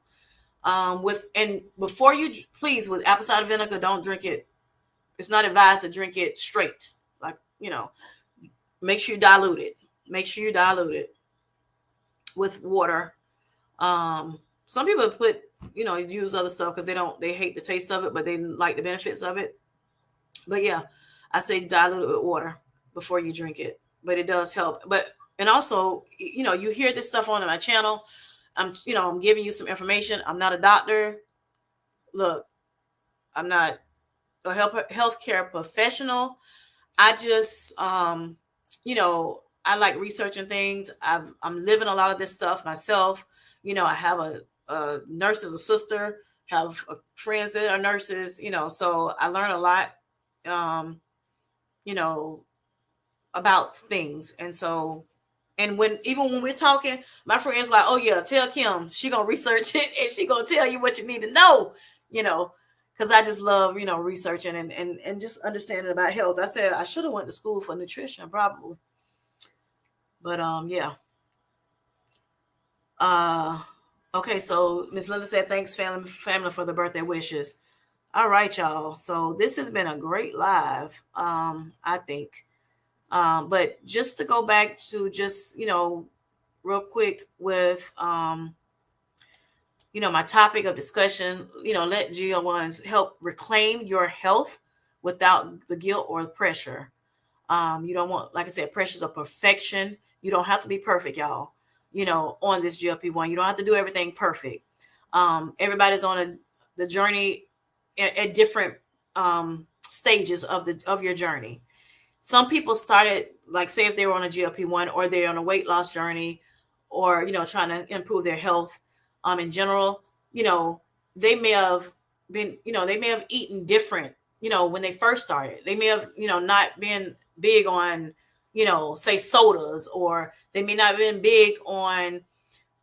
with and before you please with apple cider vinegar, don't drink it. It's not advised to drink it straight. Like make sure you dilute it. Make sure you dilute it with water. Some people use other stuff because they hate the taste of it, but they like the benefits of it. But yeah, I say dilute it with water before you drink it. But it does help. But and also, you hear this stuff on my channel. I'm giving you some information. I'm not a doctor. Look, I'm not a healthcare professional. I just, I like researching things. I'm living a lot of this stuff myself. I have a nurse as a sister, have friends that are nurses, so I learn a lot, um, you know, about things. And so, and even when we're talking, my friend's like, oh yeah, tell Kim, she gonna research it and she gonna tell you what you need to know, you know, because I just love, researching and just understanding about health. I said I should have went to school for nutrition probably. But yeah. Uh okay, so Miss Linda said thanks family for the birthday wishes. All right, y'all. So this has been a great live, I think. But just to go back to just, real quick with, my topic of discussion, let GL1s help reclaim your health without the guilt or the pressure. You don't want, like I said, pressures of perfection. You don't have to be perfect, y'all. On this GLP-1, you don't have to do everything perfect. Everybody's on the journey at different stages of your journey. Some people started, like, say if they were on a GLP-1 or they're on a weight loss journey, or trying to improve their health in general. you know they may have they may have eaten different when they first started. They may have not been big on say sodas, or they may not have been big on,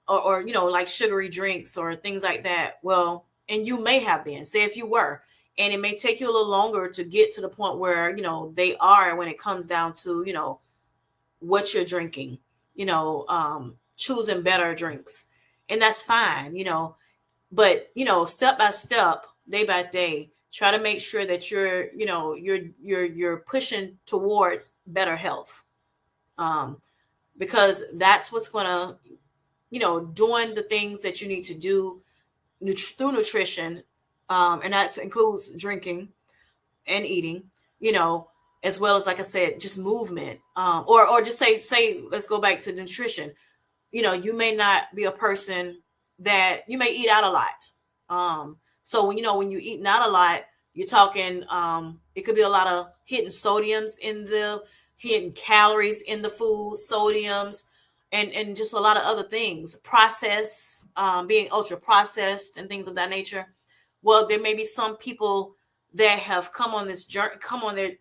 or like sugary drinks or things like that. Well, and you may have been, say if you were, and it may take you a little longer to get to the point where they are, when it comes down to what you're drinking, choosing better drinks. And that's fine, but step by step, day by day, try to make sure that you're pushing towards better health. Because that's what's going to, doing the things that you need to do through nutrition, and that includes drinking and eating, you know, as well as, like I said, just movement, or just say, let's go back to nutrition. You may not be a person that you may eat out a lot. So when you eating out a lot, you're talking, it could be a lot of hidden sodiums in the hidden calories in the food, sodiums, and just a lot of other things, processed, being ultra processed and things of that nature. Well, there may be some people that have come on this journey,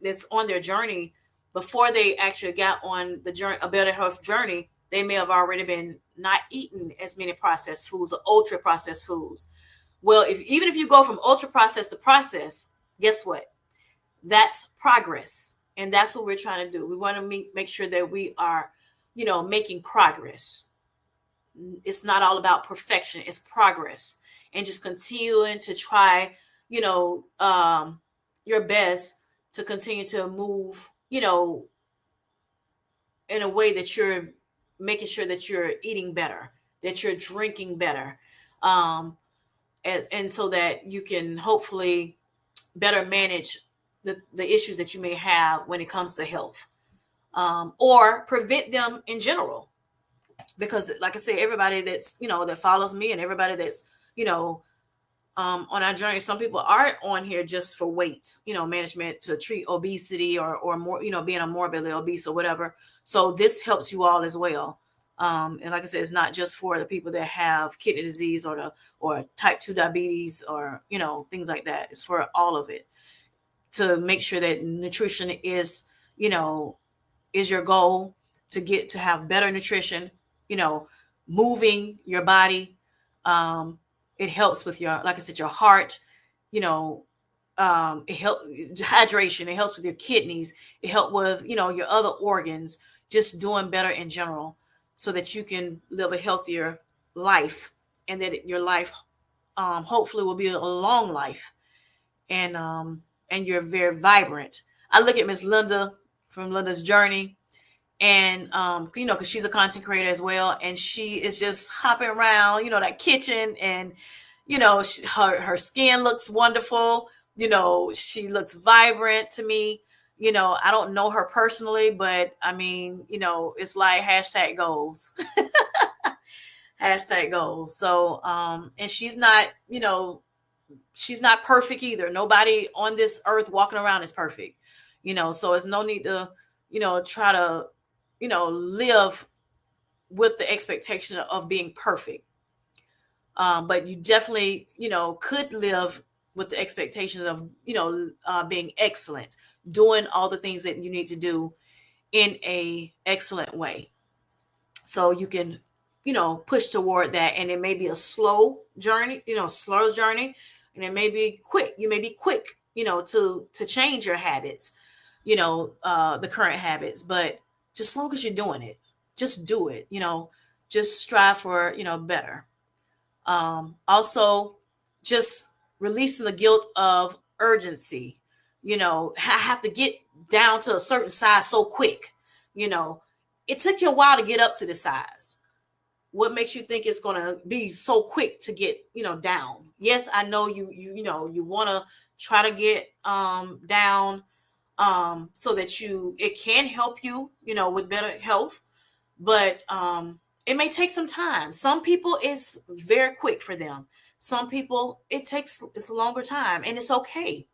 that's on their journey before they actually got on the journey, a better health journey. They may have already been not eating as many processed foods or ultra processed foods. Well, even if you go from ultra processed to processed, guess what? That's progress. And that's what we're trying to do. We want to make sure that we are, making progress. It's not all about perfection, it's progress. And just continuing to try, your best to continue to move, in a way that you're making sure that you're eating better, that you're drinking better, and so that you can hopefully better manage the issues that you may have when it comes to health, or prevent them in general. Because, like I said, everybody that's that follows me, and everybody that's you know on our journey, some people aren't on here just for weight, management, to treat obesity, or more, being a morbidly obese or whatever. So this helps you all as well. And like I said, it's not just for the people that have kidney disease, or type 2 diabetes, or things like that. It's for all of it, to make sure that nutrition you know is your goal, to get to have better nutrition, you know, moving your body. It helps with your, like I said, your heart, you know, it helps hydration. It helps with your kidneys. It helps with, your other organs, just doing better in general, so that you can live a healthier life, and that your life, hopefully, will be a long life, and you're very vibrant. I look at Miss Linda from Linda's Journey, and because she's a content creator as well, and she is just hopping around, that kitchen, and her skin looks wonderful. She looks vibrant to me. I don't know her personally, but I mean, it's like hashtag goals. Hashtag goals. So and she's not perfect either. Nobody on this earth walking around is perfect. So it's no need to try to live with the expectation of being perfect. But you definitely could live with the expectation of being excellent, doing all the things that you need to do in a excellent way, so you can push toward that. And it may be a slow journey, slow journey, and it may be quick. You may be quick to change your habits, the current habits. But just as long as you're doing it, just do it. Just strive for better. Also, just releasing the guilt of urgency. I have to get down to a certain size so quick. You know, it took you a while to get up to this size. What makes you think it's going to be so quick to get, down? Yes, I know you want to try to get down, so that it can help you, with better health, but it may take some time. Some people it's very quick for them. Some people it's a longer time, and it's okay.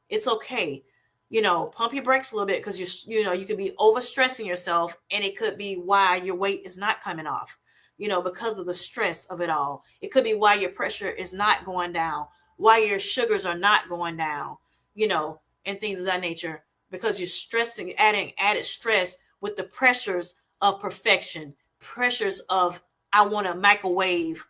It's okay. Pump your brakes a little bit, because you could be overstressing yourself, and it could be why your weight is not coming off, because of the stress of it all. It could be why your pressure is not going down, why your sugars are not going down, and things of that nature, because you're stressing, adding added stress with the pressures of perfection, pressures of I want a microwave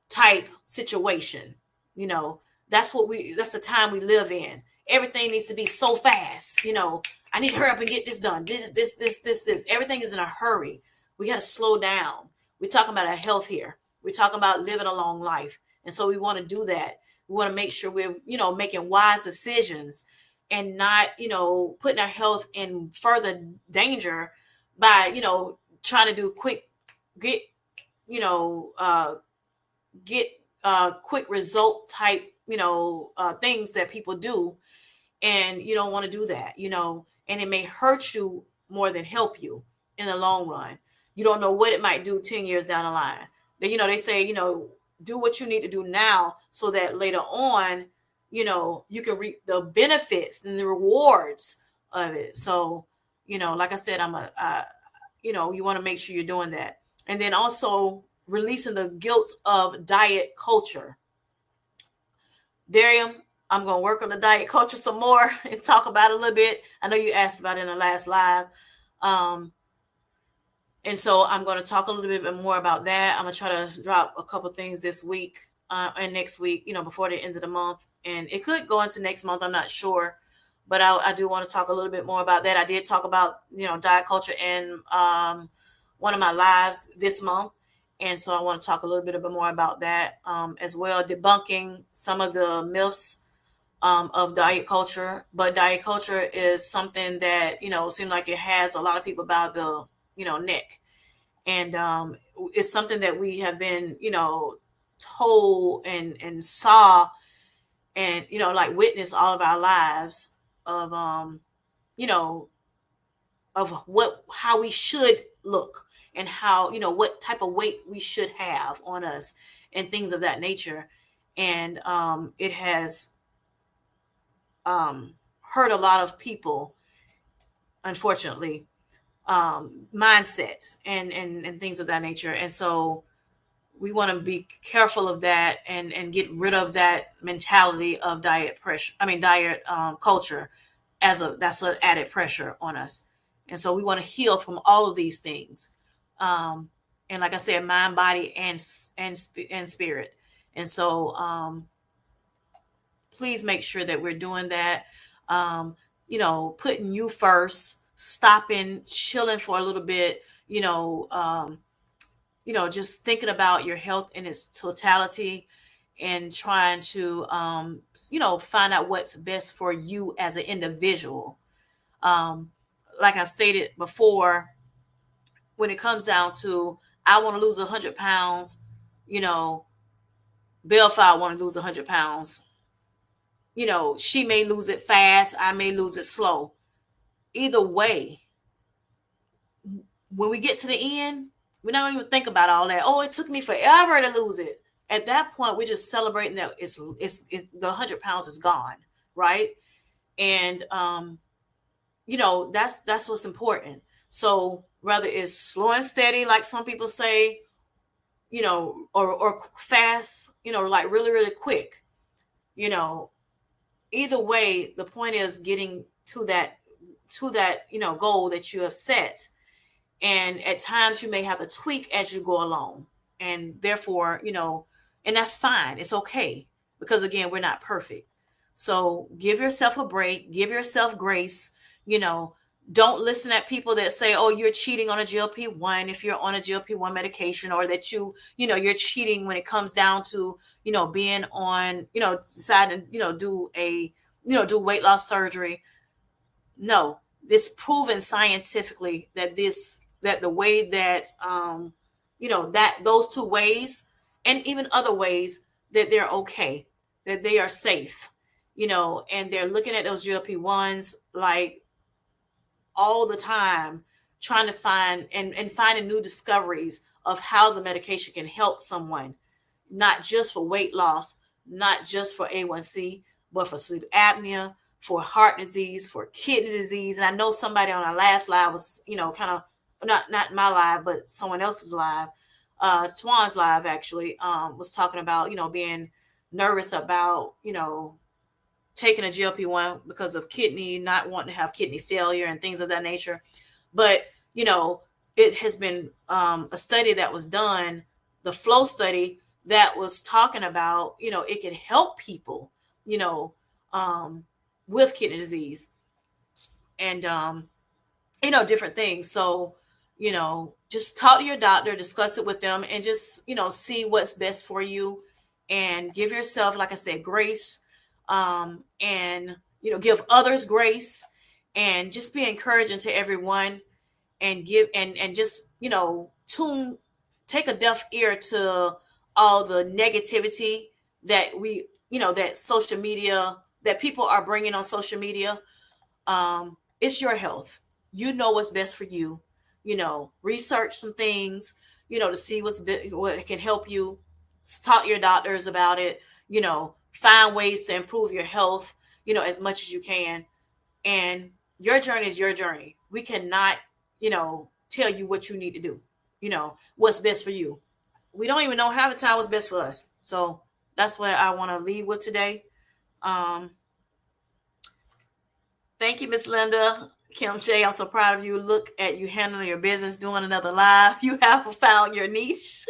type situation. You know, that's the time we live in. Everything needs to be so fast. I need to hurry up and get this done. This. Everything is in a hurry. We got to slow down. We're talking about our health here. We're talking about living a long life. And so we want to do that. We want to make sure we're, making wise decisions, and not, putting our health in further danger by, trying to do quick, get, you know, get quick result type, things that people do, and you don't want to do that, and it may hurt you more than help you in the long run. You don't know what it might do 10 years down the line. They say, do what you need to do now, so that later on, you can reap the benefits and the rewards of it. So, like I said, you want to make sure you're doing that. And then also releasing the guilt of diet culture. Darian, I'm going to work on the diet culture some more and talk about it a little bit. I know you asked about it in the last live. Um, and so I'm going to talk a little bit more about that. I'm going to try to drop a couple things this week, and next week, before the end of the month. And it could go into next month. I'm not sure. But I do want to talk a little bit more about that. I did talk about, diet culture in one of my lives this month. And so I want to talk a little bit more about that, as well, debunking some of the myths of diet culture. But diet culture is something that, seems like it has a lot of people by the, neck. And it's something that we have been, told and saw, and, like witnessed all of our lives of, you know, of how we should look, and how, what type of weight we should have on us, and things of that nature. And it has hurt a lot of people, unfortunately, mindsets and things of that nature. And so we want to be careful of that, and get rid of that mentality of diet pressure. I mean, diet culture, that's an added pressure on us. And so we want to heal from all of these things. And like I said, mind, body, and spirit. And so please make sure that we're doing that. Putting you first, stopping, chilling for a little bit, just thinking about your health in its totality, and trying to, find out what's best for you as an individual. Um, like I've stated before, when it comes down to, I want to lose 100 pounds, you know, Belfast want to lose 100 pounds. She may lose it fast. I may lose it slow. Either way, when we get to the end, we don't even think about all that. Oh, it took me forever to lose it. At that point, we're just celebrating that it's the 100 pounds is gone, right? And that's what's important. So whether it's slow and steady, like some people say, or fast, like really, really quick, you know, either way, the point is getting to that goal that you have set. And at times you may have to tweak as you go along, and therefore, and that's fine. It's okay, because again, we're not perfect. So give yourself a break, give yourself grace. you know don't listen at people that say, oh, you're cheating on a GLP-1 if you're on a GLP-1 medication, or that you're cheating when it comes down to being on, deciding do a do weight loss surgery. No, This proven scientifically that the way that that those two ways, and even other ways, that they're okay, that they are safe, and they're looking at those GLP-1s like all the time, trying to find and finding new discoveries of how the medication can help someone, not just for weight loss, not just for A1C, but for sleep apnea, for heart disease, for kidney disease. And I know somebody on our last live was, kind of not my live, but someone else's live, Swan's live actually, was talking about, being nervous about, taking a GLP-1 because of kidney, not wanting to have kidney failure and things of that nature. But, you know, it has been a study that was done, the flow study, that was talking about, it can help people, you know, um, with kidney disease and, different things. So, just talk to your doctor, discuss it with them, and just, see what's best for you, and give yourself, like I said, grace, and, give others grace, and just be encouraging to everyone, and give, and just, tune, take a deaf ear to all the negativity that that social media, that people are bringing on social media. It's your health. You know what's best for you. Research some things, to see what can help you. Talk to your doctors about it. Find ways to improve your health, as much as you can. And your journey is your journey. We cannot, tell you what you need to do, what's best for you. We don't even know half the time what's best for us. So that's what I want to leave with today. Um, Thank you, Miss Linda. Kim J, I'm so proud of you. Look at you handling your business, doing another live. You have found your niche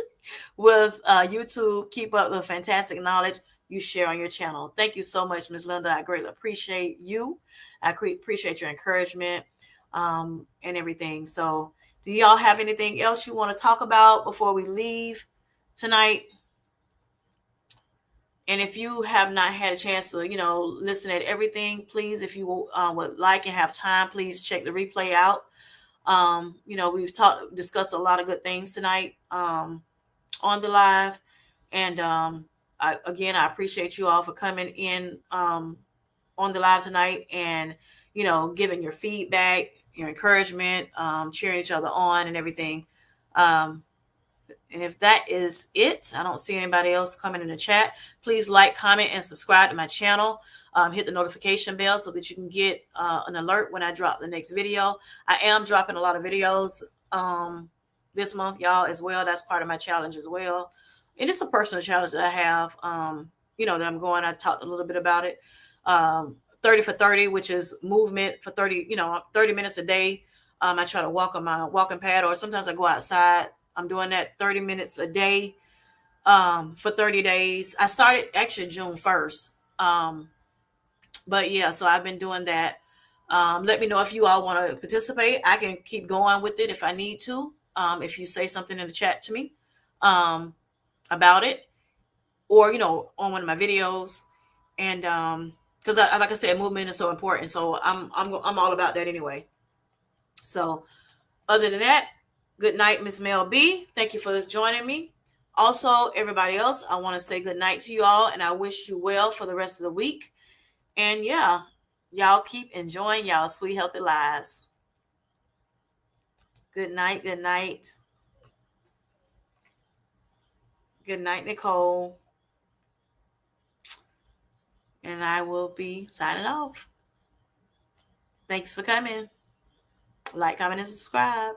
with YouTube. Keep up the fantastic knowledge you share on your channel. Thank you so much, Miss Linda. I greatly appreciate you. I appreciate your encouragement, and everything. So, do y'all have anything else you want to talk about before we leave tonight? And if you have not had a chance to, listen at everything, please, if you would like and have time, please check the replay out. We've discussed a lot of good things tonight, on the live. And again, I appreciate you all for coming in, on the live tonight, and, giving your feedback, your encouragement, cheering each other on and everything. And if that is it, I don't see anybody else coming in the chat. Please like, comment, and subscribe to my channel. Hit the notification bell so that you can get an alert when I drop the next video. I am dropping a lot of videos this month, y'all, as well. That's part of my challenge as well. And it's a personal challenge that I have, that I'm going. I talked a little bit about it. 30 for 30, which is movement for 30, 30 minutes a day. I try to walk on my walking pad, or sometimes I go outside. I'm doing that 30 minutes a day, for 30 days. I started actually June 1st. But yeah, so I've been doing that. Let me know if you all want to participate. I can keep going with it if I need to. If you say something in the chat to me, about it, or, on one of my videos. And because like I said, movement is so important. So I'm all about that anyway. So other than that, good night, Miss Mel B. Thank you for joining me. Also, everybody else, I want to say good night to you all, and I wish you well for the rest of the week. And yeah, y'all keep enjoying y'all sweet, healthy lives. Good night. Good night. Good night, Nicole. And I will be signing off. Thanks for coming. Like, comment, and subscribe.